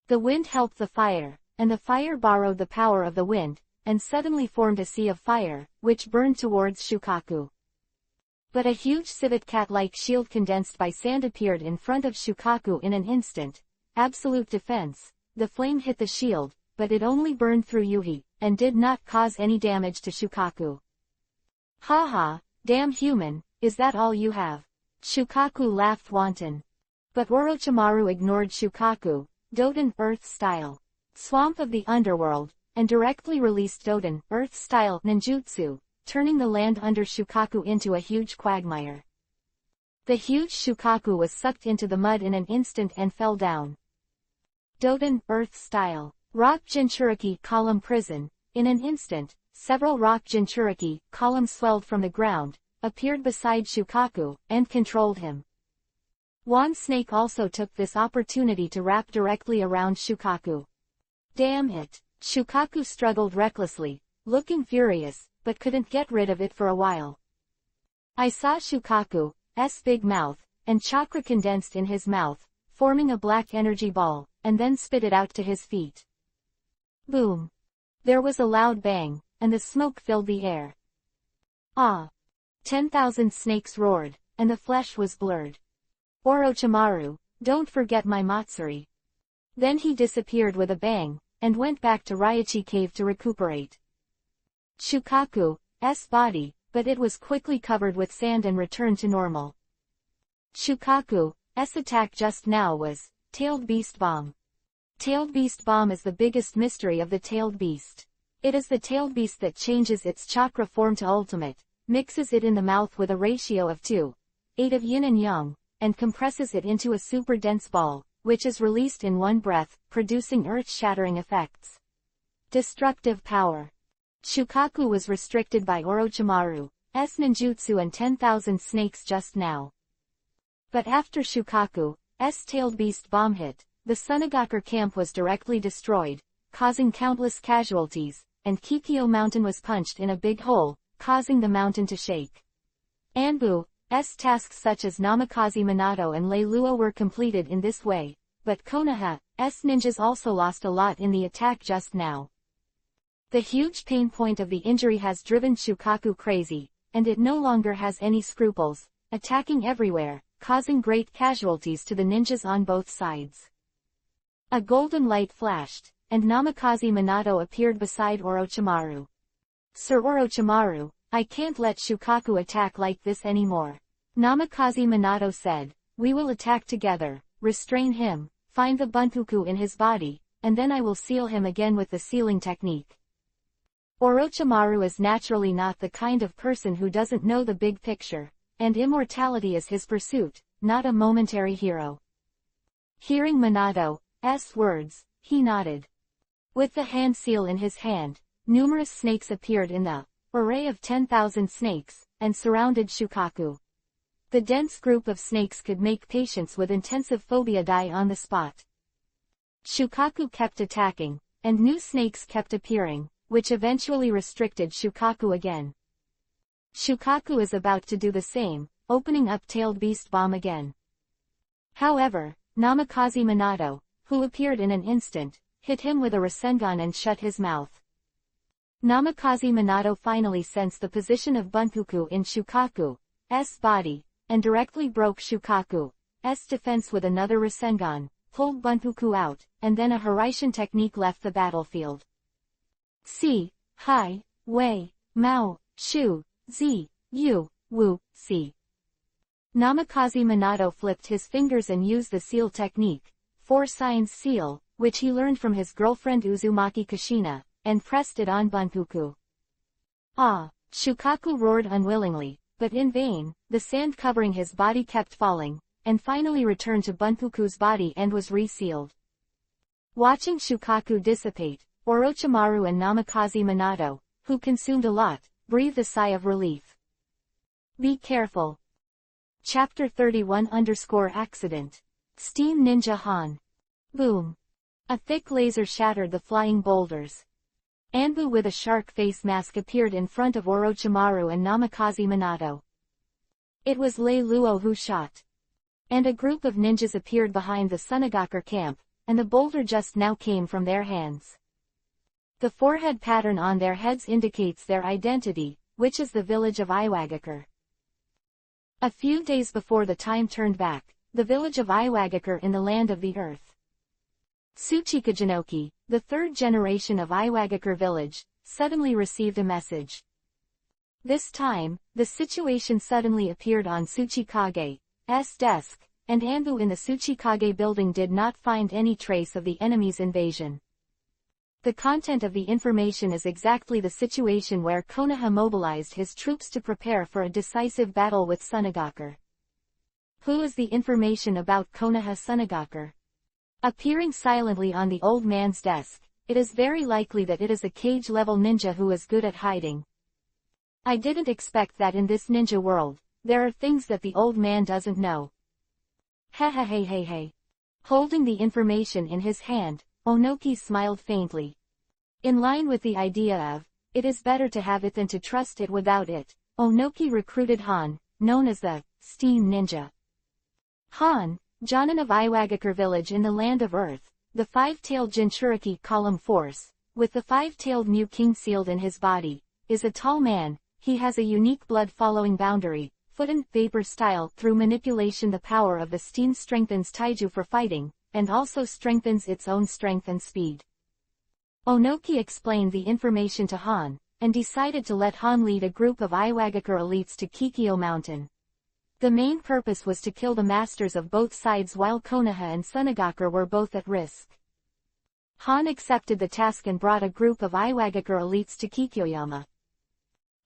Speaker 1: The wind helped the fire, and the fire borrowed the power of the wind, and suddenly formed a sea of fire, which burned towards Shukaku. But a huge civet cat-like shield condensed by sand appeared in front of Shukaku in an instant. Absolute defense. The flame hit the shield, but it only burned through Yuhi, and did not cause any damage to Shukaku. Haha, damn human, is that all you have? Shukaku laughed wanton. But Orochimaru ignored Shukaku, Doden, earth style. Swamp of the underworld, and directly released Doden, earth style, ninjutsu, turning the land under Shukaku into a huge quagmire. The huge Shukaku was sucked into the mud in an instant and fell down. Doden, earth style, rock Jinchuriki, column prison. In an instant, several rock Jinchuriki, columns swelled from the ground, appeared beside Shukaku, and controlled him. One snake also took this opportunity to wrap directly around Shukaku. Damn it! Shukaku struggled recklessly, looking furious, but couldn't get rid of it for a while. I saw Shukaku's big mouth, and chakra condensed in his mouth, forming a black energy ball, and then spit it out to his feet. Boom! There was a loud bang, and the smoke filled the air. Ah! 10,000 snakes roared, and the flesh was blurred. Orochimaru, don't forget my Matsuri. Then he disappeared with a bang, and went back to Raichi Cave to recuperate. Shukaku's body, but it was quickly covered with sand and returned to normal. Shukaku's attack just now was Tailed Beast Bomb. Tailed Beast Bomb is the biggest mystery of the Tailed Beast. It is the Tailed Beast that changes its chakra form to ultimate, mixes it in the mouth with a ratio of 2:8 of yin and yang, and compresses it into a super dense ball, which is released in one breath, producing earth-shattering effects. Destructive power. Shukaku was restricted by Orochimaru's ninjutsu and 10,000 snakes just now. But after Shukaku's Tailed Beast Bomb hit, the Sunagakure camp was directly destroyed, causing countless casualties, and Kikyo Mountain was punched in a big hole, causing the mountain to shake. Anbu's tasks such as Namikaze Minato and Leilua were completed in this way, but Konoha's ninjas also lost a lot in the attack just now. The huge pain point of the injury has driven Shukaku crazy, and it no longer has any scruples, attacking everywhere, causing great casualties to the ninjas on both sides. A golden light flashed, and Namikaze Minato appeared beside Orochimaru. Sir Orochimaru, I can't let Shukaku attack like this anymore. Namikaze Minato said, we will attack together, restrain him, find the bunpuku in his body, and then I will seal him again with the sealing technique. Orochimaru is naturally not the kind of person who doesn't know the big picture, and immortality is his pursuit, not a momentary hero. Hearing Minato's words, he nodded. With the hand seal in his hand, numerous snakes appeared in the array of 10,000 snakes, and surrounded Shukaku. The dense group of snakes could make patients with intensive phobia die on the spot. Shukaku kept attacking, and new snakes kept appearing, which eventually restricted Shukaku again. Shukaku is about to do the same, opening up Tailed Beast Bomb again. However, Namikaze Minato, who appeared in an instant, hit him with a Rasengan and shut his mouth. Namikaze Minato finally sensed the position of Bunpuku in Shukaku's body, and directly broke Shukaku's defense with another Rasengan, pulled Bunpuku out, and then a Hiraishin technique left the battlefield. Si, Hai, Wei, Mao, Shu, Zi, Yu, Wu, Si. Namikaze Minato flipped his fingers and used the seal technique, 4 signs seal, which he learned from his girlfriend Uzumaki Kushina, and pressed it on Bunpuku. Ah! Shukaku roared unwillingly, but in vain. The sand covering his body kept falling, and finally returned to Bunpuku's body and was resealed. Watching Shukaku dissipate, Orochimaru and Namikaze Minato, who consumed a lot, breathed a sigh of relief. Be careful. Chapter 31-Accident. Steam Ninja Han. Boom. A thick laser shattered the flying boulders. Anbu with a shark face mask appeared in front of Orochimaru and Namikaze Minato. It was Lei Luo who shot. And a group of ninjas appeared behind the Sunagakur camp, and the boulder just now came from their hands. The forehead pattern on their heads indicates their identity, which is the village of Iwagakure. A few days before the time turned back, the village of Iwagakure in the land of the earth. Tsuchikajinoki, the third generation of Iwagakure village, suddenly received a message. This time, the situation suddenly appeared on Tsuchikage's desk, and Anbu in the Tsuchikage building did not find any trace of the enemy's invasion. The content of the information is exactly the situation where Konoha mobilized his troops to prepare for a decisive battle with Sunagakur. Who is the information about Konoha Sunagakur? Appearing silently on the old man's desk, it is very likely that it is a cage-level ninja who is good at hiding. I didn't expect that in this ninja world, there are things that the old man doesn't know. Hey. Holding the information in his hand, Onoki smiled faintly. In line with the idea of, it is better to have it than to trust it without it, Onoki recruited Han, known as the Steam Ninja. Han, Jonin of Iwagakure village in the land of Earth, the 5-tailed Jinchuriki column force, with the 5-tailed Mu King sealed in his body, is a tall man. He has a unique blood-following boundary, Futen vapor style. Through manipulation the power of the steam strengthens Taiju for fighting, and also strengthens its own strength and speed. Onoki explained the information to Han, and decided to let Han lead a group of Iwagakure elites to Kikyo Mountain. The main purpose was to kill the masters of both sides while Konoha and Sunagakur were both at risk. Han accepted the task and brought a group of Iwagakure elites to Kikyoyama.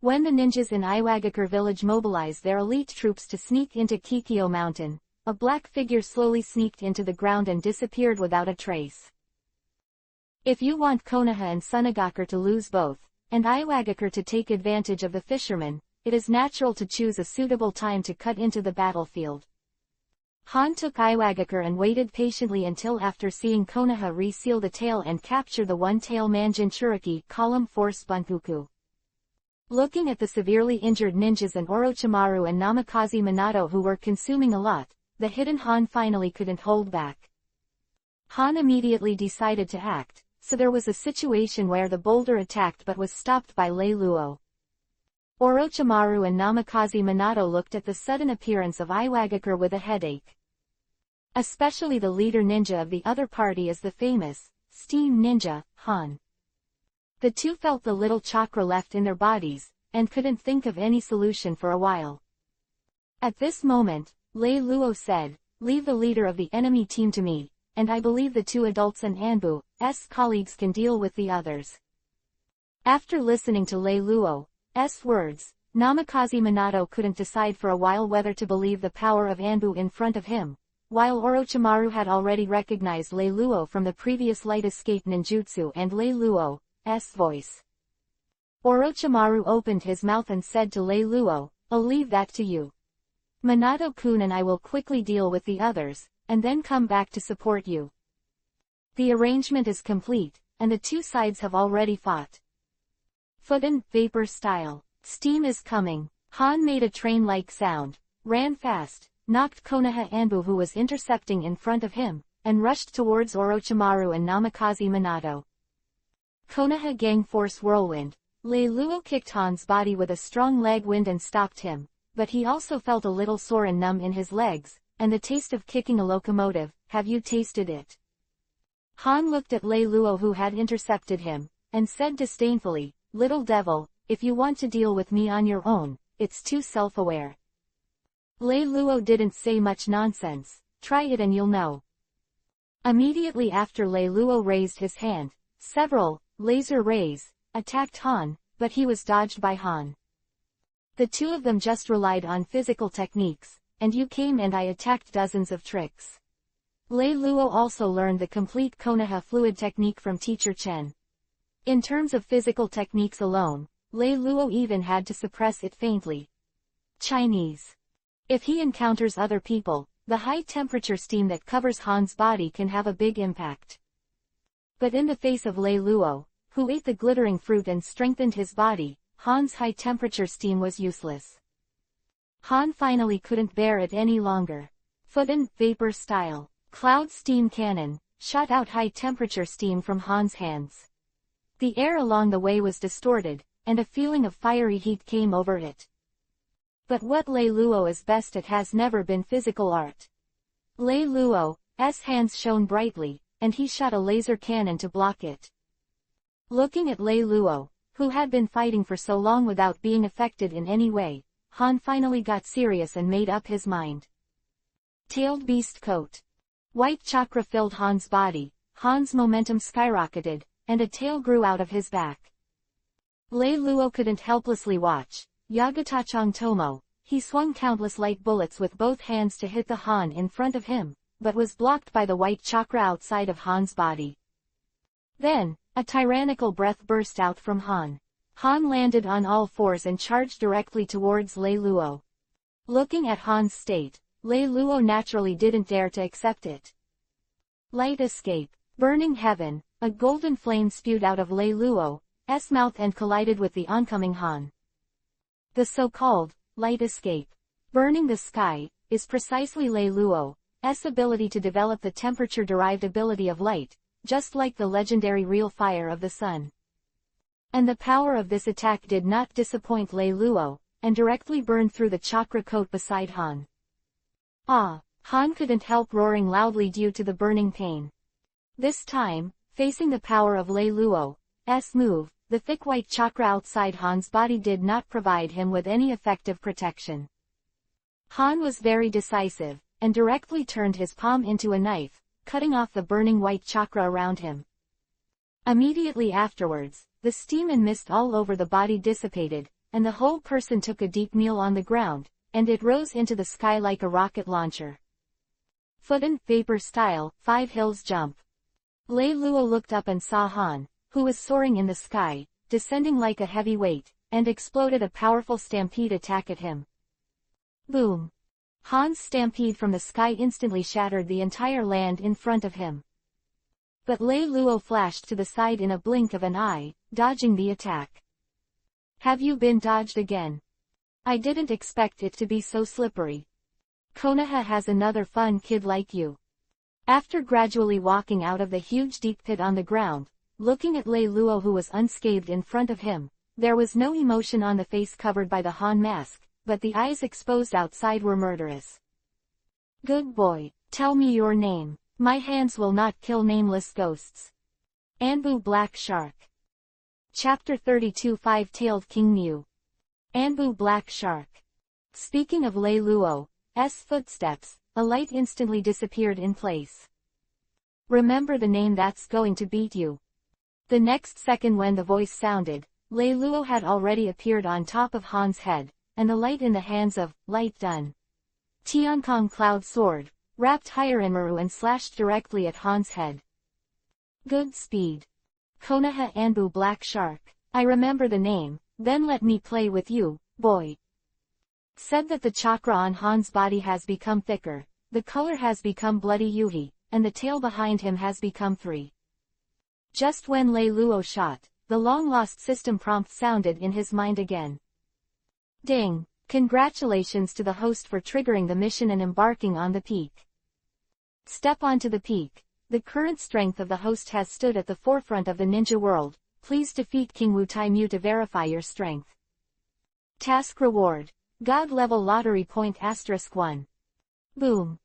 Speaker 1: When the ninjas in Iwagakure village mobilized their elite troops to sneak into Kikyo Mountain, a black figure slowly sneaked into the ground and disappeared without a trace. If you want Konoha and Sunagakur to lose both, and Iwagakure to take advantage of the fishermen, it is natural to choose a suitable time to cut into the battlefield. Han took Iwagakure and waited patiently until after seeing Konoha reseal the tail and capture the one-tail man Jinchuriki column force Bunpuku. Looking at the severely injured ninjas and Orochimaru and Namikaze Minato who were consuming a lot, the hidden Han finally couldn't hold back. Han immediately decided to act, so there was a situation where the boulder attacked but was stopped by Lei Luo. Orochimaru and Namikaze Minato looked at the sudden appearance of Iwagakure with a headache. Especially the leader ninja of the other party is the famous Steam Ninja, Han. The two felt the little chakra left in their bodies, and couldn't think of any solution for a while. At this moment, Lei Luo said, "Leave the leader of the enemy team to me, and I believe the two adults and Anbu's colleagues can deal with the others." After listening to Lei Luo's words, Namikaze Minato couldn't decide for a while whether to believe the power of Anbu in front of him, while Orochimaru had already recognized Lei Luo from the previous light escape ninjutsu and Lei Luo's voice. Orochimaru opened his mouth and said to Lei Luo, "I'll leave that to you. Minato-kun and I will quickly deal with the others, and then come back to support you. The arrangement is complete, and the two sides have already fought." Footen, vapor style. Steam is coming. Han made a train-like sound, ran fast, knocked Konoha Anbu who was intercepting in front of him, and rushed towards Orochimaru and Namikaze Minato. Konoha Gang Force Whirlwind. Lei Luo kicked Han's body with a strong leg wind and stopped him, but he also felt a little sore and numb in his legs, and the taste of kicking a locomotive. Have you tasted it? Han looked at Lei Luo who had intercepted him, and said disdainfully, "Little devil, if you want to deal with me on your own, it's too self-aware." Lei Luo didn't say much nonsense. Try it and you'll know. Immediately after Lei Luo raised his hand, several laser rays attacked Han, but he was dodged by Han. The two of them just relied on physical techniques, and you came and I attacked dozens of tricks. Lei Luo also learned the complete Konoha fluid technique from teacher Chen. In terms of physical techniques alone, Lei Luo even had to suppress it faintly. Chinese. If he encounters other people, the high-temperature steam that covers Han's body can have a big impact. But in the face of Lei Luo, who ate the glittering fruit and strengthened his body, Han's high-temperature steam was useless. Han finally couldn't bear it any longer. Footen, vapor style. Cloud steam cannon, shot out high-temperature steam from Han's hands. The air along the way was distorted, and a feeling of fiery heat came over it. But what Lei Luo is best at has never been physical art. Lei Luo's hands shone brightly, and he shot a laser cannon to block it. Looking at Lei Luo, who had been fighting for so long without being affected in any way, Han finally got serious and made up his mind. Tailed beast coat. White chakra filled Han's body, Han's momentum skyrocketed, and a tail grew out of his back. Lei Luo couldn't helplessly watch. Yagatachang Tomo, he swung countless light bullets with both hands to hit the Han in front of him, but was blocked by the white chakra outside of Han's body. Then, a tyrannical breath burst out from Han. Han landed on all fours and charged directly towards Lei Luo. Looking at Han's state, Lei Luo naturally didn't dare to accept it. Light escape. Burning heaven, a golden flame spewed out of Lei Luo's mouth and collided with the oncoming Han. The so-called light escape, burning the sky, is precisely Lei Luo's ability to develop the temperature-derived ability of light, just like the legendary real fire of the sun. And the power of this attack did not disappoint Lei Luo, and directly burned through the chakra coat beside Han. Ah! Han couldn't help roaring loudly due to the burning pain. This time, facing the power of Lei Luo's move, the thick white chakra outside Han's body did not provide him with any effective protection. Han was very decisive, and directly turned his palm into a knife, cutting off the burning white chakra around him. Immediately afterwards, the steam and mist all over the body dissipated, and the whole person took a deep kneel on the ground, and it rose into the sky like a rocket launcher. Footen, vapor style, 5 hills jump. Lei Luo looked up and saw Han, who was soaring in the sky, descending like a heavy weight, and exploded a powerful stampede attack at him. Boom! Han's stampede from the sky instantly shattered the entire land in front of him. But Lei Luo flashed to the side in a blink of an eye, dodging the attack. Have you been dodged again? I didn't expect it to be so slippery. Konoha has another fun kid like you. After gradually walking out of the huge deep pit on the ground, looking at Lei Luo who was unscathed in front of him, there was no emotion on the face covered by the Han mask, but the eyes exposed outside were murderous. Good boy, tell me your name. My hands will not kill nameless ghosts. Anbu Black Shark. Chapter 32 Five-Tailed King Mew. Anbu Black Shark. Speaking of Lei Luo's footsteps, a light instantly disappeared in place. Remember the name that's going to beat you. The next second when the voice sounded, Lei Luo had already appeared on top of Han's head, and the light in the hands of Light Dun. Tiankong Cloud Sword, wrapped higher in Maru and slashed directly at Han's head. Good speed. Konoha Anbu Black Shark. I remember the name, then let me play with you, boy. Said that the chakra on Han's body has become thicker, the color has become bloody yuhi, and the tail behind him has become 3. Just when Lei Luo shot, the long-lost system prompt sounded in his mind again. Ding! Congratulations to the host for triggering the mission and embarking on the peak. Step onto the peak. The current strength of the host has stood at the forefront of the ninja world. Please defeat King Wu Tai Mu to verify your strength. Task reward. God level lottery point *1. Boom.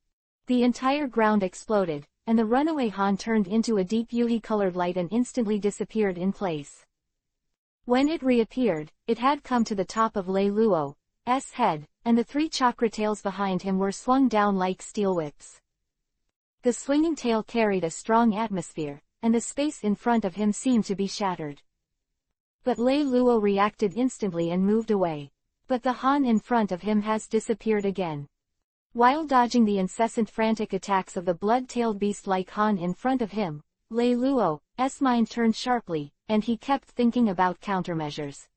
Speaker 1: The entire ground exploded, and the runaway Han turned into a deep yuhi-colored light and instantly disappeared in place. When it reappeared, it had come to the top of Lei Luo's head, and the 3 chakra tails behind him were swung down like steel whips. The swinging tail carried a strong atmosphere, and the space in front of him seemed to be shattered. But Lei Luo reacted instantly and moved away. But the Han in front of him has disappeared again. While dodging the incessant frantic attacks of the blood-tailed beast like Han in front of him, Lei Luo's mind turned sharply, and he kept thinking about countermeasures.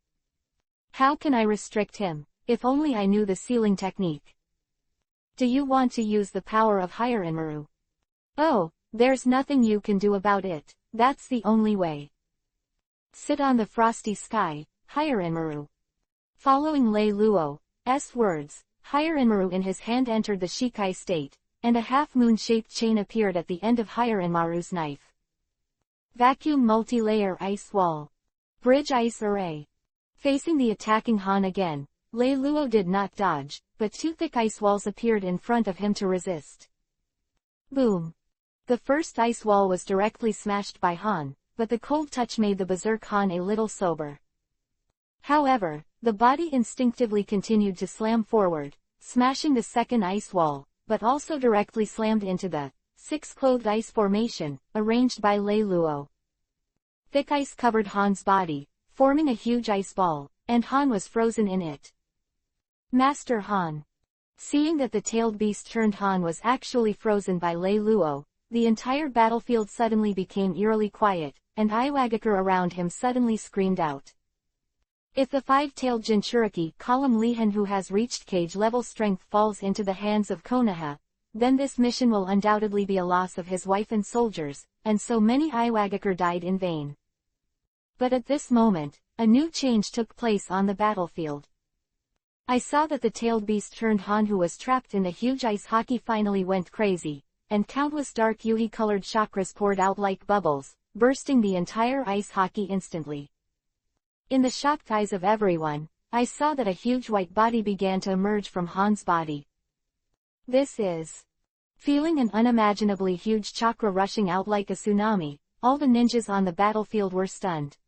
Speaker 1: How can I restrict him? If only I knew the sealing technique. Do you want to use the power of higher Inmaru? Oh, there's nothing you can do about it, that's the only way. Sit on the frosty sky, higher Inmaru. Following Lei Luo's words, higher Inmaru in his hand entered the Shikai state, and a half-moon-shaped chain appeared at the end of higher Inmaru's knife. Vacuum multi-layer ice wall. Bridge ice array. Facing the attacking Han again, Lei Luo did not dodge, but 2 thick ice walls appeared in front of him to resist. Boom. The first ice wall was directly smashed by Han, but the cold touch made the berserk Han a little sober. However, the body instinctively continued to slam forward, smashing the second ice wall, but also directly slammed into the 6-clothed ice formation, arranged by Lei Luo. Thick ice covered Han's body, forming a huge ice ball, and Han was frozen in it. Master Han. Seeing that the tailed beast turned Han was actually frozen by Lei Luo, the entire battlefield suddenly became eerily quiet, and Iwagakure around him suddenly screamed out. If the 5-tailed Jinchuriki column Lihan who has reached cage-level strength falls into the hands of Konoha, then this mission will undoubtedly be a loss of his wife and soldiers, and so many Iwagakure died in vain. But at this moment, a new change took place on the battlefield. I saw that the tailed beast turned Han who was trapped in the huge ice hockey finally went crazy, and countless dark yuhi-colored chakras poured out like bubbles, bursting the entire ice hockey instantly. In the shocked eyes of everyone, I saw that a huge white body began to emerge from Han's body. This is... Feeling an unimaginably huge chakra rushing out like a tsunami, all the ninjas on the battlefield were stunned.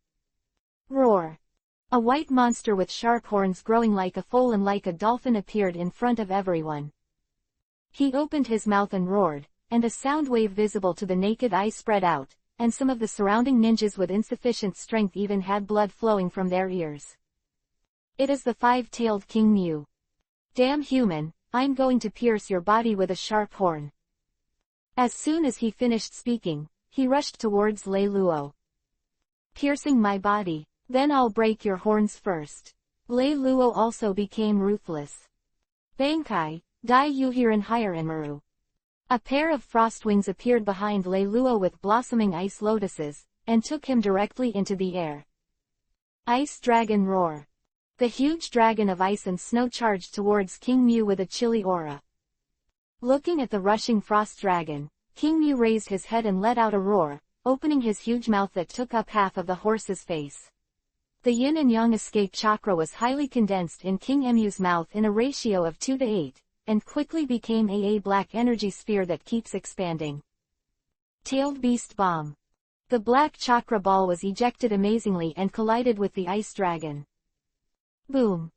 Speaker 1: Roar! A white monster with sharp horns growing like a foal and like a dolphin appeared in front of everyone. He opened his mouth and roared, and a sound wave visible to the naked eye spread out, and some of the surrounding ninjas with insufficient strength even had blood flowing from their ears. It is the 5-tailed King Mu. Damn human, I'm going to pierce your body with a sharp horn. As soon as he finished speaking, he rushed towards Lei Luo. Piercing my body, then I'll break your horns first. Lei Luo also became ruthless. Bankai, Dai Yuhiren Higher Inmaru. A pair of frost wings appeared behind Lei Luo with blossoming ice lotuses, and took him directly into the air. Ice Dragon Roar. The huge dragon of ice and snow charged towards King Mu with a chilly aura. Looking at the rushing frost dragon, King Mu raised his head and let out a roar, opening his huge mouth that took up half of the horse's face. The yin and yang escape chakra was highly condensed in King Mu's mouth in a ratio of 2:8. And quickly became a black energy sphere that keeps expanding. Tailed Beast Bomb. The black chakra ball was ejected amazingly and collided with the ice dragon. Boom.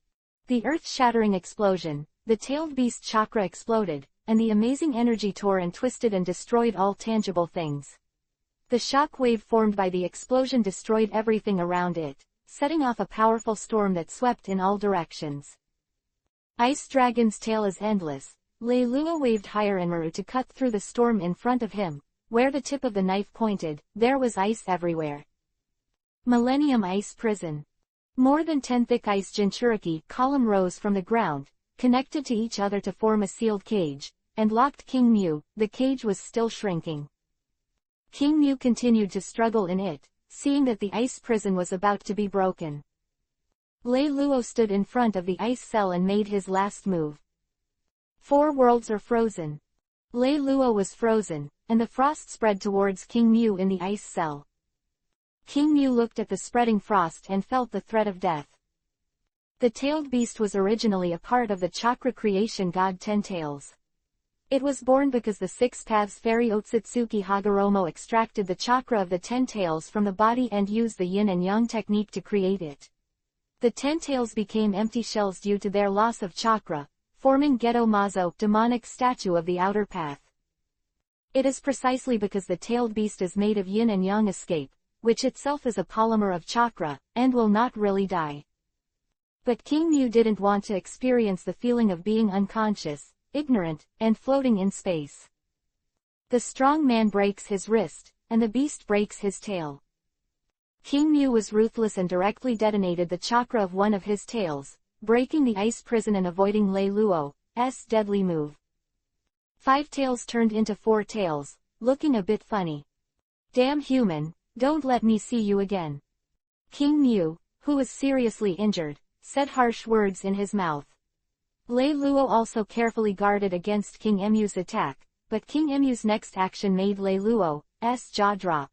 Speaker 1: The earth-shattering explosion, the tailed beast chakra exploded, and the amazing energy tore and twisted and destroyed all tangible things. The shock wave formed by the explosion destroyed everything around it, setting off a powerful storm that swept in all directions. Ice Dragon's tail is endless. Leiluo waved higher en route to cut through the storm in front of him. Where the tip of the knife pointed, there was ice everywhere. Millennium Ice Prison. More than 10 thick ice Jinchuriki column rose from the ground, connected to each other to form a sealed cage, and locked King Mu. The cage was still shrinking. King Mu continued to struggle in it, seeing that the ice prison was about to be broken. Leiluo stood in front of the ice cell and made his last move. 4 worlds are frozen. Leiluo was frozen, and the frost spread towards King Mu in the ice cell. King Mu looked at the spreading frost and felt the threat of death. The tailed beast was originally a part of the chakra creation god Ten Tails. It was born because the 6 Paths fairy Otsutsuki Hagoromo extracted the chakra of the 10 tails from the body and used the yin and yang technique to create it. The 10 tails became empty shells due to their loss of chakra, forming Geto Mazo, demonic statue of the outer path. It is precisely because the tailed beast is made of yin and yang escape, which itself is a polymer of chakra, and will not really die. But King Mu didn't want to experience the feeling of being unconscious, ignorant, and floating in space. The strong man breaks his wrist, and the beast breaks his tail. King Mu was ruthless and directly detonated the chakra of one of his tails, breaking the ice prison and avoiding Leiluo's deadly move. 5 tails turned into 4 tails, looking a bit funny. Damn human, don't let me see you again. King Mu, who was seriously injured, said harsh words in his mouth. Leiluo also carefully guarded against King Mu's attack, but King Mu's next action made Leiluo's jaw drop.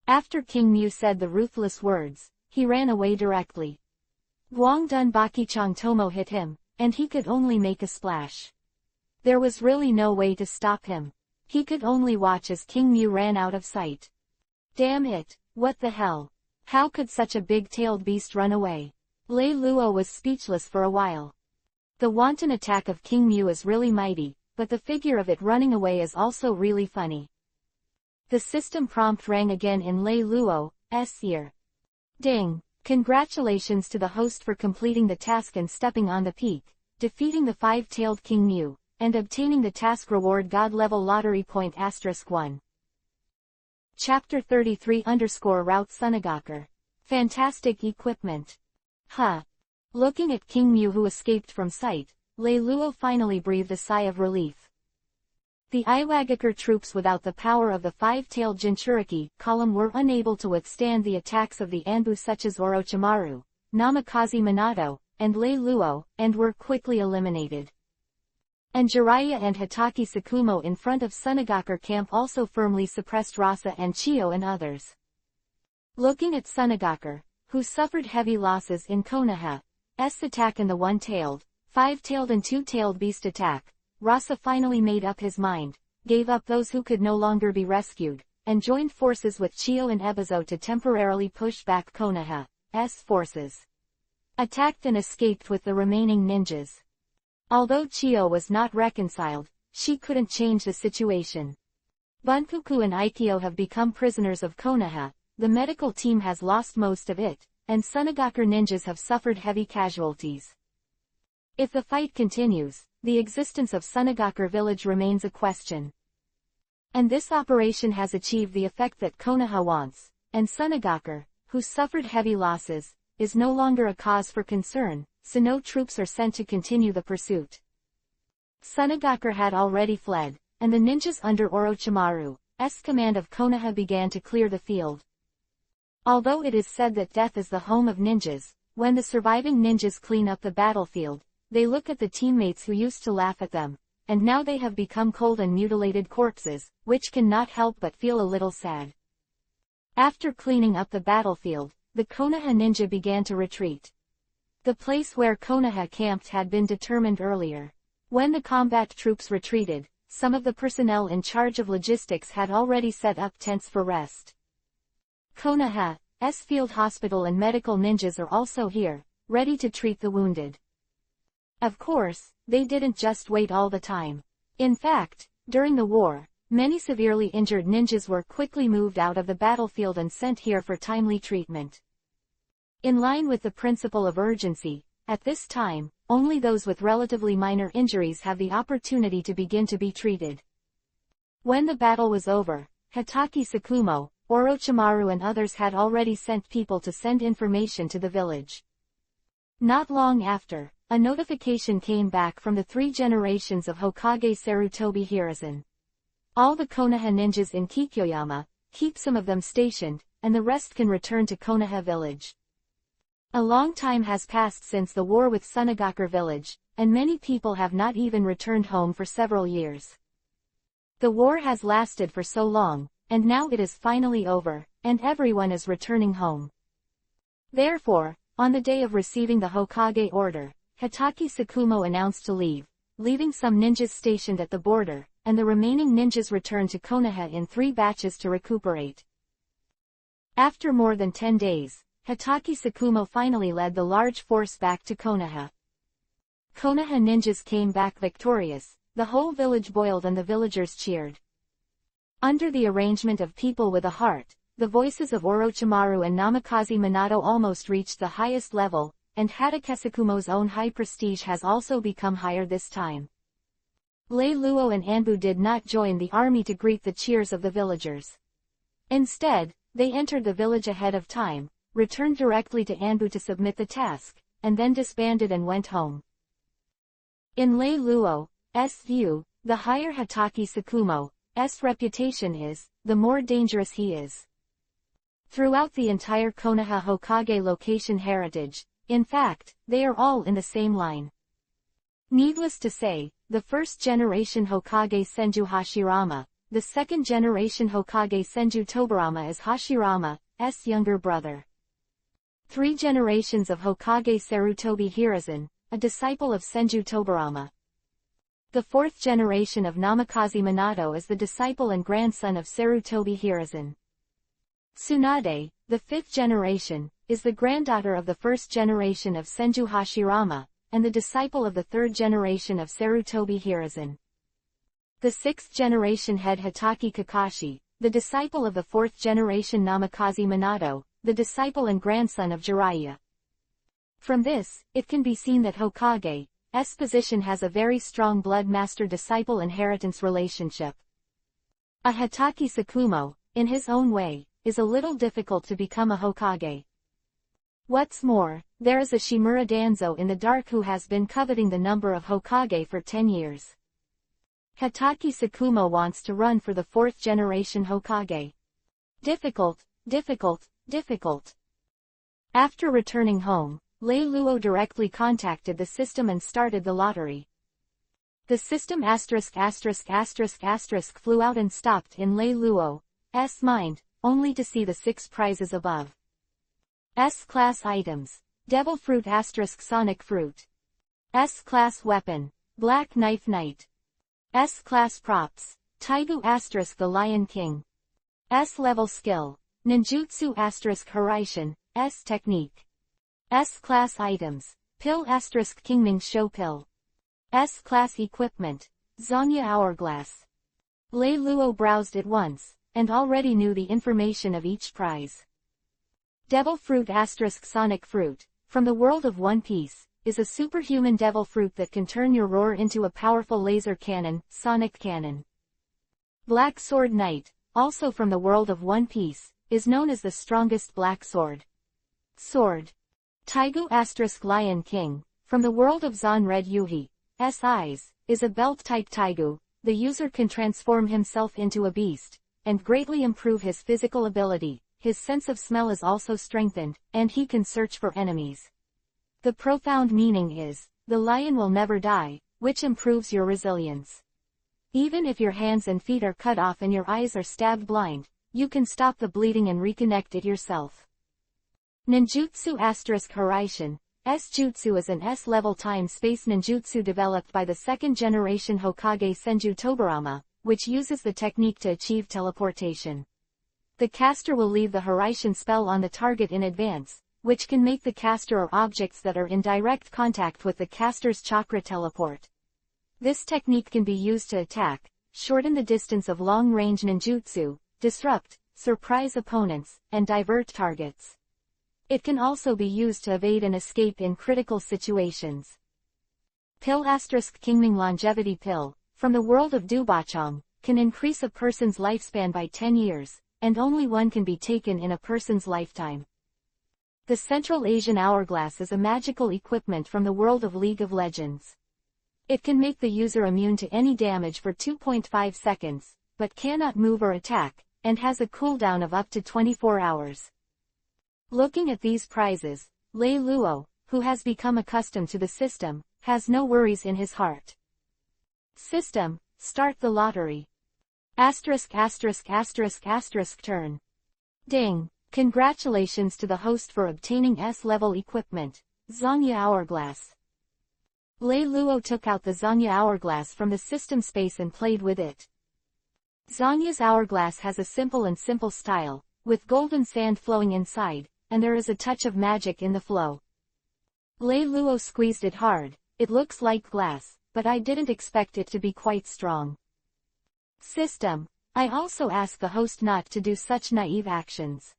Speaker 1: After King Mu said the ruthless words, he ran away directly. Guangdun Bakichang Tomo hit him, and he could only make a splash. There was really no way to stop him. He could only watch as King Mu ran out of sight. Damn it, what the hell? How could such a big-tailed beast run away? Leiluo was speechless for a while. The wanton attack of King Mu is really mighty, but the figure of it running away is also really funny. The system prompt rang again in Leiluo's ear. Ding! Congratulations to the host for completing the task and stepping on the peak, defeating the 5-tailed King Mu, and obtaining the task reward God level lottery point *1. Chapter 33 Route Sunagaker. Fantastic equipment. Huh. Looking at King Mu who escaped from sight, Leiluo finally breathed a sigh of relief. The Iwagakure troops without the power of the 5-tailed Jinchuriki column were unable to withstand the attacks of the Anbu such as Orochimaru, Namikaze Minato, and Leiluo, and were quickly eliminated. And Jiraiya and Hatake Tsukumo in front of Sunagakure camp also firmly suppressed Rasa and Chiyo and others. Looking at Sunagakure, who suffered heavy losses in Konoha's attack and the 1-tailed, 5-tailed and 2-tailed beast attack, Rasa finally made up his mind, gave up those who could no longer be rescued, and joined forces with Chiyo and Ebizo to temporarily push back Konoha's forces. Attacked and escaped with the remaining ninjas. Although Chiyo was not reconciled, she couldn't change the situation. Bunpuku and Aikyo have become prisoners of Konoha, the medical team has lost most of it, and Sunagakure ninjas have suffered heavy casualties. If the fight continues, the existence of Sunagakure village remains a question. And this operation has achieved the effect that Konoha wants, and Sunagakure, who suffered heavy losses, is no longer a cause for concern, so no troops are sent to continue the pursuit. Sunagakure had already fled, and the ninjas under Orochimaru's command of Konoha began to clear the field. Although it is said that death is the home of ninjas, when the surviving ninjas clean up the battlefield, they look at the teammates who used to laugh at them, and now they have become cold and mutilated corpses, which cannot help but feel a little sad. After cleaning up the battlefield, the Konoha ninja began to retreat. The place where Konoha camped had been determined earlier. When the combat troops retreated, some of the personnel in charge of logistics had already set up tents for rest. Konoha's field hospital and medical ninjas are also here, ready to treat the wounded. Of course, they didn't just wait all the time. In fact, during the war, Many severely injured ninjas were quickly moved out of the battlefield and sent here for timely treatment. In line with the principle of urgency, at this time, only those with relatively minor injuries have the opportunity to begin to be treated. When the battle was over, Hatake Sakumo, Orochimaru and others had already sent people to send information to the village. Not long after, a notification came back from the 3 generations of Hokage Sarutobi Hiruzen. All the Konoha ninjas in Kikyoyama, keep some of them stationed, and the rest can return to Konoha village. A long time has passed since the war with Sunagakure village, and many people have not even returned home for several years. The war has lasted for so long, and now it is finally over, and everyone is returning home. Therefore, on the day of receiving the Hokage order, Hatake Sakumo announced to leave, leaving some ninjas stationed at the border, and the remaining ninjas returned to Konoha in 3 batches to recuperate. After more than 10 days, Hatake Sakumo finally led the large force back to Konoha. Konoha ninjas came back victorious, the whole village boiled and the villagers cheered. Under the arrangement of people with a heart, the voices of Orochimaru and Namikaze Minato almost reached the highest level, and Hatake Sakumo's own high prestige has also become higher this time. Lei Luo and Anbu did not join the army to greet the cheers of the villagers. Instead, they entered the village ahead of time, returned directly to Anbu to submit the task, and then disbanded and went home. In Lei Luo's view, the higher Hatake Sakumo's reputation is, the more dangerous he is. Throughout the entire Konoha Hokage location heritage, in fact, they are all in the same line. Needless to say, the first-generation Hokage Senju Hashirama, the second-generation Hokage Senju Tobirama is Hashirama's younger brother. 3 generations of Hokage Sarutobi Hiruzen, a disciple of Senju Tobirama. The 4th generation of Namikaze Minato is the disciple and grandson of Sarutobi Hiruzen. Tsunade, the 5th generation, is the granddaughter of the 1st generation of Senju Hashirama, and the disciple of the 3rd generation of Sarutobi Hiruzen. The 6th generation head Hatake Kakashi, the disciple of the 4th generation Namikaze Minato, the disciple and grandson of Jiraiya. From this, it can be seen that Hokage's position has a very strong blood master-disciple inheritance relationship. A Hatake Sakumo, in his own way, is a little difficult to become a Hokage. What's more, there is a Shimura Danzo in the dark who has been coveting the number of Hokage for 10 years. Hatake Sakumo wants to run for the 4th generation Hokage. Difficult, difficult, difficult. After returning home, Lei Luo directly contacted the system and started the lottery. The system ***** flew out and stopped in Lei Luo's mind, only to see the 6 prizes above. S-class items. Devil Fruit * Sonic Fruit. S-class weapon. Black Knife Knight. S-class props. Taigu * the Lion King. S-level skill. Ninjutsu * Haraishin, S technique. S-class items. Pill * Kingming Show Pill. S-class equipment. Zonya Hourglass. Lei Luo browsed it once, and already knew the information of each prize. Devil Fruit * Sonic Fruit, from the world of One Piece, is a superhuman devil fruit that can turn your roar into a powerful laser cannon, Sonic Cannon. Black Sword Knight, also from the world of One Piece, is known as the strongest black sword. Sword. Taigu * Lion King, from the world of Zan Red Yuhi's eyes, is a belt-type Taigu. The user can transform himself into a beast, and greatly improve his physical ability. His sense of smell is also strengthened, and he can search for enemies. The profound meaning is, the lion will never die, which improves your resilience. Even if your hands and feet are cut off and your eyes are stabbed blind, you can stop the bleeding and reconnect it yourself. Ninjutsu * Haraishin, S-jutsu is an S-level time-space ninjutsu developed by the 2nd generation Hokage Senju Tobirama, which uses the technique to achieve teleportation. The caster will leave the Haraishin spell on the target in advance, which can make the caster or objects that are in direct contact with the caster's chakra teleport. This technique can be used to attack, shorten the distance of long-range ninjutsu, disrupt, surprise opponents, and divert targets. It can also be used to evade and escape in critical situations. Pill * Kingming Longevity Pill, from the world of Dubachong, can increase a person's lifespan by 10 years, and only one can be taken in a person's lifetime. The Central Asian Hourglass is a magical equipment from the world of League of Legends. It can make the user immune to any damage for 2.5 seconds, but cannot move or attack, and has a cooldown of up to 24 hours. Looking at these prizes, Lei Luo, who has become accustomed to the system, has no worries in his heart. System, start the lottery. ******** Turn. Ding! Congratulations to the host for obtaining S-level equipment, Zongya Hourglass. Lei Luo took out the Zongya Hourglass from the system space and played with it. Zongya's hourglass has a simple style, with golden sand flowing inside, and there is a touch of magic in the flow. Lei Luo squeezed it hard. It looks like glass, but I didn't expect it to be quite strong. System, I also ask the host not to do such naive actions.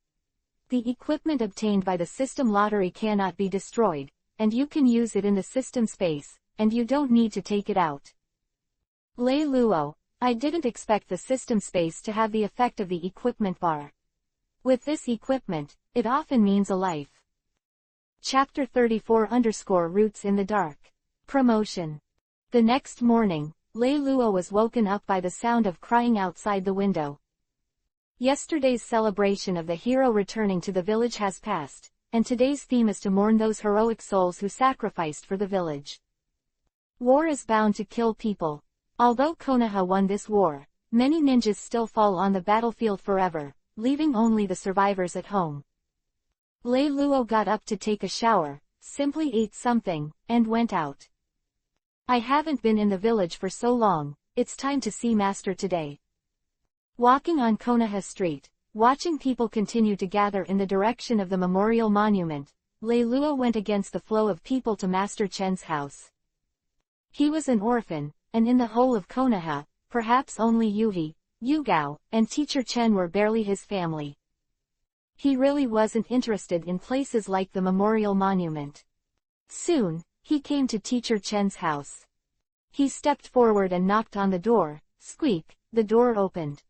Speaker 1: The equipment obtained by the system lottery cannot be destroyed, and you can use it in the system space, and you don't need to take it out. Lei Luo, I didn't expect the system space to have the effect of the equipment bar. With this equipment, it often means a life. Chapter 34 * Roots in the Dark. Promotion. The next morning, Lei Luo was woken up by the sound of crying outside the window. Yesterday's celebration of the hero returning to the village has passed, and today's theme is to mourn those heroic souls who sacrificed for the village. War is bound to kill people. Although Konoha won this war, many ninjas still fall on the battlefield forever, leaving only the survivors at home. Lei Luo got up to take a shower, simply ate something, and went out. I haven't been in the village for so long, it's time to see Master today. Walking on Konoha Street, watching people continue to gather in the direction of the memorial monument, Lei Luo went against the flow of people to Master Chen's house. He was an orphan, and in the whole of Konoha, perhaps only Yuhi, Yugao, and Teacher Chen were barely his family. He really wasn't interested in places like the memorial monument. Soon, he came to Teacher Chen's house. He stepped forward and knocked on the door. Squeak, the door opened.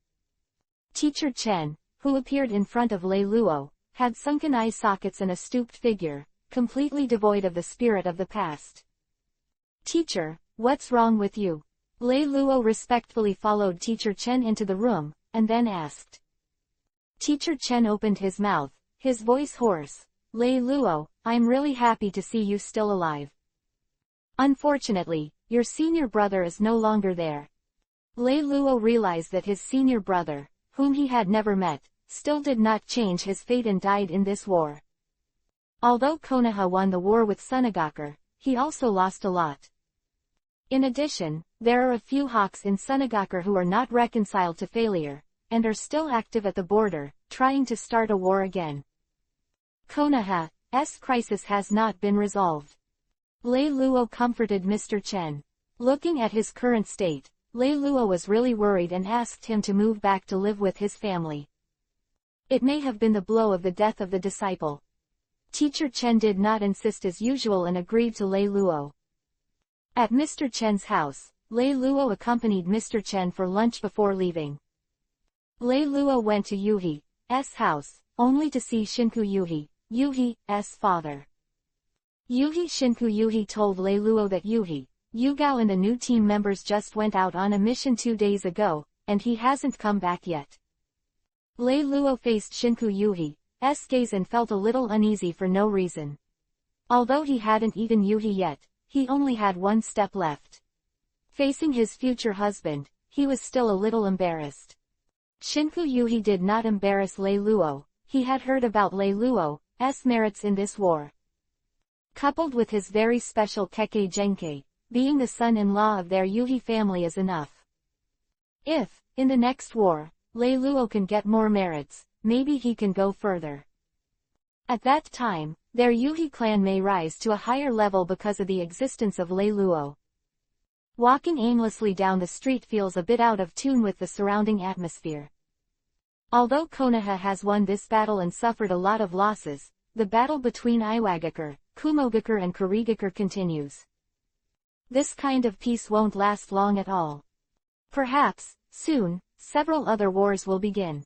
Speaker 1: Teacher Chen, who appeared in front of Lei Luo, had sunken eye sockets and a stooped figure, completely devoid of the spirit of the past. Teacher, what's wrong with you? Lei Luo respectfully followed Teacher Chen into the room, and then asked. Teacher Chen opened his mouth, his voice hoarse. Lei Luo, I'm really happy to see you still alive. Unfortunately, your senior brother is no longer there. Lei Luo realized that his senior brother, whom he had never met, still did not change his fate and died in this war. Although Konoha won the war with Sunagakur, he also lost a lot. In addition, there are a few hawks in Sunagakur who are not reconciled to failure, and are still active at the border, trying to start a war again. Konoha's crisis has not been resolved. Lei Luo comforted Mr. Chen. Looking at his current state, Lei Luo was really worried and asked him to move back to live with his family. It may have been the blow of the death of the disciple. Teacher Chen did not insist as usual and agreed to Lei Luo. At Mr. Chen's house, Lei Luo accompanied Mr. Chen for lunch before leaving. Lei Luo went to Yuhi's house, only to see Shinku Yuhi's father. Shinku Yuhi told Lei Luo that Yuhi, Yugao and the new team members just went out on a mission 2 days ago, and he hasn't come back yet. Lei Luo faced Shinku Yuhi's gaze and felt a little uneasy for no reason. Although he hadn't eaten Yuhi yet, he only had one step left. Facing his future husband, he was still a little embarrassed. Shinku Yuhi did not embarrass Lei Luo. He had heard about Lei Luo's merits in this war. Coupled with his very special Kekkei Genkei, being the son-in-law of their Yuhi family is enough. If, in the next war, Lei Luo can get more merits, maybe he can go further. At that time, their Yuhi clan may rise to a higher level because of the existence of Lei Luo. Walking aimlessly down the street feels a bit out of tune with the surrounding atmosphere. Although Konoha has won this battle and suffered a lot of losses, the battle between Iwagakure, Kumogakure and Kurigakure continues. This kind of peace won't last long at all. Perhaps, soon, several other wars will begin.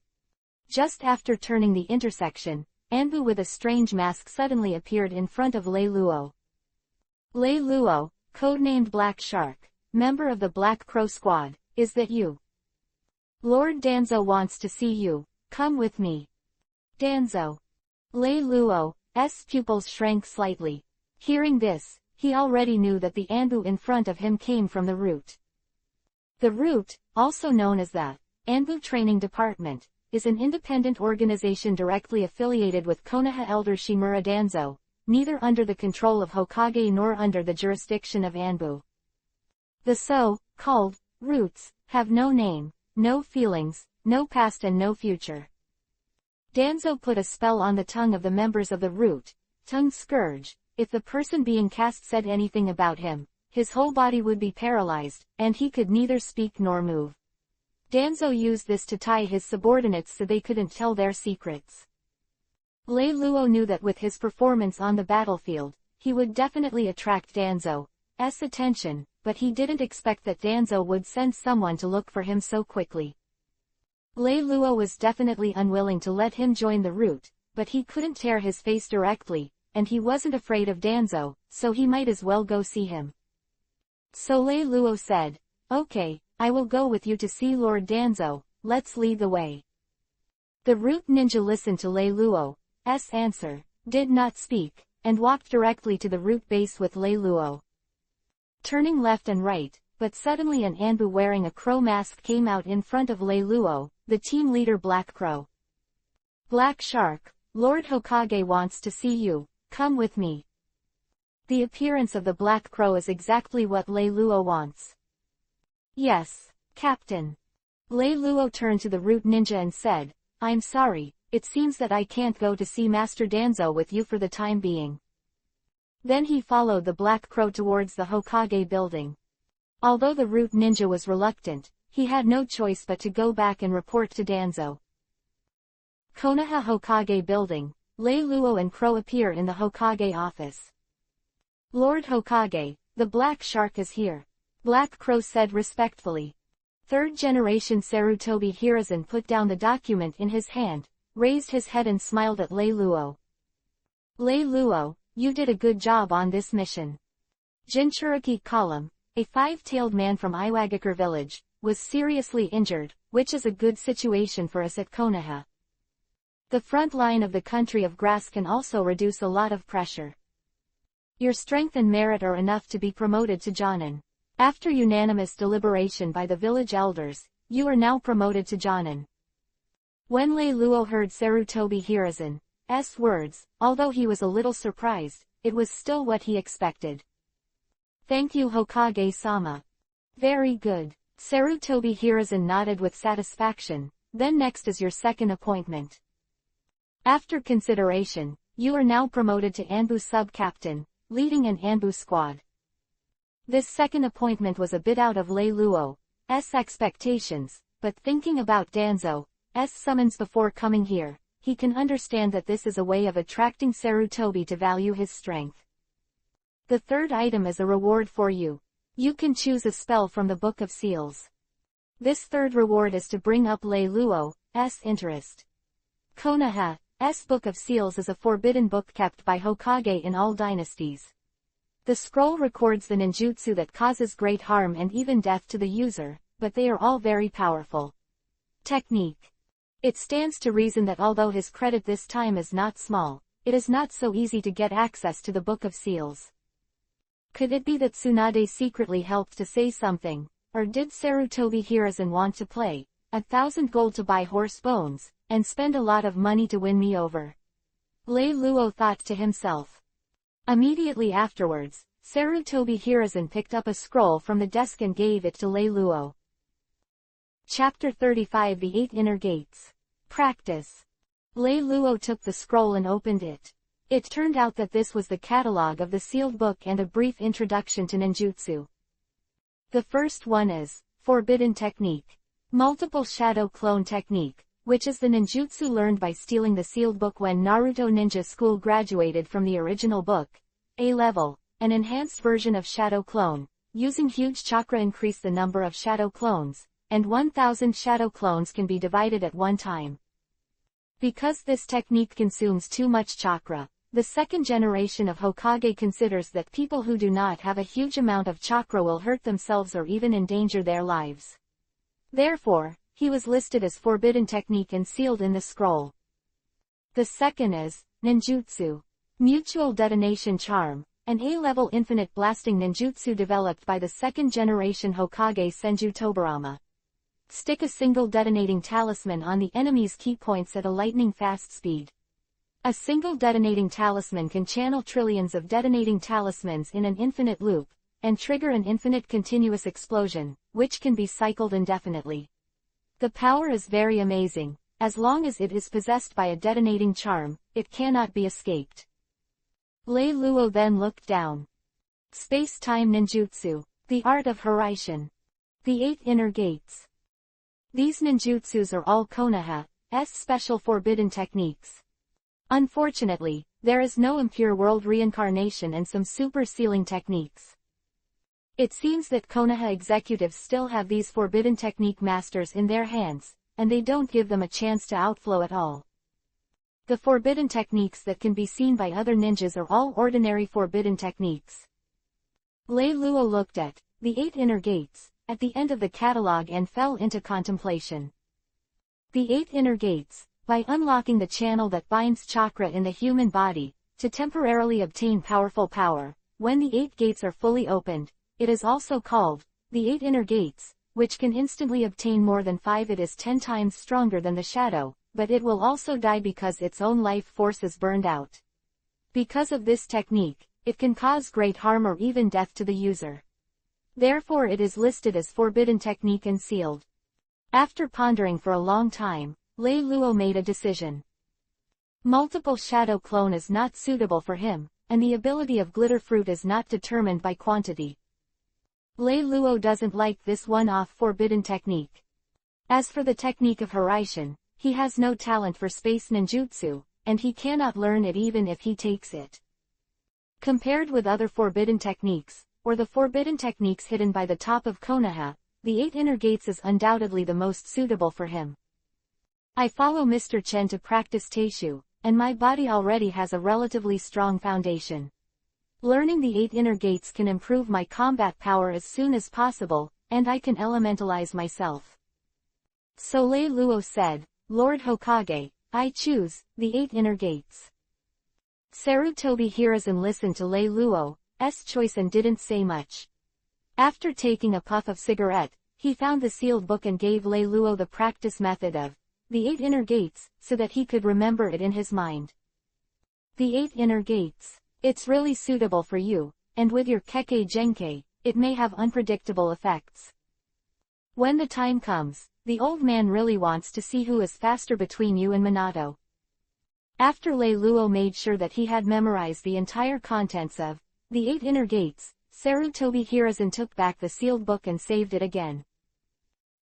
Speaker 1: Just after turning the intersection, Anbu with a strange mask suddenly appeared in front of Lei Luo. Lei Luo, codenamed Black Shark, member of the Black Crow Squad, is that you? Lord Danzo wants to see you, come with me. Danzo. Lei Luo's pupils shrank slightly. Hearing this, he already knew that the Anbu in front of him came from the Root. The Root, also known as the Anbu Training Department, is an independent organization directly affiliated with Konoha Elder Shimura Danzo, neither under the control of Hokage nor under the jurisdiction of Anbu. The so-called Roots have no name, no feelings, no past and no future. Danzo put a spell on the tongue of the members of the Root, Tongue Scourge. If the person being cast said anything about him, his whole body would be paralyzed, and he could neither speak nor move. Danzo used this to tie his subordinates so they couldn't tell their secrets. Lei Luo knew that with his performance on the battlefield, he would definitely attract Danzo's attention, but he didn't expect that Danzo would send someone to look for him so quickly. Lei Luo was definitely unwilling to let him join the Root, but he couldn't tear his face directly, and he wasn't afraid of Danzo, so he might as well go see him. So Lei Luo said, "Okay, I will go with you to see Lord Danzo, let's lead the way." The Root ninja listened to Lei Luo's answer, did not speak, and walked directly to the Root base with Lei Luo. Turning left and right, but suddenly an Anbu wearing a crow mask came out in front of Lei Luo, the team leader Black Crow. "Black Shark, Lord Hokage wants to see you, come with me." The appearance of the Black Crow is exactly what Lei Luo wants. "Yes, Captain." Lei Luo turned to the Root ninja and said, "I'm sorry, it seems that I can't go to see Master Danzo with you for the time being." Then he followed the Black Crow towards the Hokage building. Although the Root ninja was reluctant, he had no choice but to go back and report to Danzo. Konoha Hokage building, Lei Luo and Crow appear in the Hokage office. "Lord Hokage, the Black Shark is here," Black Crow said respectfully. Third-generation Sarutobi Hiruzen put down the document in his hand, raised his head and smiled at Lei Luo. "Lei Luo, you did a good job on this mission." Jinchuriki Column, a five-tailed man from Iwagakure village, was seriously injured, which is a good situation for us at Konoha. The front line of the country of grass can also reduce a lot of pressure. Your strength and merit are enough to be promoted to Jonin. After unanimous deliberation by the village elders, you are now promoted to Jonin. When Lei Luo heard Sarutobi Hiruzen's words, although he was a little surprised, it was still what he expected. "Thank you Hokage-sama." "Very good." Sarutobi Hiruzen nodded with satisfaction. "Then next is your second appointment. After consideration, you are now promoted to Anbu Sub-Captain, leading an Anbu squad." This second appointment was a bit out of Lei Luo's expectations, but thinking about Danzo's summons before coming here, he can understand that this is a way of attracting Sarutobi to value his strength. The third item is a reward for you. You can choose a spell from the Book of Seals. This third reward is to bring up Lei Luo's interest. Konoha's Book of Seals is a forbidden book kept by Hokage in all dynasties. The scroll records the ninjutsu that causes great harm and even death to the user, but they are all very powerful. Technique. It stands to reason that although his credit this time is not small, it is not so easy to get access to the Book of Seals. Could it be that Tsunade secretly helped to say something, or did Sarutobi Hiruzen want to play 1,000 gold to buy horse bones, and spend a lot of money to win me over? Lei Luo thought to himself. Immediately afterwards, Sarutobi Hiruzen picked up a scroll from the desk and gave it to Lei Luo. Chapter 35 The 8 Inner Gates. Practice. Lei Luo took the scroll and opened it. It turned out that this was the catalog of the sealed book and a brief introduction to ninjutsu. The first one is Forbidden Technique. Multiple Shadow Clone Technique, which is the ninjutsu learned by stealing the sealed book when Naruto Ninja School graduated from the original book. A level, an enhanced version of Shadow Clone, using huge chakra increase the number of shadow clones, and 1000 shadow clones can be divided at one time. Because this technique consumes too much chakra, the second generation of Hokage considers that people who do not have a huge amount of chakra will hurt themselves or even endanger their lives. Therefore, he was listed as Forbidden Technique and sealed in the scroll. The second is Ninjutsu. Mutual Detonation Charm, an A-level infinite blasting ninjutsu developed by the second generation Hokage Senju Tobirama. Stick a single detonating talisman on the enemy's key points at a lightning-fast speed. A single detonating talisman can channel trillions of detonating talismans in an infinite loop, and trigger an infinite continuous explosion, which can be cycled indefinitely. The power is very amazing. As long as it is possessed by a detonating charm, it cannot be escaped. Lei Luo then looked down. Space-time ninjutsu, the art of Hiraishin. The 8 inner gates. These ninjutsus are all Konoha's special forbidden techniques. Unfortunately, there is no impure world reincarnation and some super sealing techniques. It seems that Konoha executives still have these forbidden technique masters in their hands, and they don't give them a chance to outflow at all. The forbidden techniques that can be seen by other ninjas are all ordinary forbidden techniques. Lei Luo looked at the 8 inner gates at the end of the catalog and fell into contemplation. The 8 inner gates, by unlocking the channel that binds chakra in the human body, to temporarily obtain powerful power. When the 8 gates are fully opened, it is also called the 8 inner gates, which can instantly obtain more than 5. It is 10 times stronger than the shadow, but it will also die because its own life force is burned out. Because of this technique, it can cause great harm or even death to the user. Therefore it is listed as forbidden technique and sealed. After pondering for a long time, Lei Luo made a decision. Multiple shadow clone is not suitable for him, and the ability of glitter fruit is not determined by quantity. Lei Luo doesn't like this one-off forbidden technique. As for the technique of Hiraishin, he has no talent for space ninjutsu, and he cannot learn it even if he takes it. Compared with other forbidden techniques, or the forbidden techniques hidden by the top of Konoha, the 8 inner gates is undoubtedly the most suitable for him. I follow Mr. Chen to practice Teishu, and my body already has a relatively strong foundation. Learning the 8 inner gates can improve my combat power as soon as possible, and I can elementalize myself. So Lei Luo said, Lord Hokage, I choose the 8 inner gates. Sarutobi Hiruzen listened to Lei Luo's choice and didn't say much. After taking a puff of cigarette, he found the sealed book and gave Lei Luo the practice method of the 8 inner gates, so that he could remember it in his mind. The 8 inner gates. It's really suitable for you, and with your Kekkei Genkei, it may have unpredictable effects. When the time comes, the old man really wants to see who is faster between you and Minato. After Lei Luo made sure that he had memorized the entire contents of the 8 inner gates, Sarutobi Hiruzen took back the sealed book and saved it again.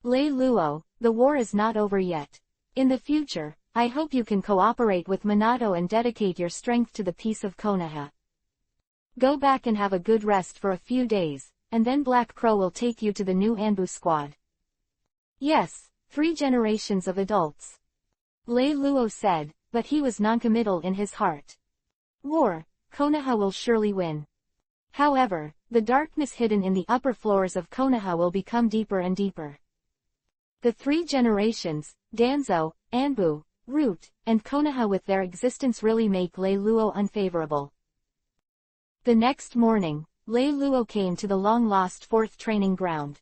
Speaker 1: Lei Luo, the war is not over yet. In the future, I hope you can cooperate with Minato and dedicate your strength to the peace of Konoha. Go back and have a good rest for a few days, and then Black Crow will take you to the new Anbu squad. Yes, 3 generations of adults. Lei Luo said, but he was noncommittal in his heart. War, Konoha will surely win. However, the darkness hidden in the upper floors of Konoha will become deeper and deeper. The 3 generations, Danzo, Anbu, Root, and Konoha with their existence really make Lei Luo unfavorable. The next morning, Lei Luo came to the long-lost 4th training ground.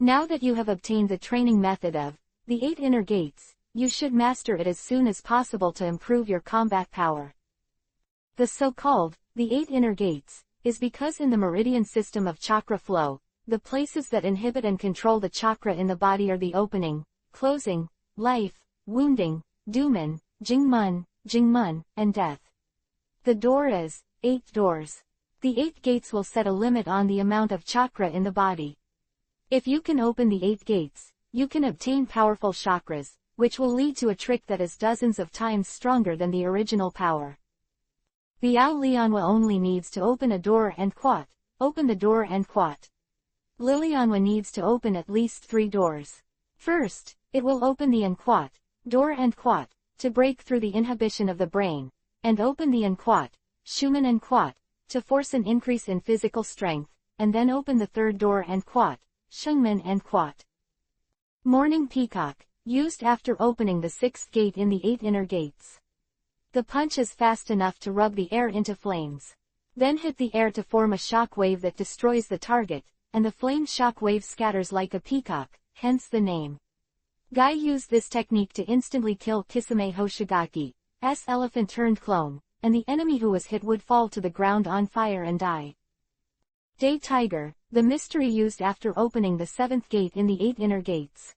Speaker 1: Now that you have obtained the training method of the 8 inner gates, you should master it as soon as possible to improve your combat power. The so-called the 8 inner gates is because in the meridian system of chakra flow, the places that inhibit and control the chakra in the body are the opening, closing, life, wounding, Dumen, Jingmun, and death. The door is 8 doors. The 8 gates will set a limit on the amount of chakra in the body. If you can open the 8 gates, you can obtain powerful chakras, which will lead to a trick that is dozens of times stronger than the original power. Biao Lianhua only needs to open a door and quat. Open the door and quat. Lilianhua needs to open at least 3 doors. First, it will open the Anquat, door and quat, to break through the inhibition of the brain, and open the Anquat, Schumann and quat, to force an increase in physical strength, and then open the 3rd door and quat, Shengmen and quat. Morning Peacock, used after opening the 6th gate in the 8 inner gates. The punch is fast enough to rub the air into flames. Then hit the air to form a shock wave that destroys the target, and the flame shock wave scatters like a peacock, hence the name. Guy used this technique to instantly kill Kisame Hoshigaki's elephant-turned-clone, and the enemy who was hit would fall to the ground on fire and die. Day Tiger, the mystery used after opening the 7th gate in the 8 inner gates.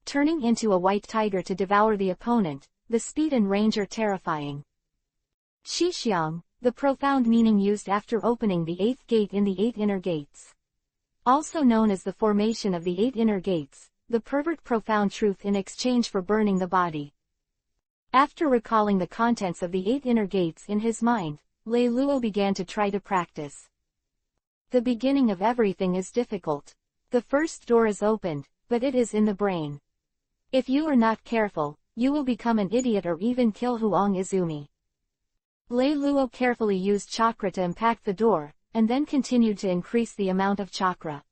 Speaker 1: Turning into a white tiger to devour the opponent, the speed and range are terrifying. Shixiang, the profound meaning used after opening the 8th gate in the 8 inner gates. Also known as the formation of the 8 inner gates, the pervert profound truth in exchange for burning the body. After recalling the contents of the 8 inner gates in his mind, Lei Luo began to try to practice. The beginning of everything is difficult. The first door is opened, but it is in the brain. If you are not careful, you will become an idiot or even kill Huang Izumi. Lei Luo carefully used chakra to impact the door, and then continued to increase the amount of chakra.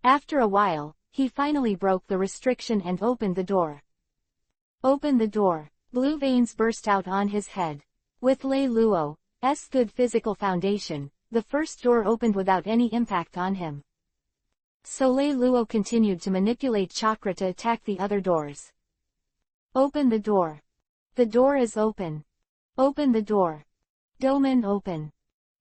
Speaker 1: After a while, he finally broke the restriction and opened the door. Open the door. Blue veins burst out on his head. With Lei Luo's good physical foundation, the first door opened without any impact on him. So Lei Luo continued to manipulate chakra to attack the other doors. Open the door. The door is open. Open the door. Domen open.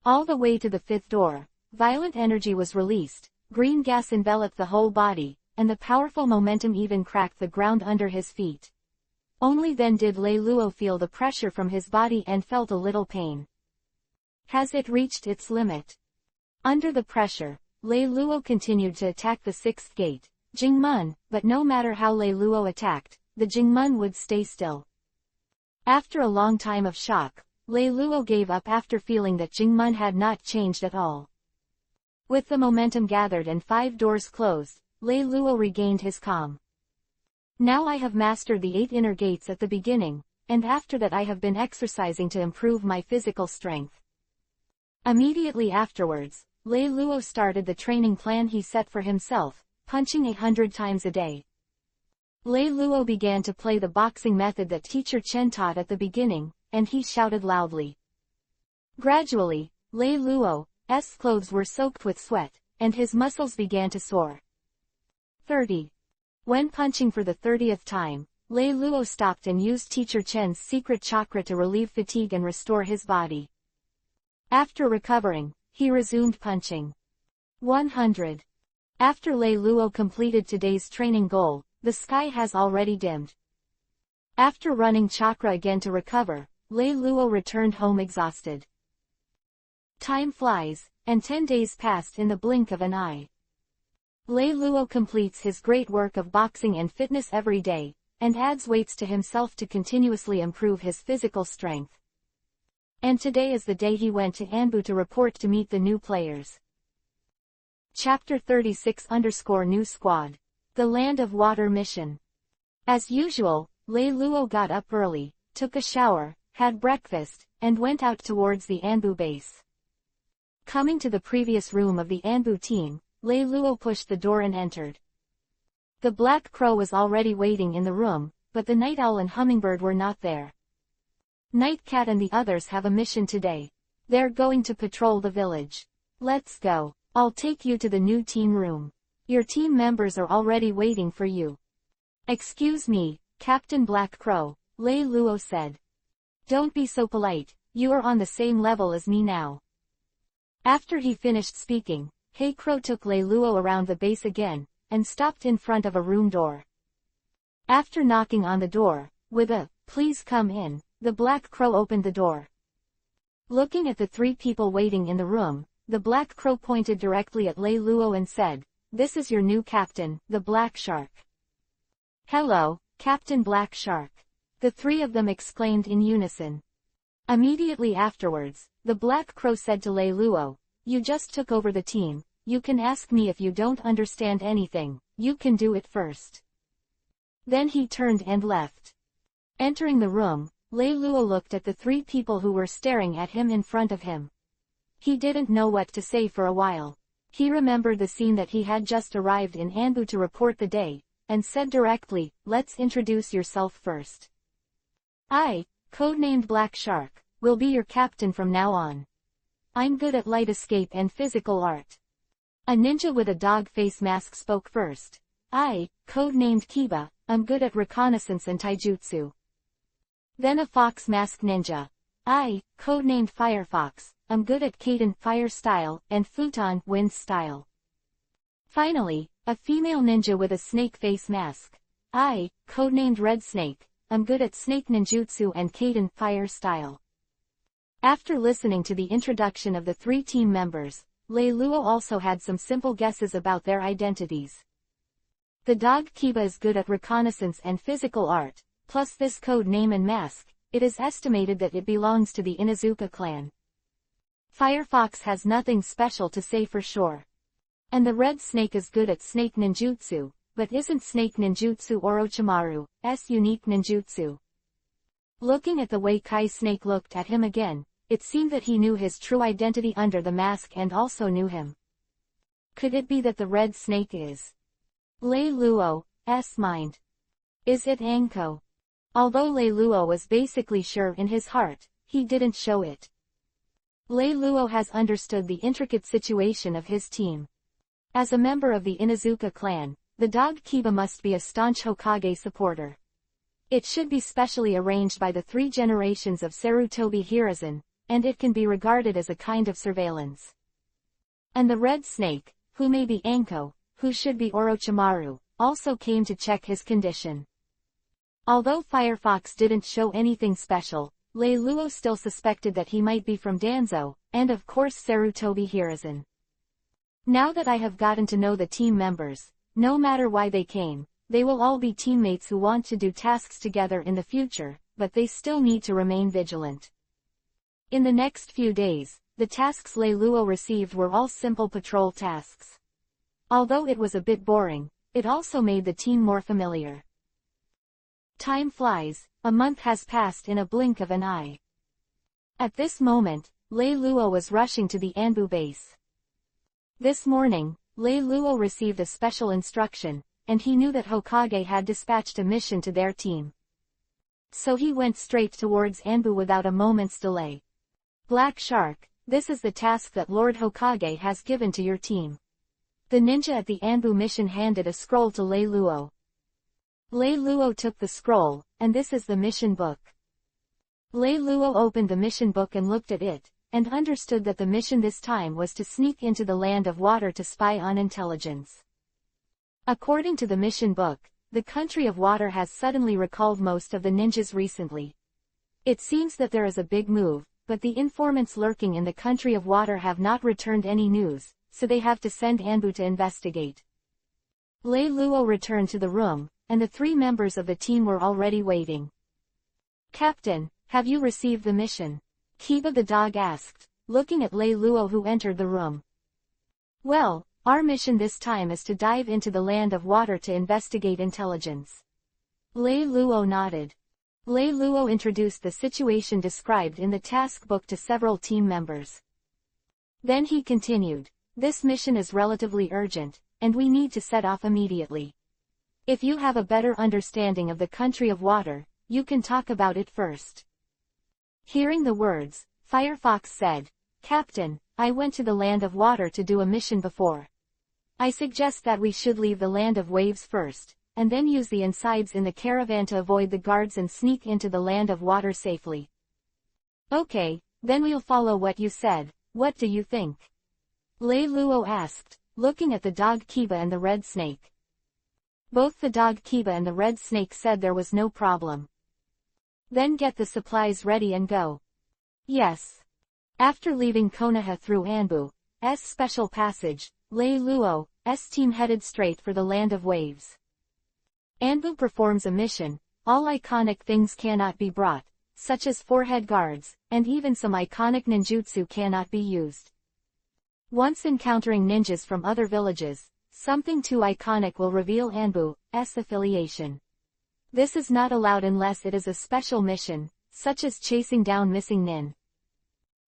Speaker 1: All the way to the 5th door, violent energy was released, green gas enveloped the whole body, and the powerful momentum even cracked the ground under his feet. Only then did Lei Luo feel the pressure from his body and felt a little pain. Has it reached its limit? Under the pressure, Lei Luo continued to attack the 6th gate, Jingmen, but no matter how Lei Luo attacked, the Jingmen would stay still. After a long time of shock, Lei Luo gave up after feeling that Jingmen had not changed at all. With the momentum gathered and 5 doors closed, Lei Luo regained his calm. Now I have mastered the 8 inner gates at the beginning, and after that I have been exercising to improve my physical strength. Immediately afterwards, Lei Luo started the training plan he set for himself, punching 100 times a day. Lei Luo began to play the boxing method that teacher Chen taught at the beginning, and he shouted loudly. Gradually, Lei Luo's clothes were soaked with sweat, and his muscles began to sore. 30. When punching for the 30th time, Lei Luo stopped and used teacher Chen's secret chakra to relieve fatigue and restore his body. After recovering, he resumed punching. 100. After Lei Luo completed today's training goal, the sky has already dimmed. After running chakra again to recover, Lei Luo returned home exhausted. Time flies, and 10 days passed in the blink of an eye. Lei Luo completes his great work of boxing and fitness every day, and adds weights to himself to continuously improve his physical strength. And today is the day he went to Anbu to report to meet the new players. Chapter 36_New Squad. The Land of Water Mission. As usual, Lei Luo got up early, took a shower, had breakfast, and went out towards the Anbu base. Coming to the previous room of the Anbu team, Lei Luo pushed the door and entered. The black crow was already waiting in the room, but the night owl and hummingbird were not there. Night cat and the others have a mission today. They're going to patrol the village. Let's go. I'll take you to the new team room. Your team members are already waiting for you. Excuse me, Captain Black Crow, Lei Luo said. Don't be so polite, you are on the same level as me now. After he finished speaking, Hey Crow took Lei Luo around the base again, and stopped in front of a room door. After knocking on the door, with a, "Please come in," the Black Crow opened the door. Looking at the three people waiting in the room, the Black Crow pointed directly at Lei Luo and said, "This is your new captain, the Black Shark." "Hello, Captain Black Shark," the three of them exclaimed in unison. Immediately afterwards, the Black Crow said to Lei Luo, "You just took over the team, you can ask me if you don't understand anything, you can do it first." Then he turned and left. Entering the room, Lei Luo looked at the three people who were staring at him in front of him. He didn't know what to say for a while. He remembered the scene that he had just arrived in Anbu to report the day, and said directly, "Let's introduce yourself first. I, codenamed Black Shark, will be your captain from now on. I'm good at light escape and physical art." A ninja with a dog face mask spoke first. "I, codenamed Kiba, am good at reconnaissance and taijutsu." Then a fox mask ninja. "I, codenamed Firefox, am good at Kaden fire style and Futon wind style." Finally, a female ninja with a snake face mask. "I, codenamed Red Snake, am good at snake ninjutsu and Kaden fire style." After listening to the introduction of the three team members, Lei Luo also had some simple guesses about their identities. The dog Kiba is good at reconnaissance and physical art, plus this code name and mask, it is estimated that it belongs to the Inuzuka clan. Firefox has nothing special to say for sure. And the Red Snake is good at snake ninjutsu, but isn't snake ninjutsu Orochimaru's unique ninjutsu? Looking at the way Kai Snake looked at him again, it seemed that he knew his true identity under the mask and also knew him. Could it be that the Red Snake is Lei Luo's mind? Is it Anko? Although Lei Luo was basically sure in his heart, he didn't show it. Lei Luo has understood the intricate situation of his team. As a member of the Inuzuka clan, the dog Kiba must be a staunch Hokage supporter. It should be specially arranged by the three generations of Sarutobi Hiruzen, and it can be regarded as a kind of surveillance. And the Red Snake, who may be Anko, who should be Orochimaru, also came to check his condition. Although Firefox didn't show anything special, Lei Luo still suspected that he might be from Danzo, and of course Sarutobi Hiruzen. Now that I have gotten to know the team members, no matter why they came, they will all be teammates who want to do tasks together in the future, but they still need to remain vigilant. In the next few days, the tasks Lei Luo received were all simple patrol tasks. Although it was a bit boring, it also made the team more familiar. Time flies, a month has passed in a blink of an eye. At this moment, Lei Luo was rushing to the Anbu base. This morning, Lei Luo received a special instruction, and he knew that Hokage had dispatched a mission to their team. So he went straight towards Anbu without a moment's delay. "Black Shark, this is the task that Lord Hokage has given to your team." The ninja at the Anbu mission handed a scroll to Lei Luo. Lei Luo took the scroll, and this is the mission book. Lei Luo opened the mission book and looked at it, and understood that the mission this time was to sneak into the land of water to spy on intelligence. According to the mission book, the country of water has suddenly recalled most of the ninjas recently. It seems that there is a big move, but the informants lurking in the country of water have not returned any news, so they have to send Anbu to investigate. Lei Luo returned to the room, and the three members of the team were already waiting. "Captain, have you received the mission?" Kiba the dog asked, looking at Lei Luo who entered the room. "Well, our mission this time is to dive into the land of water to investigate intelligence." Lei Luo nodded. Lei Luo introduced the situation described in the task book to several team members. Then he continued, "This mission is relatively urgent, and we need to set off immediately. If you have a better understanding of the country of water, you can talk about it first." Hearing the words, Firefox said, "Captain, I went to the land of water to do a mission before. I suggest that we should leave the land of waves first, and then use the insides in the caravan to avoid the guards and sneak into the land of water safely." "Okay, then we'll follow what you said. What do you think?" Lei Luo asked, looking at the dog Kiba and the Red Snake. Both the dog Kiba and the Red Snake said there was no problem. "Then get the supplies ready and go." "Yes." After leaving Konoha through Anbu's special passage, Lei Luo's team headed straight for the Land of Waves. Anbu performs a mission. All iconic things cannot be brought, such as forehead guards, and even some iconic ninjutsu cannot be used. Once encountering ninjas from other villages, something too iconic will reveal Anbu's affiliation. This is not allowed unless it is a special mission, such as chasing down missing nin.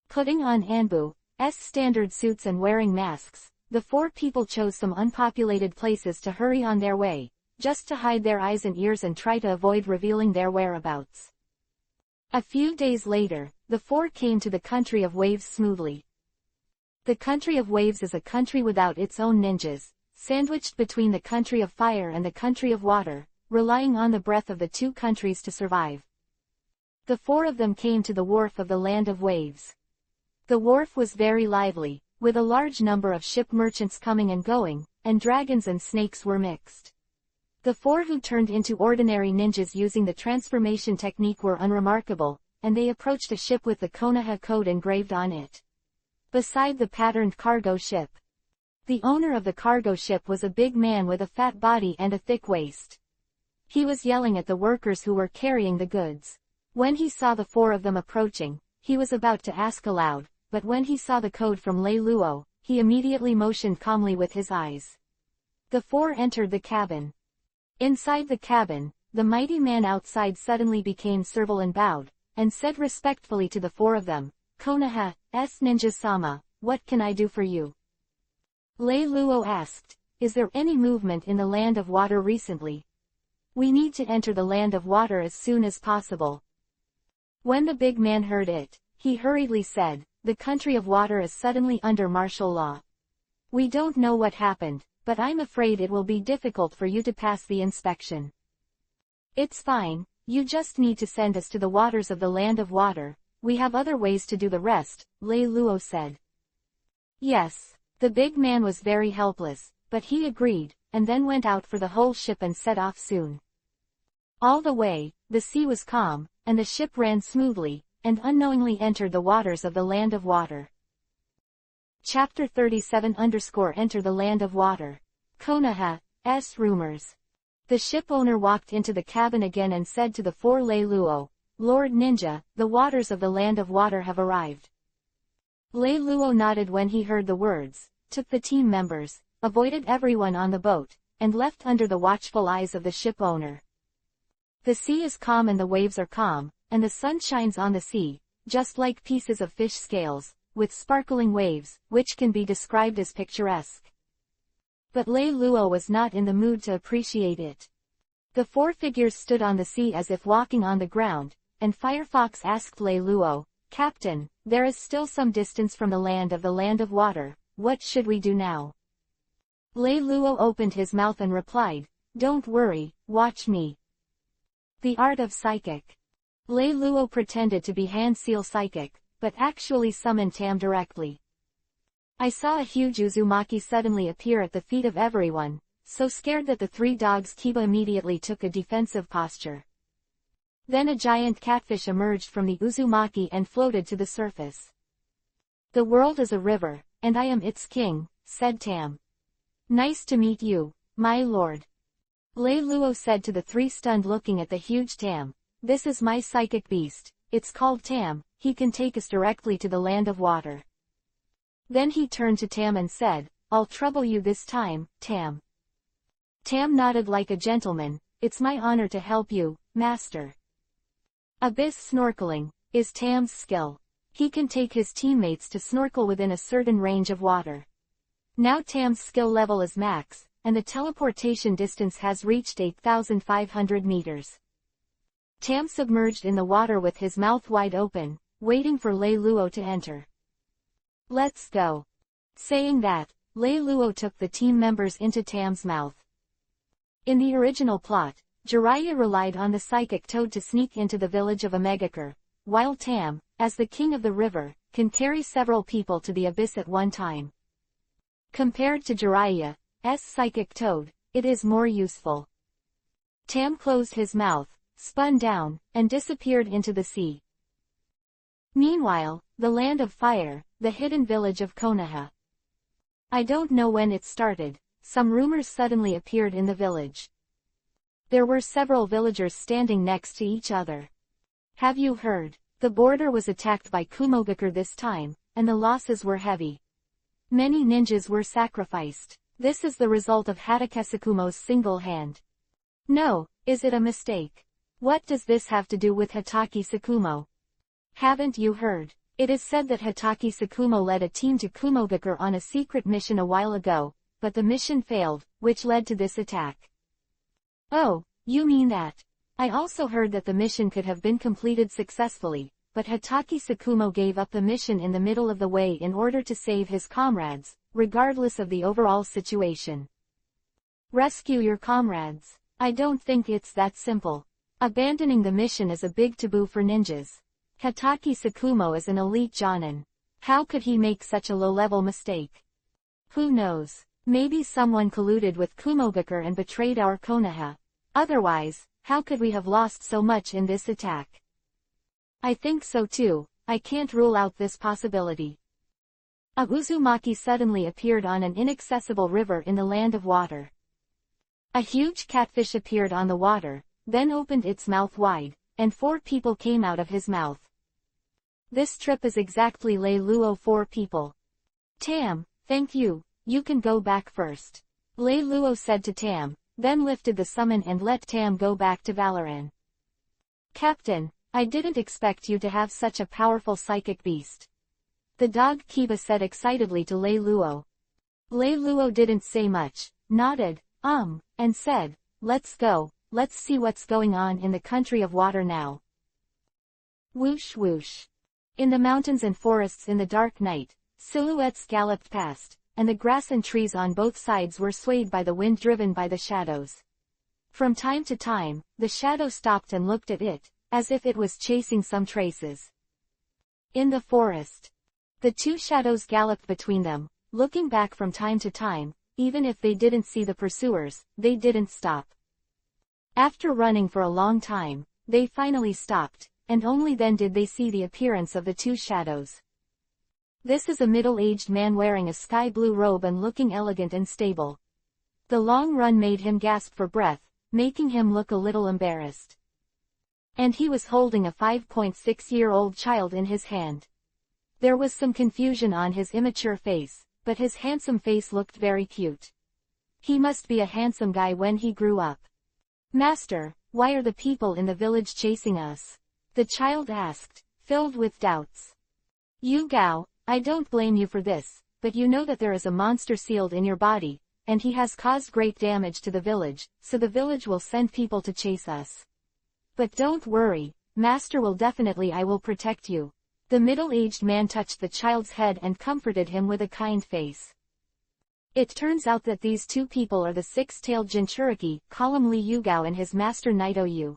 Speaker 1: Putting on Anbu's standard suits and wearing masks, the four people chose some unpopulated places to hurry on their way, just to hide their eyes and ears and try to avoid revealing their whereabouts. A few days later, the four came to the Country of Waves smoothly. The Country of Waves is a country without its own ninjas, sandwiched between the Country of Fire and the Country of Water, relying on the breath of the two countries to survive. The four of them came to the wharf of the Land of Waves. The wharf was very lively, with a large number of ship merchants coming and going, and dragons and snakes were mixed. The four who turned into ordinary ninjas using the transformation technique were unremarkable, and they approached a ship with the Konoha code engraved on it. Beside the patterned cargo ship. The owner of the cargo ship was a big man with a fat body and a thick waist. He was yelling at the workers who were carrying the goods. When he saw the four of them approaching, he was about to ask aloud, but when he saw the code from Lei Luo, he immediately motioned calmly with his eyes. The four entered the cabin. Inside the cabin, the mighty man outside suddenly became servile and bowed, and said respectfully to the four of them, "Konoha's ninja-sama, what can I do for you?" Lei Luo asked, "Is there any movement in the Land of Water recently? We need to enter the Land of Water as soon as possible." When the big man heard it, he hurriedly said, "The Country of Water is suddenly under martial law. We don't know what happened, but I'm afraid it will be difficult for you to pass the inspection." "It's fine, you just need to send us to the waters of the Land of Water, we have other ways to do the rest," Lei Luo said. Yes, the big man was very helpless, but he agreed, and then went out for the whole ship and set off soon. All the way, the sea was calm, and the ship ran smoothly, and unknowingly entered the waters of the Land of Water. Chapter 37 Enter the Land of Water. Konoha's rumors. The ship owner walked into the cabin again and said to the four Lei Luo, "Lord Ninja, the waters of the Land of Water have arrived." Lei Luo nodded when he heard the words, took the team members, avoided everyone on the boat, and left under the watchful eyes of the ship owner. The sea is calm and the waves are calm, and the sun shines on the sea, just like pieces of fish scales, with sparkling waves, which can be described as picturesque. But Lei Luo was not in the mood to appreciate it. The four figures stood on the sea as if walking on the ground, and Firefox asked Lei Luo, "Captain, there is still some distance from the Land of Water, what should we do now?" Lei Luo opened his mouth and replied, "Don't worry, watch me." The art of psychic. Lei Luo pretended to be hand-seal psychic, but actually summoned Tam directly. "I saw a huge Uzumaki suddenly appear at the feet of everyone, so scared that the three dogs Kiba immediately took a defensive posture. Then a giant catfish emerged from the Uzumaki and floated to the surface. The world is a river, and I am its king," said Tam. "Nice to meet you, my lord." Lei Luo said to the three stunned looking at the huge Tam, "This is my psychic beast, it's called Tam, he can take us directly to the Land of Water." Then he turned to Tam and said, "I'll trouble you this time, Tam." Tam nodded like a gentleman, "It's my honor to help you, master." Abyss snorkeling is Tam's skill. He can take his teammates to snorkel within a certain range of water. Now Tam's skill level is max, and the teleportation distance has reached 8,500 meters. Tam submerged in the water with his mouth wide open, waiting for Lei Luo to enter. "Let's go." Saying that, Lei Luo took the team members into Tam's mouth. In the original plot, Jiraiya relied on the psychic toad to sneak into the village of Omegakure, while Tam, as the king of the river, can carry several people to the abyss at one time. Compared to Jiraiya's psychic toad, it is more useful. Tam closed his mouth, spun down, and disappeared into the sea. Meanwhile, the Land of Fire, the hidden village of Konoha. I don't know when it started, some rumors suddenly appeared in the village. There were several villagers standing next to each other. Have you heard? The border was attacked by Kumogakure this time, and the losses were heavy. Many ninjas were sacrificed. This is the result of Hatakesakumo's single hand. No, is it a mistake? What does this have to do with Hatake Sakumo? Haven't you heard? It is said that Hatake Sakumo led a team to Kumogakure on a secret mission a while ago, but the mission failed, which led to this attack. Oh, you mean that? I also heard that the mission could have been completed successfully, but Hatake Sakumo gave up the mission in the middle of the way in order to save his comrades, regardless of the overall situation. Rescue your comrades. I don't think it's that simple. Abandoning the mission is a big taboo for ninjas. Hatake Sakumo is an elite jonin. How could he make such a low-level mistake? Who knows? Maybe someone colluded with Kumogakure and betrayed our Konoha. Otherwise, how could we have lost so much in this attack? I think so too. I can't rule out this possibility. A Uzumaki suddenly appeared on an inaccessible river in the Land of Water. A huge catfish appeared on the water, then opened its mouth wide, and 4 people came out of his mouth. This trip is exactly Lei Luo 4 people. Tam, thank you, you can go back first. Lei Luo said to Tam, then lifted the summon and let Tam go back to Valoran. Captain, I didn't expect you to have such a powerful psychic beast. The dog Kiba said excitedly to Lei Luo. Lei Luo didn't say much, nodded, and said, let's go, let's see what's going on in the country of water now. Whoosh whoosh. In the mountains and forests in the dark night, silhouettes galloped past, and the grass and trees on both sides were swayed by the wind driven by the shadows. From time to time, the shadow stopped and looked at it, as if it was chasing some traces. In the forest, the 2 shadows galloped between them, looking back from time to time. Even if they didn't see the pursuers, they didn't stop. After running for a long time, they finally stopped, and only then did they see the appearance of the 2 shadows. This is a middle-aged man wearing a sky blue robe and looking elegant and stable. The long run made him gasp for breath, making him look a little embarrassed. And he was holding a 5.6-year-old child in his hand. There was some confusion on his immature face, but his handsome face looked very cute. He must be a handsome guy when he grew up. Master, why are the people in the village chasing us? The child asked, filled with doubts. Yu Gao, I don't blame you for this, but you know that there is a monster sealed in your body, and he has caused great damage to the village, so the village will send people to chase us. But don't worry, Master will definitely I will protect you. The middle-aged man touched the child's head and comforted him with a kind face. It turns out that these 2 people are the 6-tailed Jinchuriki, Column Li Yugao and his master Naito Yu.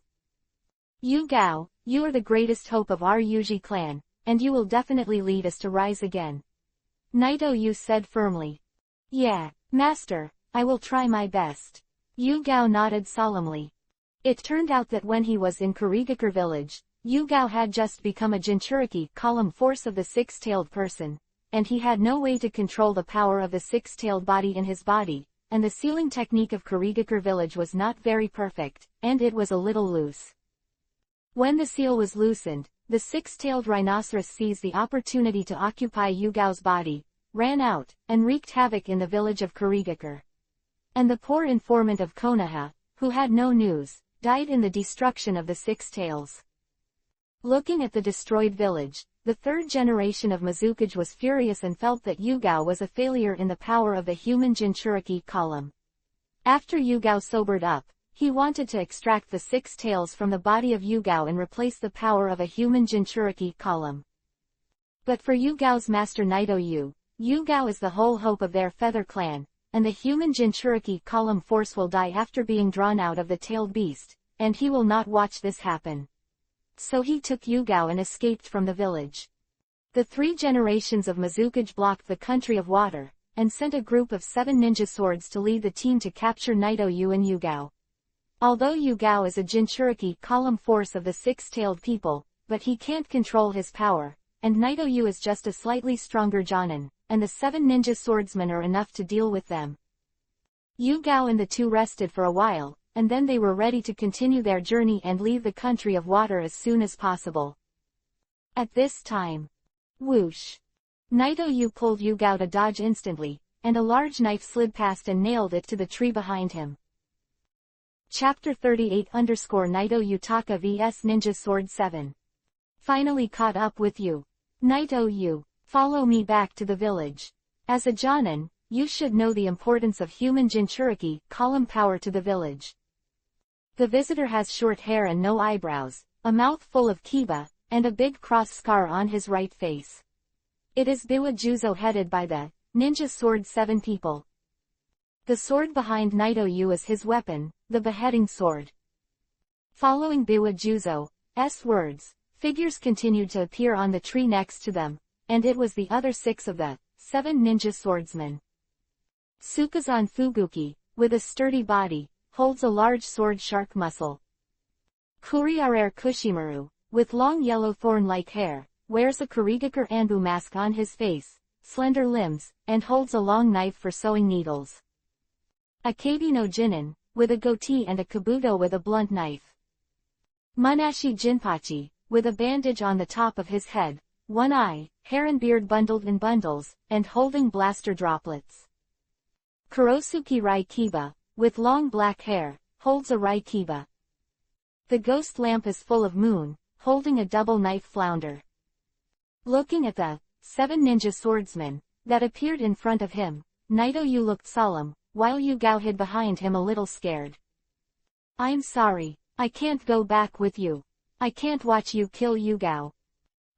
Speaker 1: Yugao, you are the greatest hope of our Yuji clan, and you will definitely lead us to rise again. Naito Yu said firmly. Yeah, Master, I will try my best. Yugao nodded solemnly. It turned out that when he was in Kurigakure village, Yugao had just become a Jinchuriki column force of the 6-tailed person, and he had no way to control the power of the 6-tailed body in his body, and the sealing technique of Kurigakure village was not very perfect, and it was a little loose. When the seal was loosened, the 6-tailed rhinoceros seized the opportunity to occupy Yugao's body, ran out, and wreaked havoc in the village of Kurigakure. And the poor informant of Konoha, who had no news, died in the destruction of the 6 tails. Looking at the destroyed village, the 3rd generation of Mizukage was furious and felt that Yugao was a failure in the power of the human Jinchuriki column. After Yugao sobered up, he wanted to extract the 6 tails from the body of Yugao and replace the power of a human Jinchuriki column. But for Yugao's master Naito Yu, Yugao is the whole hope of their feather clan, and the human Jinchuriki column force will die after being drawn out of the tailed beast, and he will not watch this happen. So he took Yugao and escaped from the village. The 3 generations of Mizukage blocked the country of water, and sent a group of 7 ninja swords to lead the team to capture Naito Yu and Yugao. Although Yugao is a Jinchuriki column force of the 6-tailed people, but he can't control his power, and Naito-yu is just a slightly stronger Jonin, and the 7 ninja swordsmen are enough to deal with them. Yu-Gao and the two rested for a while, and then they were ready to continue their journey and leave the country of water as soon as possible. At this time, whoosh! Naito-yu pulled Yu-Gao to dodge instantly, and a large knife slid past and nailed it to the tree behind him. Chapter 38 Naito-yu Taka vs Ninja Sword 7. Finally caught up with you. Naito-yu, follow me back to the village. As a Jonin, you should know the importance of human Jinchuriki, column power to the village. The visitor has short hair and no eyebrows, a mouth full of kiba, and a big cross scar on his right face. It is Biwa Juzo headed by the Ninja Sword 7 people. The sword behind Naito-yu is his weapon, the beheading sword. Following Biwa Juzo's words, figures continued to appear on the tree next to them, and it was the other 6 of the 7 ninja swordsmen. Tsukazan Fuguki, with a sturdy body, holds a large sword shark muscle. Kuriarer Kushimaru, with long yellow thorn-like hair, wears a Kurigakure Anbu mask on his face, slender limbs, and holds a long knife for sewing needles. Akabi no Jinin, with a goatee and a kabuto with a blunt knife. Munashi Jinpachi, with a bandage on the top of his head, one eye, hair and beard bundled in bundles, and holding blaster droplets. Kurosuke Rai Kiba, with long black hair, holds a Rai Kiba. The ghost lamp is full of moon, holding a double knife flounder. Looking at the 7 ninja swordsmen that appeared in front of him, Naito-yu looked solemn, while Yu-Gao hid behind him a little scared. I'm sorry, I can't go back with you. I can't watch you kill Yu-Gao.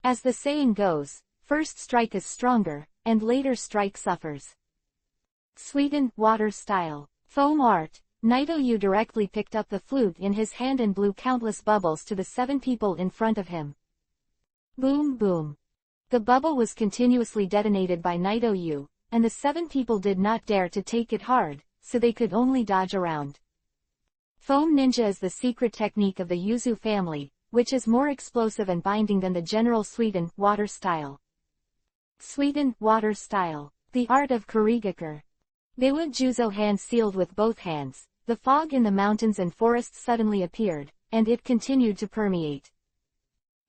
Speaker 1: As the saying goes, first strike is stronger, and later strike suffers. Sweden, water style. Foam art. Naito-yu directly picked up the flute in his hand and blew countless bubbles to the 7 people in front of him. Boom boom. The bubble was continuously detonated by Naito-yu, and the 7 people did not dare to take it hard, so they could only dodge around. Foam ninja is the secret technique of the Yuzu family, which is more explosive and binding than the general Sweden, water style. Sweden, water style. The art of Kurigakure. Biwa Juzo hand sealed with both hands, the fog in the mountains and forests suddenly appeared, and it continued to permeate.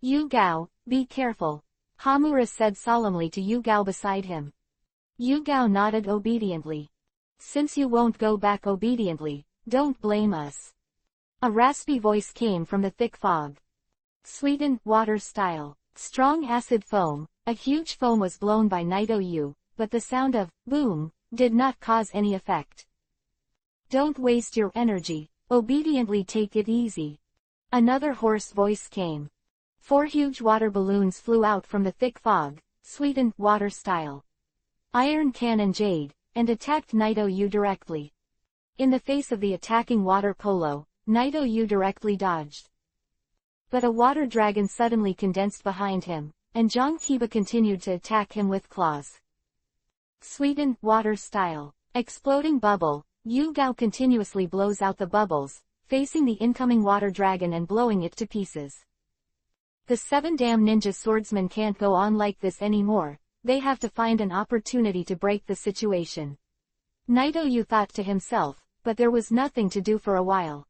Speaker 1: Yu-Gao, be careful. Hamura said solemnly to Yu-Gao beside him. Yu-Gao nodded obediently. Since you won't go back obediently, don't blame us. A raspy voice came from the thick fog. Sweden, water style. Strong acid foam. A huge foam was blown by Naito-yu, but the sound of boom did not cause any effect. Don't waste your energy. Obediently take it easy. Another hoarse voice came. 4 huge water balloons flew out from the thick fog, Sweden, water style. Iron Cannon Jade, and attacked Naito-yu directly. In the face of the attacking water polo, Naito-yu directly dodged. But a water dragon suddenly condensed behind him, and Zhang Kiba continued to attack him with claws. Sweden, water style. Exploding bubble. Yu-Gao continuously blows out the bubbles, facing the incoming water dragon and blowing it to pieces. The 7 damn ninja swordsmen can't go on like this anymore, they have to find an opportunity to break the situation. Naito-yu thought to himself, but there was nothing to do for a while.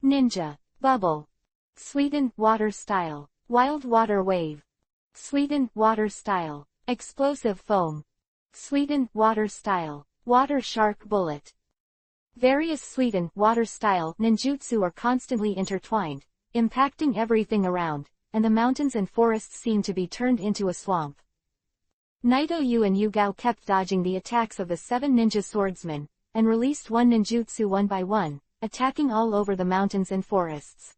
Speaker 1: Ninja. Bubble. Sweden, water style. Wild water wave. Sweden, water style. Explosive foam. Sweden, water style. Water shark bullet. Various Sweden, water style ninjutsu are constantly intertwined, impacting everything around, and the mountains and forests seem to be turned into a swamp. Naito-yu and Yu-Gao kept dodging the attacks of the 7 ninja swordsmen, and released one ninjutsu one by one, attacking all over the mountains and forests.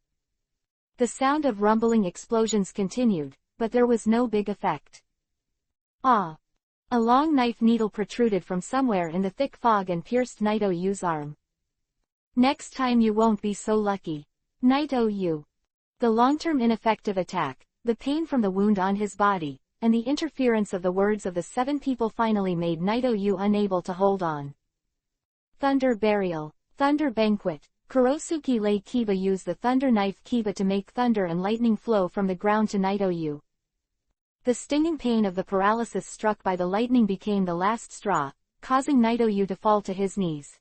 Speaker 1: The sound of rumbling explosions continued, but there was no big effect. Ah! A long knife needle protruded from somewhere in the thick fog and pierced Naito-yu's arm. Next time you won't be so lucky. Naito-yu. The long-term ineffective attack, the pain from the wound on his body, and the interference of the words of the 7 people finally made Naito-yu unable to hold on. Thunder Burial. Thunder Banquet. Kurosuke Lei Kiba used the Thunder Knife Kiba to make thunder and lightning flow from the ground to Naito-yu. The stinging pain of the paralysis struck by the lightning became the last straw, causing Naito Yu to fall to his knees.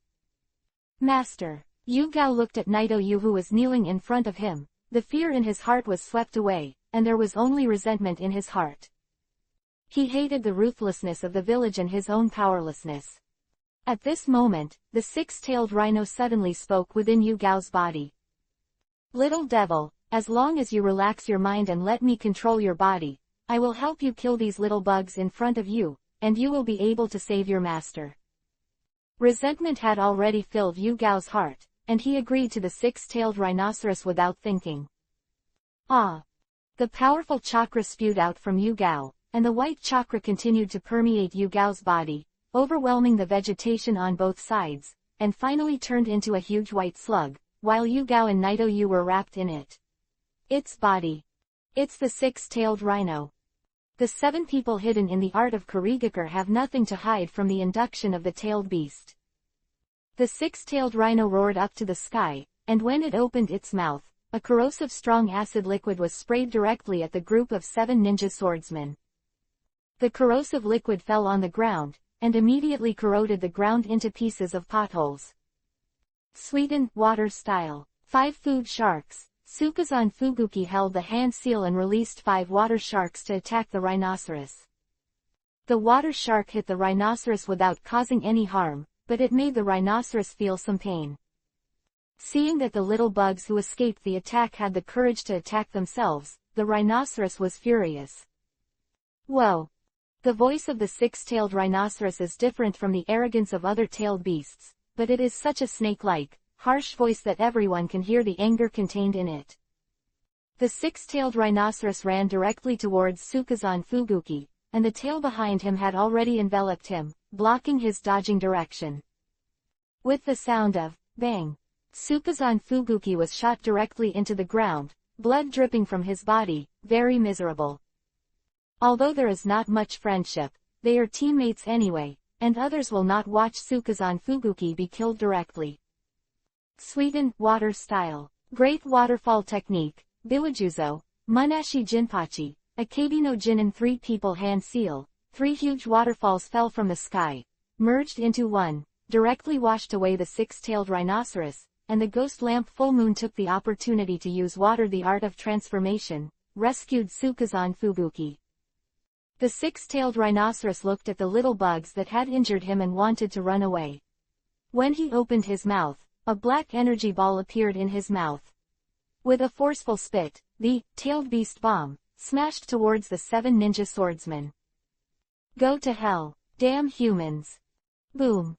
Speaker 1: Master. Yu Gao looked at Naito Yu who was kneeling in front of him. The fear in his heart was swept away, and there was only resentment in his heart. He hated the ruthlessness of the village and his own powerlessness. At this moment, the six-tailed rhino suddenly spoke within Yu Gao's body. Little devil, as long as you relax your mind and let me control your body, I will help you kill these little bugs in front of you, and you will be able to save your master. Resentment had already filled Yu Gao's heart, and he agreed to the six-tailed rhinoceros without thinking. Ah! The powerful chakra spewed out from Yu Gao, and the white chakra continued to permeate Yu Gao's body, overwhelming the vegetation on both sides, and finally turned into a huge white slug, while Yu Gao and Naito Yu were wrapped in it. Its body. It's the six-tailed rhino. The 7 people hidden in the art of Kurigakure have nothing to hide from the induction of the tailed beast. The six-tailed rhino roared up to the sky, and when it opened its mouth, a corrosive strong acid liquid was sprayed directly at the group of 7 ninja swordsmen. The corrosive liquid fell on the ground, and immediately corroded the ground into pieces of potholes. Sweetened, water style. 5 food sharks. Sukazan Fuguki held the hand seal and released 5 water sharks to attack the rhinoceros. The water shark hit the rhinoceros without causing any harm, but it made the rhinoceros feel some pain. Seeing that the little bugs who escaped the attack had the courage to attack themselves, the rhinoceros was furious. Whoa! The voice of the six-tailed rhinoceros is different from the arrogance of other tailed beasts, but it is such a snake-like, harsh voice that everyone can hear the anger contained in it. The six-tailed rhinoceros ran directly towards Sukazan Fuguki, and the tail behind him had already enveloped him, blocking his dodging direction. With the sound of bang, Sukazan Fuguki was shot directly into the ground, blood dripping from his body, very miserable. Although there is not much friendship, they are teammates anyway, and others will not watch Sukazan Fuguki be killed directly. Sweetened, water style. Great waterfall technique, Biwajuzo, Munashi Jinpachi, Akabi no Jinin 3 people hand seal, 3 huge waterfalls fell from the sky, merged into one, directly washed away the six-tailed rhinoceros, and the ghost lamp full moon took the opportunity to use water the art of transformation, rescued Sukazan Fuguki. The six-tailed rhinoceros looked at the little bugs that had injured him and wanted to run away. When he opened his mouth, a black energy ball appeared in his mouth. With a forceful spit, the tailed beast bomb smashed towards the 7 ninja swordsmen. Go to hell, damn humans! Boom!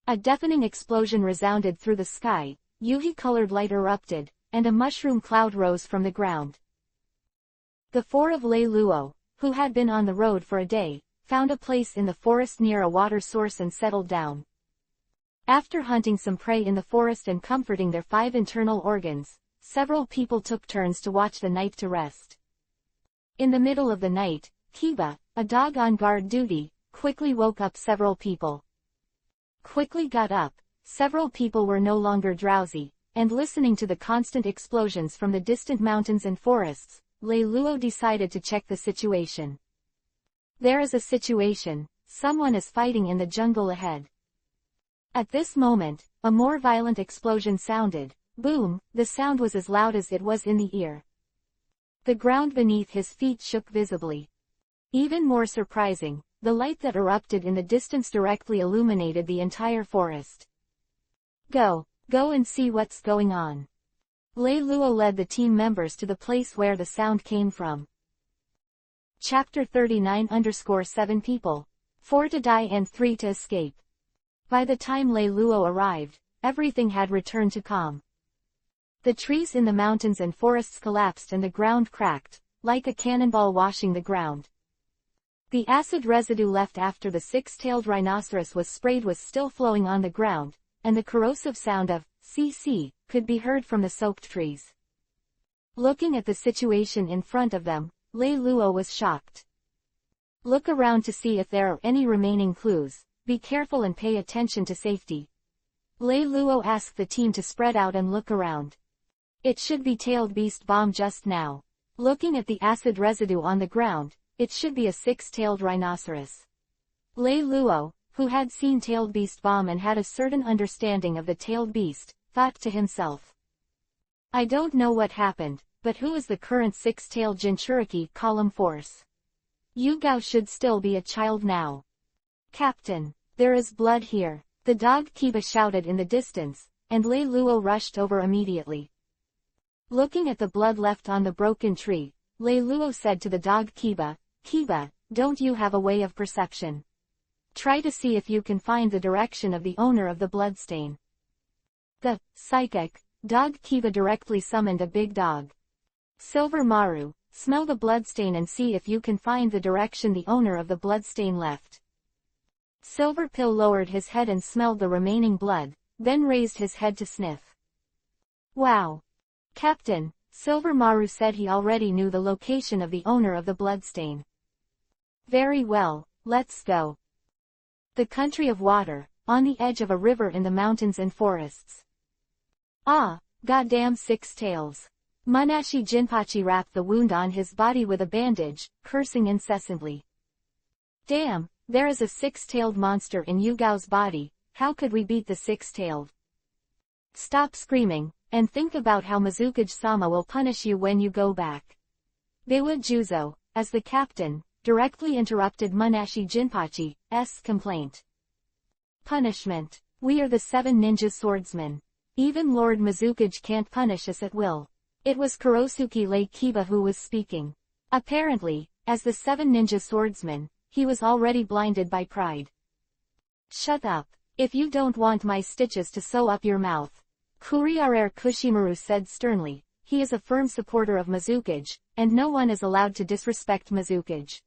Speaker 1: A deafening explosion resounded through the sky, Yuhi-colored light erupted, and a mushroom cloud rose from the ground. The 4 of Lei Luo, who had been on the road for a day, found a place in the forest near a water source and settled down. After hunting some prey in the forest and comforting their 5 internal organs, several people took turns to watch the night to rest. In the middle of the night, Kiba, a dog on guard duty, quickly woke up several people. Quickly got up, several people were no longer drowsy, and listening to the constant explosions from the distant mountains and forests, Lei Luo decided to check the situation. There is a situation, someone is fighting in the jungle ahead. At this moment, a more violent explosion sounded. Boom, the sound was as loud as it was in the ear. The ground beneath his feet shook visibly. Even more surprising, the light that erupted in the distance directly illuminated the entire forest. Go and see what's going on. Lei Luo led the team members to the place where the sound came from. Chapter 39-7 people. 4 to die and 3 to escape. By the time Lei Luo arrived, everything had returned to calm. The trees in the mountains and forests collapsed and the ground cracked, like a cannonball washing the ground. The acid residue left after the six-tailed rhinoceros was sprayed was still flowing on the ground, and the corrosive sound of "cc" could be heard from the soaked trees. Looking at the situation in front of them, Lei Luo was shocked. Look around to see if there are any remaining clues. Be careful and pay attention to safety. Lei Luo asked the team to spread out and look around. It should be tailed beast bomb just now. Looking at the acid residue on the ground, it should be a six-tailed rhinoceros. Lei Luo, who had seen Tailed Beast Bomb and had a certain understanding of the tailed beast, thought to himself. I don't know what happened, but who is the current six-tailed Jinchuriki column force? Yu Gao should still be a child now. Captain, there is blood here, the dog Kiba shouted in the distance, and Lei Luo rushed over immediately. Looking at the blood left on the broken tree, Lei Luo said to the dog Kiba, Kiba, don't you have a way of perception? Try to see if you can find the direction of the owner of the bloodstain. The psychic dog Kiba directly summoned a big dog. Silver Maru, smell the bloodstain and see if you can find the direction the owner of the bloodstain left. Silver Pill lowered his head and smelled the remaining blood, then raised his head to sniff. Wow! Captain, Silver Maru said he already knew the location of the owner of the bloodstain. Very well, let's go. The country of water, on the edge of a river in the mountains and forests. Ah, goddamn six tails. Munashi Jinpachi wrapped the wound on his body with a bandage, cursing incessantly. Damn, there is a six-tailed monster in Yu Gao's body, how could we beat the six-tailed? Stop screaming, and think about how Mizukage-sama will punish you when you go back. Biwa Juzo, as the captain, directly interrupted Munashi Jinpachi's complaint. Punishment. We are the 7 ninja swordsmen. Even Lord Mizukage can't punish us at will. It was Kurosuke Lei Kiba who was speaking. Apparently, as the 7 ninja swordsmen, he was already blinded by pride. Shut up, if you don't want my stitches to sew up your mouth. Kuriarer Kushimaru said sternly, he is a firm supporter of Mizukage, and no one is allowed to disrespect Mizukage.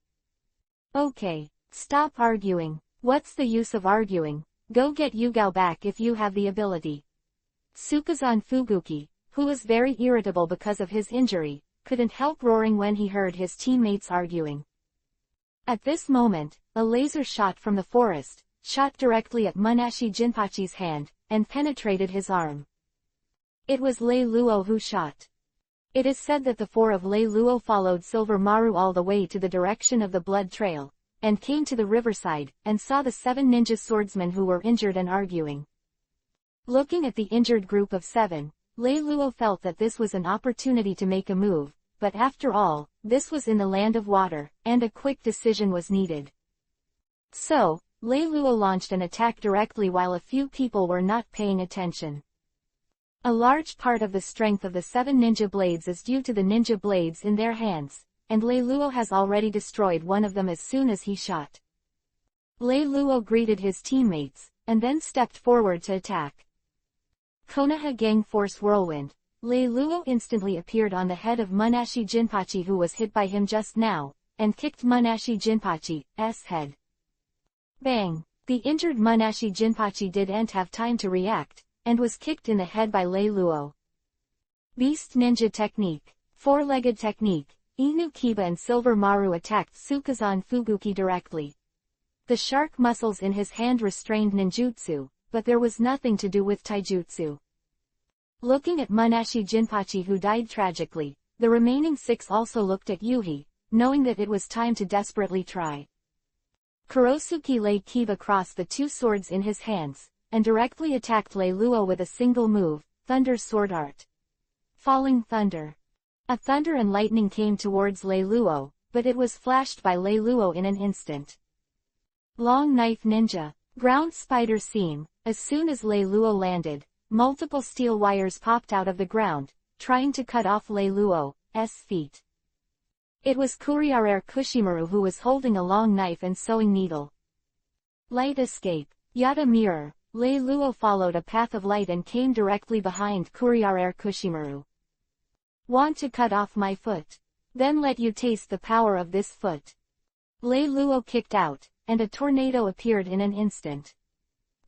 Speaker 1: Okay, stop arguing. What's the use of arguing? Go get Yu Gao back if you have the ability. Tsukazan Fuguki, who was very irritable because of his injury, couldn't help roaring when he heard his teammates arguing. At this moment, a laser shot from the forest, shot directly at Munashi Jinpachi's hand, and penetrated his arm. It was Lei Luo who shot. It is said that the 4 of Lei Luo followed Silver Maru all the way to the direction of the blood trail, and came to the riverside, and saw the 7 ninja swordsmen who were injured and arguing. Looking at the injured group of 7, Lei Luo felt that this was an opportunity to make a move, but after all, this was in the land of water, and a quick decision was needed. So, Lei Luo launched an attack directly while a few people were not paying attention. A large part of the strength of the 7 ninja blades is due to the ninja blades in their hands, and Lei Luo has already destroyed one of them as soon as he shot. Lei Luo greeted his teammates, and then stepped forward to attack. Konoha Gang Force Whirlwind. Lei Luo instantly appeared on the head of Munashi Jinpachi who was hit by him just now, and kicked Munashi Jinpachi's head. Bang! The injured Munashi Jinpachi didn't have time to react, and was kicked in the head by Lei Luo. Beast Ninja Technique. Four-legged technique. Inu Kiba and Silver Maru attacked Tsukazan Fuguki directly. The shark muscles in his hand restrained ninjutsu, but there was nothing to do with taijutsu. Looking at Munashi Jinpachi who died tragically, the remaining 6 also looked at Yuhi, knowing that it was time to desperately try. Kurosuke Lei Kiba crossed the 2 swords in his hands, and directly attacked Lei Luo with a single move, Thunder Sword Art. Falling Thunder. A thunder and lightning came towards Lei Luo, but it was flashed by Lei Luo in an instant. Long Knife Ninja. Ground Spider Seam. As soon as Lei Luo landed, multiple steel wires popped out of the ground, trying to cut off Lei Luo's feet. It was Kuriarer Kushimaru who was holding a long knife and sewing needle. Light Escape. Yada Mirror. Lei Luo followed a path of light and came directly behind Kuriarer Kushimaru. Want to cut off my foot? Then let you taste the power of this foot. Lei Luo kicked out, and a tornado appeared in an instant.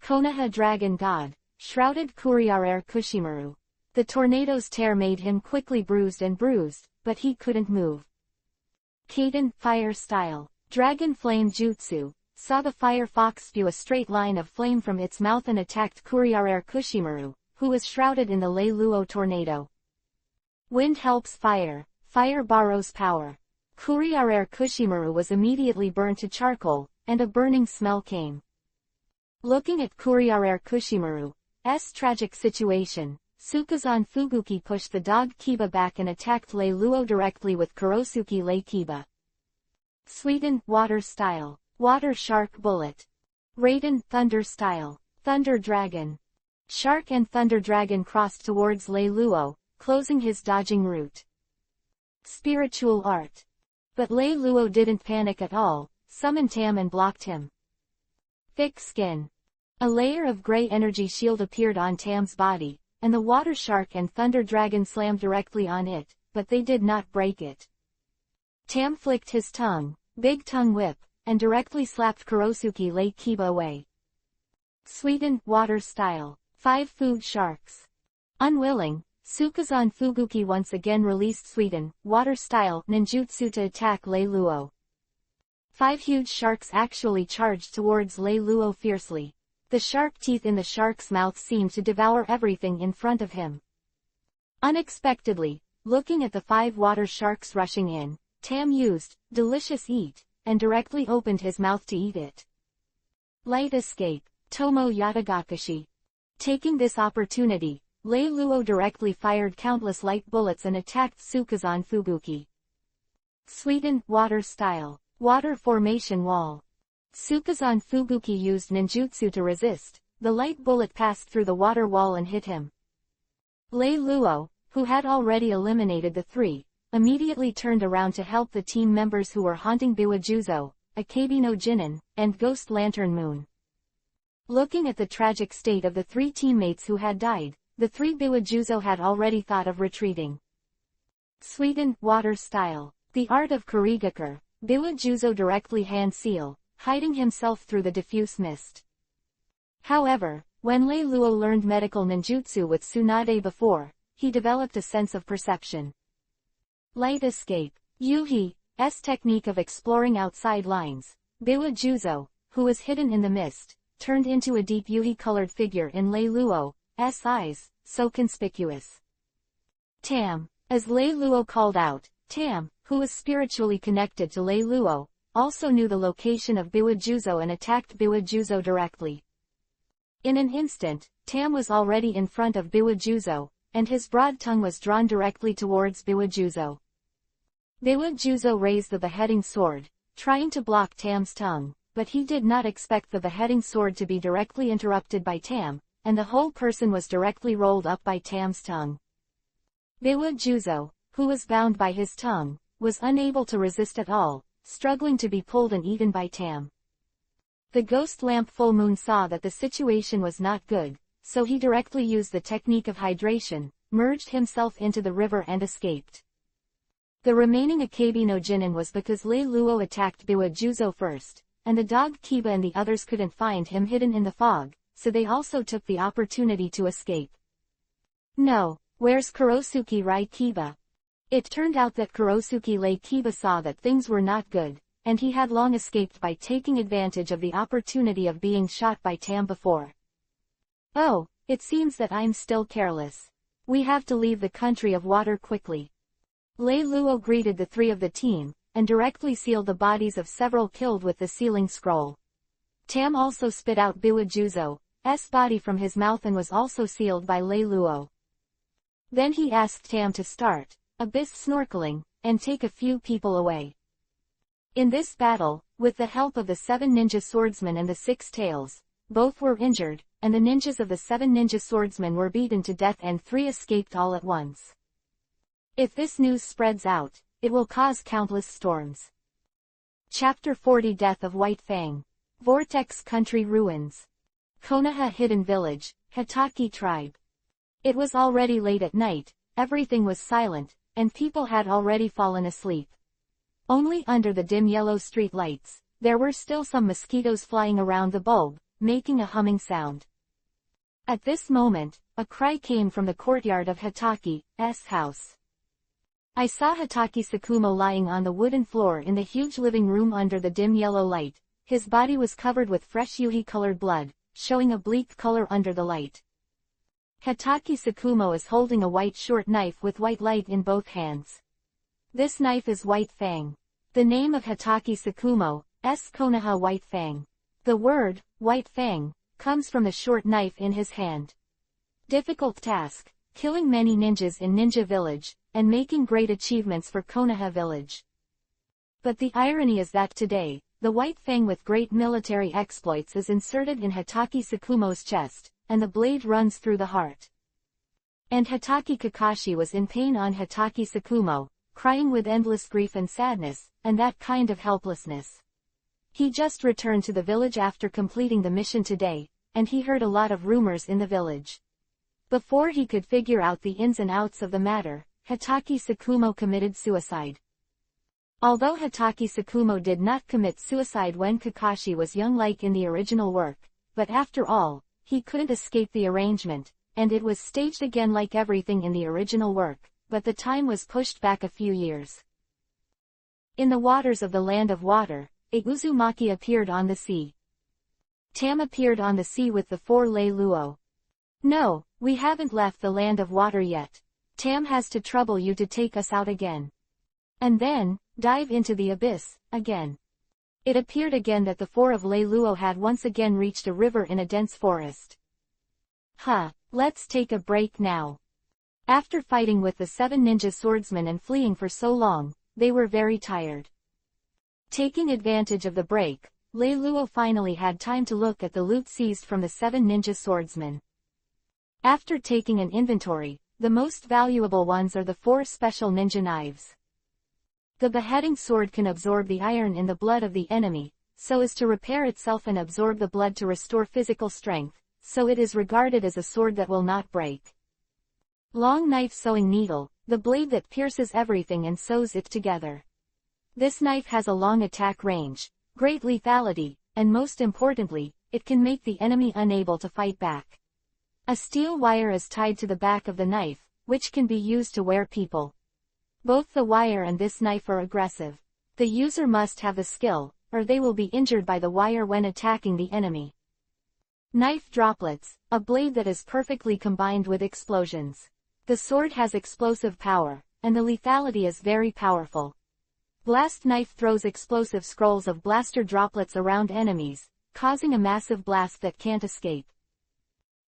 Speaker 1: Konoha Dragon God. Shrouded Kuriarer Kushimaru. The tornado's tear made him quickly bruised, but he couldn't move. Kaden Fire Style. Dragon Flame Jutsu. Saw the fire fox spew a straight line of flame from its mouth and attacked Kuriarer Kushimaru, who was shrouded in the Lei Luo tornado. Wind helps fire. Fire borrows power. Kuriarer Kushimaru was immediately burnt to charcoal, and a burning smell came. Looking at Kuriarer Kushimaru's tragic situation, Sukazan Fuguki pushed the dog Kiba back and attacked Lei Luo directly with Kurosuke Lei Kiba. Suiten, Water Style. Water Shark Bullet. Raiden, Thunder Style. Thunder Dragon. Shark and Thunder Dragon crossed towards Lei Luo, closing his dodging route. Spiritual Art. But Lei Luo didn't panic at all, summoned Tam and blocked him. Thick Skin. A layer of gray energy shield appeared on Tam's body, and the Water Shark and Thunder Dragon slammed directly on it, but they did not break it. Tam flicked his tongue, Big Tongue Whip, and directly slapped Kurosuke Lei Kiba away. Suiten, Water Style. 5 Food Sharks. Unwilling, Sukazan Fuguki once again released Suiten, Water Style ninjutsu to attack Lei Luo. 5 huge sharks actually charged towards Lei Luo fiercely. The shark teeth in the shark's mouth seemed to devour everything in front of him. Unexpectedly, looking at the 5 water sharks rushing in, Tam used Delicious Eat, and directly opened his mouth to eat it. Light Escape. Tomo Yatagakashi. Taking this opportunity, Lei Luo directly fired countless light bullets and attacked Sukazan Fuguki. Suiten, Water Style. Water Formation Wall. Sukazan Fuguki used ninjutsu to resist. The light bullet passed through the water wall and hit him. Lei Luo, who had already eliminated the 3, immediately turned around to help the team members who were haunting Biwajuzo, Akebi no Jinin, and Ghost Lantern Moon. Looking at the tragic state of the 3 teammates who had died, the 3 Biwajuzo had already thought of retreating. Suiten, Water Style. The Art of Kurigakur. Biwajuzo directly hand seal, hiding himself through the diffuse mist. However, when Lei Luo learned medical ninjutsu with Tsunade before, he developed a sense of perception. Light Escape. Yuhi's technique of exploring outside lines. Biwajuzo, who was hidden in the mist, turned into a deep Yuhi-colored figure in Lei Luo's eyes, so conspicuous. Tam. As Lei Luo called out, Tam, who was spiritually connected to Lei Luo, also knew the location of Biwajuzo and attacked Biwajuzo directly. In an instant, Tam was already in front of Biwajuzo, and his broad tongue was drawn directly towards Biwajuzo. Biwajuzo raised the beheading sword, trying to block Tam's tongue, but he did not expect the beheading sword to be directly interrupted by Tam, and the whole person was directly rolled up by Tam's tongue. Biwajuzo, who was bound by his tongue, was unable to resist at all, struggling to be pulled and eaten by Tam. The ghost lamp full moon saw that the situation was not good, so he directly used the technique of hydration, merged himself into the river and escaped. The remaining Akebi no Jinin was because Lei Luo attacked Biwajuzo first, and the dog Kiba and the others couldn't find him hidden in the fog, so they also took the opportunity to escape. No, where's Kurosuke Lei Kiba? It turned out that Kurosuke Lei Kiba saw that things were not good, and he had long escaped by taking advantage of the opportunity of being shot by Tam before. Oh, it seems that I'm still careless. We have to leave the country of water quickly. Lei Luo greeted the 3 of the team, and directly sealed the bodies of several killed with the sealing scroll. Tam also spit out Biwajuzo's body from his mouth and was also sealed by Lei Luo. Then he asked Tam to start abyss snorkeling, and take a few people away. In this battle, with the help of the 7 ninja swordsmen and the 6 tails, both were injured, and the ninjas of the 7 ninja swordsmen were beaten to death and 3 escaped all at once. If this news spreads out, it will cause countless storms. Chapter 40 Death of White Fang. Vortex Country Ruins. Konoha Hidden Village, Hitaki Tribe. It was already late at night, everything was silent, and people had already fallen asleep. Only under the dim yellow street lights, there were still some mosquitoes flying around the bulb, making a humming sound. At this moment, a cry came from the courtyard of Hitaki's house. I saw Hitaki Sakumo lying on the wooden floor in the huge living room under the dim yellow light. His body was covered with fresh yuhi-colored blood, showing a bleak color under the light. Hitaki Sakumo is holding a white short knife with white light in both hands. This knife is White Fang. The name of Hatake Tsukumo's Konoha White Fang. The word, White Fang, comes from the short knife in his hand. Difficult task, killing many ninjas in Ninja Village, and making great achievements for Konoha Village. But the irony is that today, the White Fang with great military exploits is inserted in Hatake Tsukumo's chest, and the blade runs through the heart. And Hatake Kakashi was in pain on Hatake Tsukumo, crying with endless grief and sadness, and that kind of helplessness. He just returned to the village after completing the mission today, and he heard a lot of rumors in the village. Before he could figure out the ins and outs of the matter, Hatake Tsukumo committed suicide. Although Hatake Tsukumo did not commit suicide when Kakashi was young like in the original work, but after all, he couldn't escape the arrangement, and it was staged again like everything in the original work, but the time was pushed back a few years. In the waters of the Land of Water, a Uzumaki appeared on the sea. Tam appeared on the sea with the 4 Lei Luo. No, we haven't left the Land of Water yet. Tam has to trouble you to take us out again. And then, dive into the abyss, again. It appeared again that the 4 of Lei Luo had once again reached a river in a dense forest. Let's take a break now. After fighting with the 7 ninja swordsmen and fleeing for so long, they were very tired. Taking advantage of the break, Lei Luo finally had time to look at the loot seized from the 7 ninja swordsmen. After taking an inventory, the most valuable ones are the 4 special ninja knives. The beheading sword can absorb the iron in the blood of the enemy, so as to repair itself and absorb the blood to restore physical strength, so it is regarded as a sword that will not break. Long knife sewing needle, the blade that pierces everything and sews it together. This knife has a long attack range, great lethality, and most importantly, it can make the enemy unable to fight back. A steel wire is tied to the back of the knife, which can be used to wear people. Both the wire and this knife are aggressive. The user must have the skill, or they will be injured by the wire when attacking the enemy. Knife droplets, a blade that is perfectly combined with explosions. The sword has explosive power, and the lethality is very powerful. Blast knife throws explosive scrolls of blaster droplets around enemies, causing a massive blast that can't escape.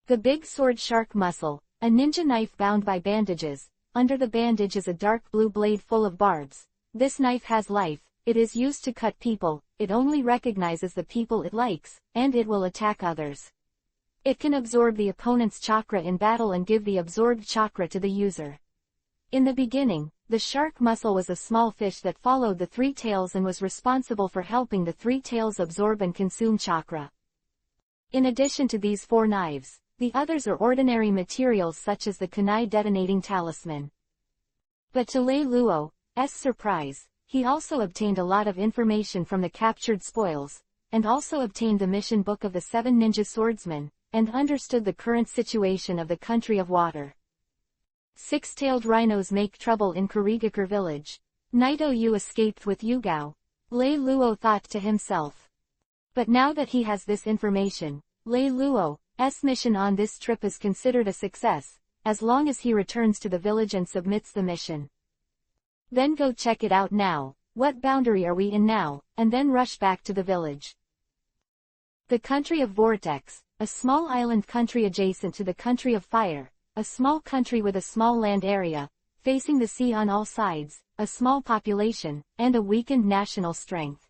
Speaker 1: The big sword shark muscle, a ninja knife bound by bandages. Under the bandage is a dark blue blade full of barbs. This knife has life, it is used to cut people, it only recognizes the people it likes, and it will attack others. It can absorb the opponent's chakra in battle and give the absorbed chakra to the user. In the beginning, the shark muscle was a small fish that followed the 3 tails and was responsible for helping the 3 tails absorb and consume chakra. In addition to these 4 knives, the others are ordinary materials such as the kunai detonating talisman. But to Lei Luo's surprise, he also obtained a lot of information from the captured spoils, and also obtained the mission book of the 7 ninja swordsmen, and understood the current situation of the country of water. 6-tailed rhinos make trouble in Kurigakure village. Naito Yu escaped with Yugao. Lei Luo thought to himself. But now that he has this information, Lei Luo's mission on this trip is considered a success, as long as he returns to the village and submits the mission. Then go check it out now. What boundary are we in now, and then rush back to the village. The country of Vortex, a small island country adjacent to the country of Fire, a small country with a small land area, facing the sea on all sides, a small population, and a weakened national strength.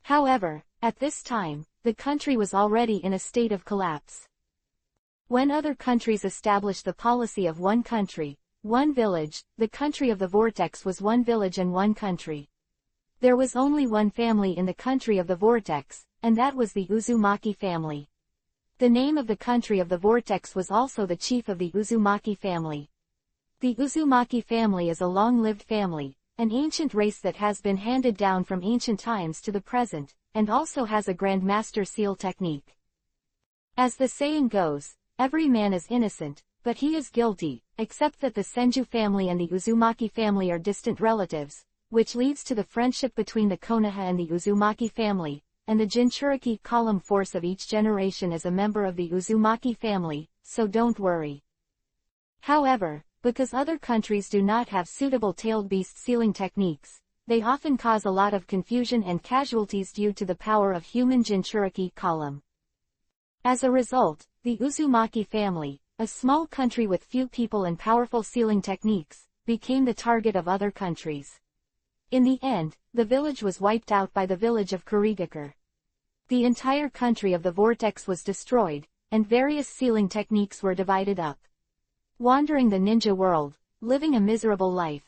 Speaker 1: However, at this time, the country was already in a state of collapse. When other countries established the policy of one country, one village, the country of the Vortex was one village and one country. There was only one family in the country of the Vortex, and that was the Uzumaki family. The name of the country of the Vortex was also the chief of the Uzumaki family. The Uzumaki family is a long-lived family, an ancient race that has been handed down from ancient times to the present, and also has a Grandmaster seal technique. As the saying goes, every man is innocent, but he is guilty, except that the Senju family and the Uzumaki family are distant relatives, which leads to the friendship between the Konoha and the Uzumaki family, and the Jinchuriki column force of each generation is a member of the Uzumaki family, so don't worry. However, because other countries do not have suitable tailed beast sealing techniques, they often cause a lot of confusion and casualties due to the power of human Jinchuriki column. As a result, the Uzumaki family, a small country with few people and powerful sealing techniques, became the target of other countries. In the end, the village was wiped out by the village of Kurigakure. The entire country of the vortex was destroyed, and various sealing techniques were divided up. Wandering the ninja world, living a miserable life.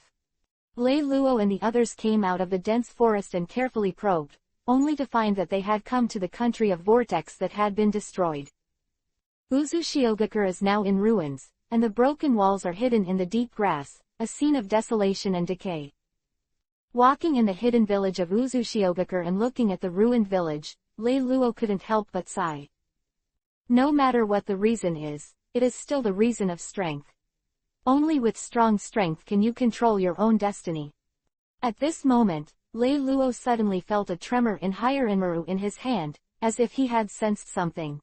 Speaker 1: Lei Luo and the others came out of the dense forest and carefully probed, only to find that they had come to the country of vortex that had been destroyed. Uzushiogakure is now in ruins, and the broken walls are hidden in the deep grass, a scene of desolation and decay. Walking in the hidden village of Uzushiogakure and looking at the ruined village, Lei Luo couldn't help but sigh. No matter what the reason is, it is still the reason of strength. Only with strong strength can you control your own destiny. At this moment, Lei Luo suddenly felt a tremor in Hiranmaru in his hand, as if he had sensed something.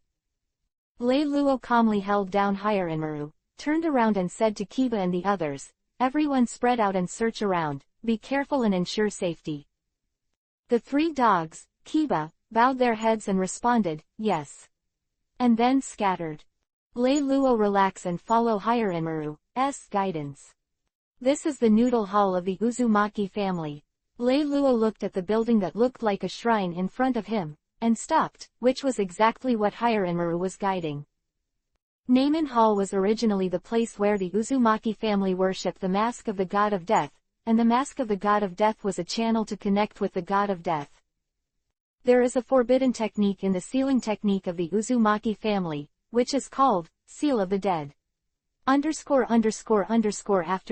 Speaker 1: Lei Luo calmly held down Hiranmaru, turned around and said to Kiba and the others, "Everyone spread out and search around, be careful and ensure safety." The three dogs, Kiba, bowed their heads and responded, "Yes." And then scattered. Lei Luo relax and follow Hiranmaru's guidance. This is the noodle hall of the Uzumaki family. Lei Luo looked at the building that looked like a shrine in front of him, and stopped, which was exactly what Hiranmaru was guiding. Neiman Hall was originally the place where the Uzumaki family worshipped the mask of the god of death, and the mask of the god of death was a channel to connect with the god of death. There is a forbidden technique in the sealing technique of the Uzumaki family, which is called Seal of the Dead. After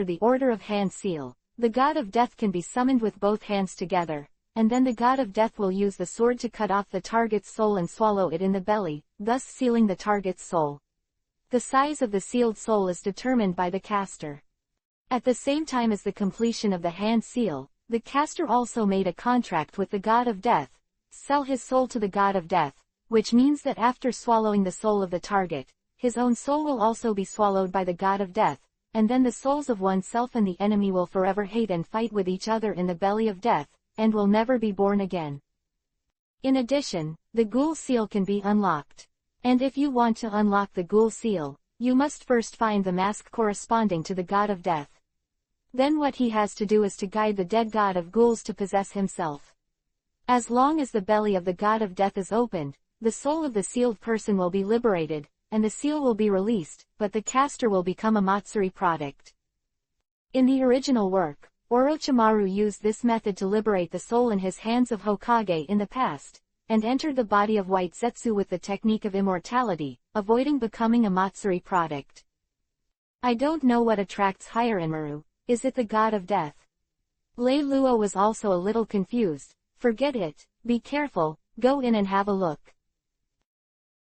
Speaker 1: the order of hand seal, the god of death can be summoned with both hands together, and then the god of death will use the sword to cut off the target's soul and swallow it in the belly, thus sealing the target's soul. The size of the sealed soul is determined by the caster. At the same time as the completion of the hand seal, the caster also made a contract with the god of death, sell his soul to the god of death, which means that after swallowing the soul of the target, his own soul will also be swallowed by the god of death, and then the souls of oneself and the enemy will forever hate and fight with each other in the belly of death, and will never be born again. In addition, the ghoul seal can be unlocked. And if you want to unlock the ghoul seal, you must first find the mask corresponding to the god of death. Then what he has to do is to guide the dead god of ghouls to possess himself. As long as the belly of the god of death is opened, the soul of the sealed person will be liberated, and the seal will be released, but the caster will become a Matsuri product. In the original work, Orochimaru used this method to liberate the soul in his hands of Hokage in the past, and entered the body of White Zetsu with the technique of immortality, avoiding becoming a Matsuri product. I don't know what attracts Hiranmaru, is it the god of death? Lei Luo was also a little confused. Forget it, be careful, go in and have a look.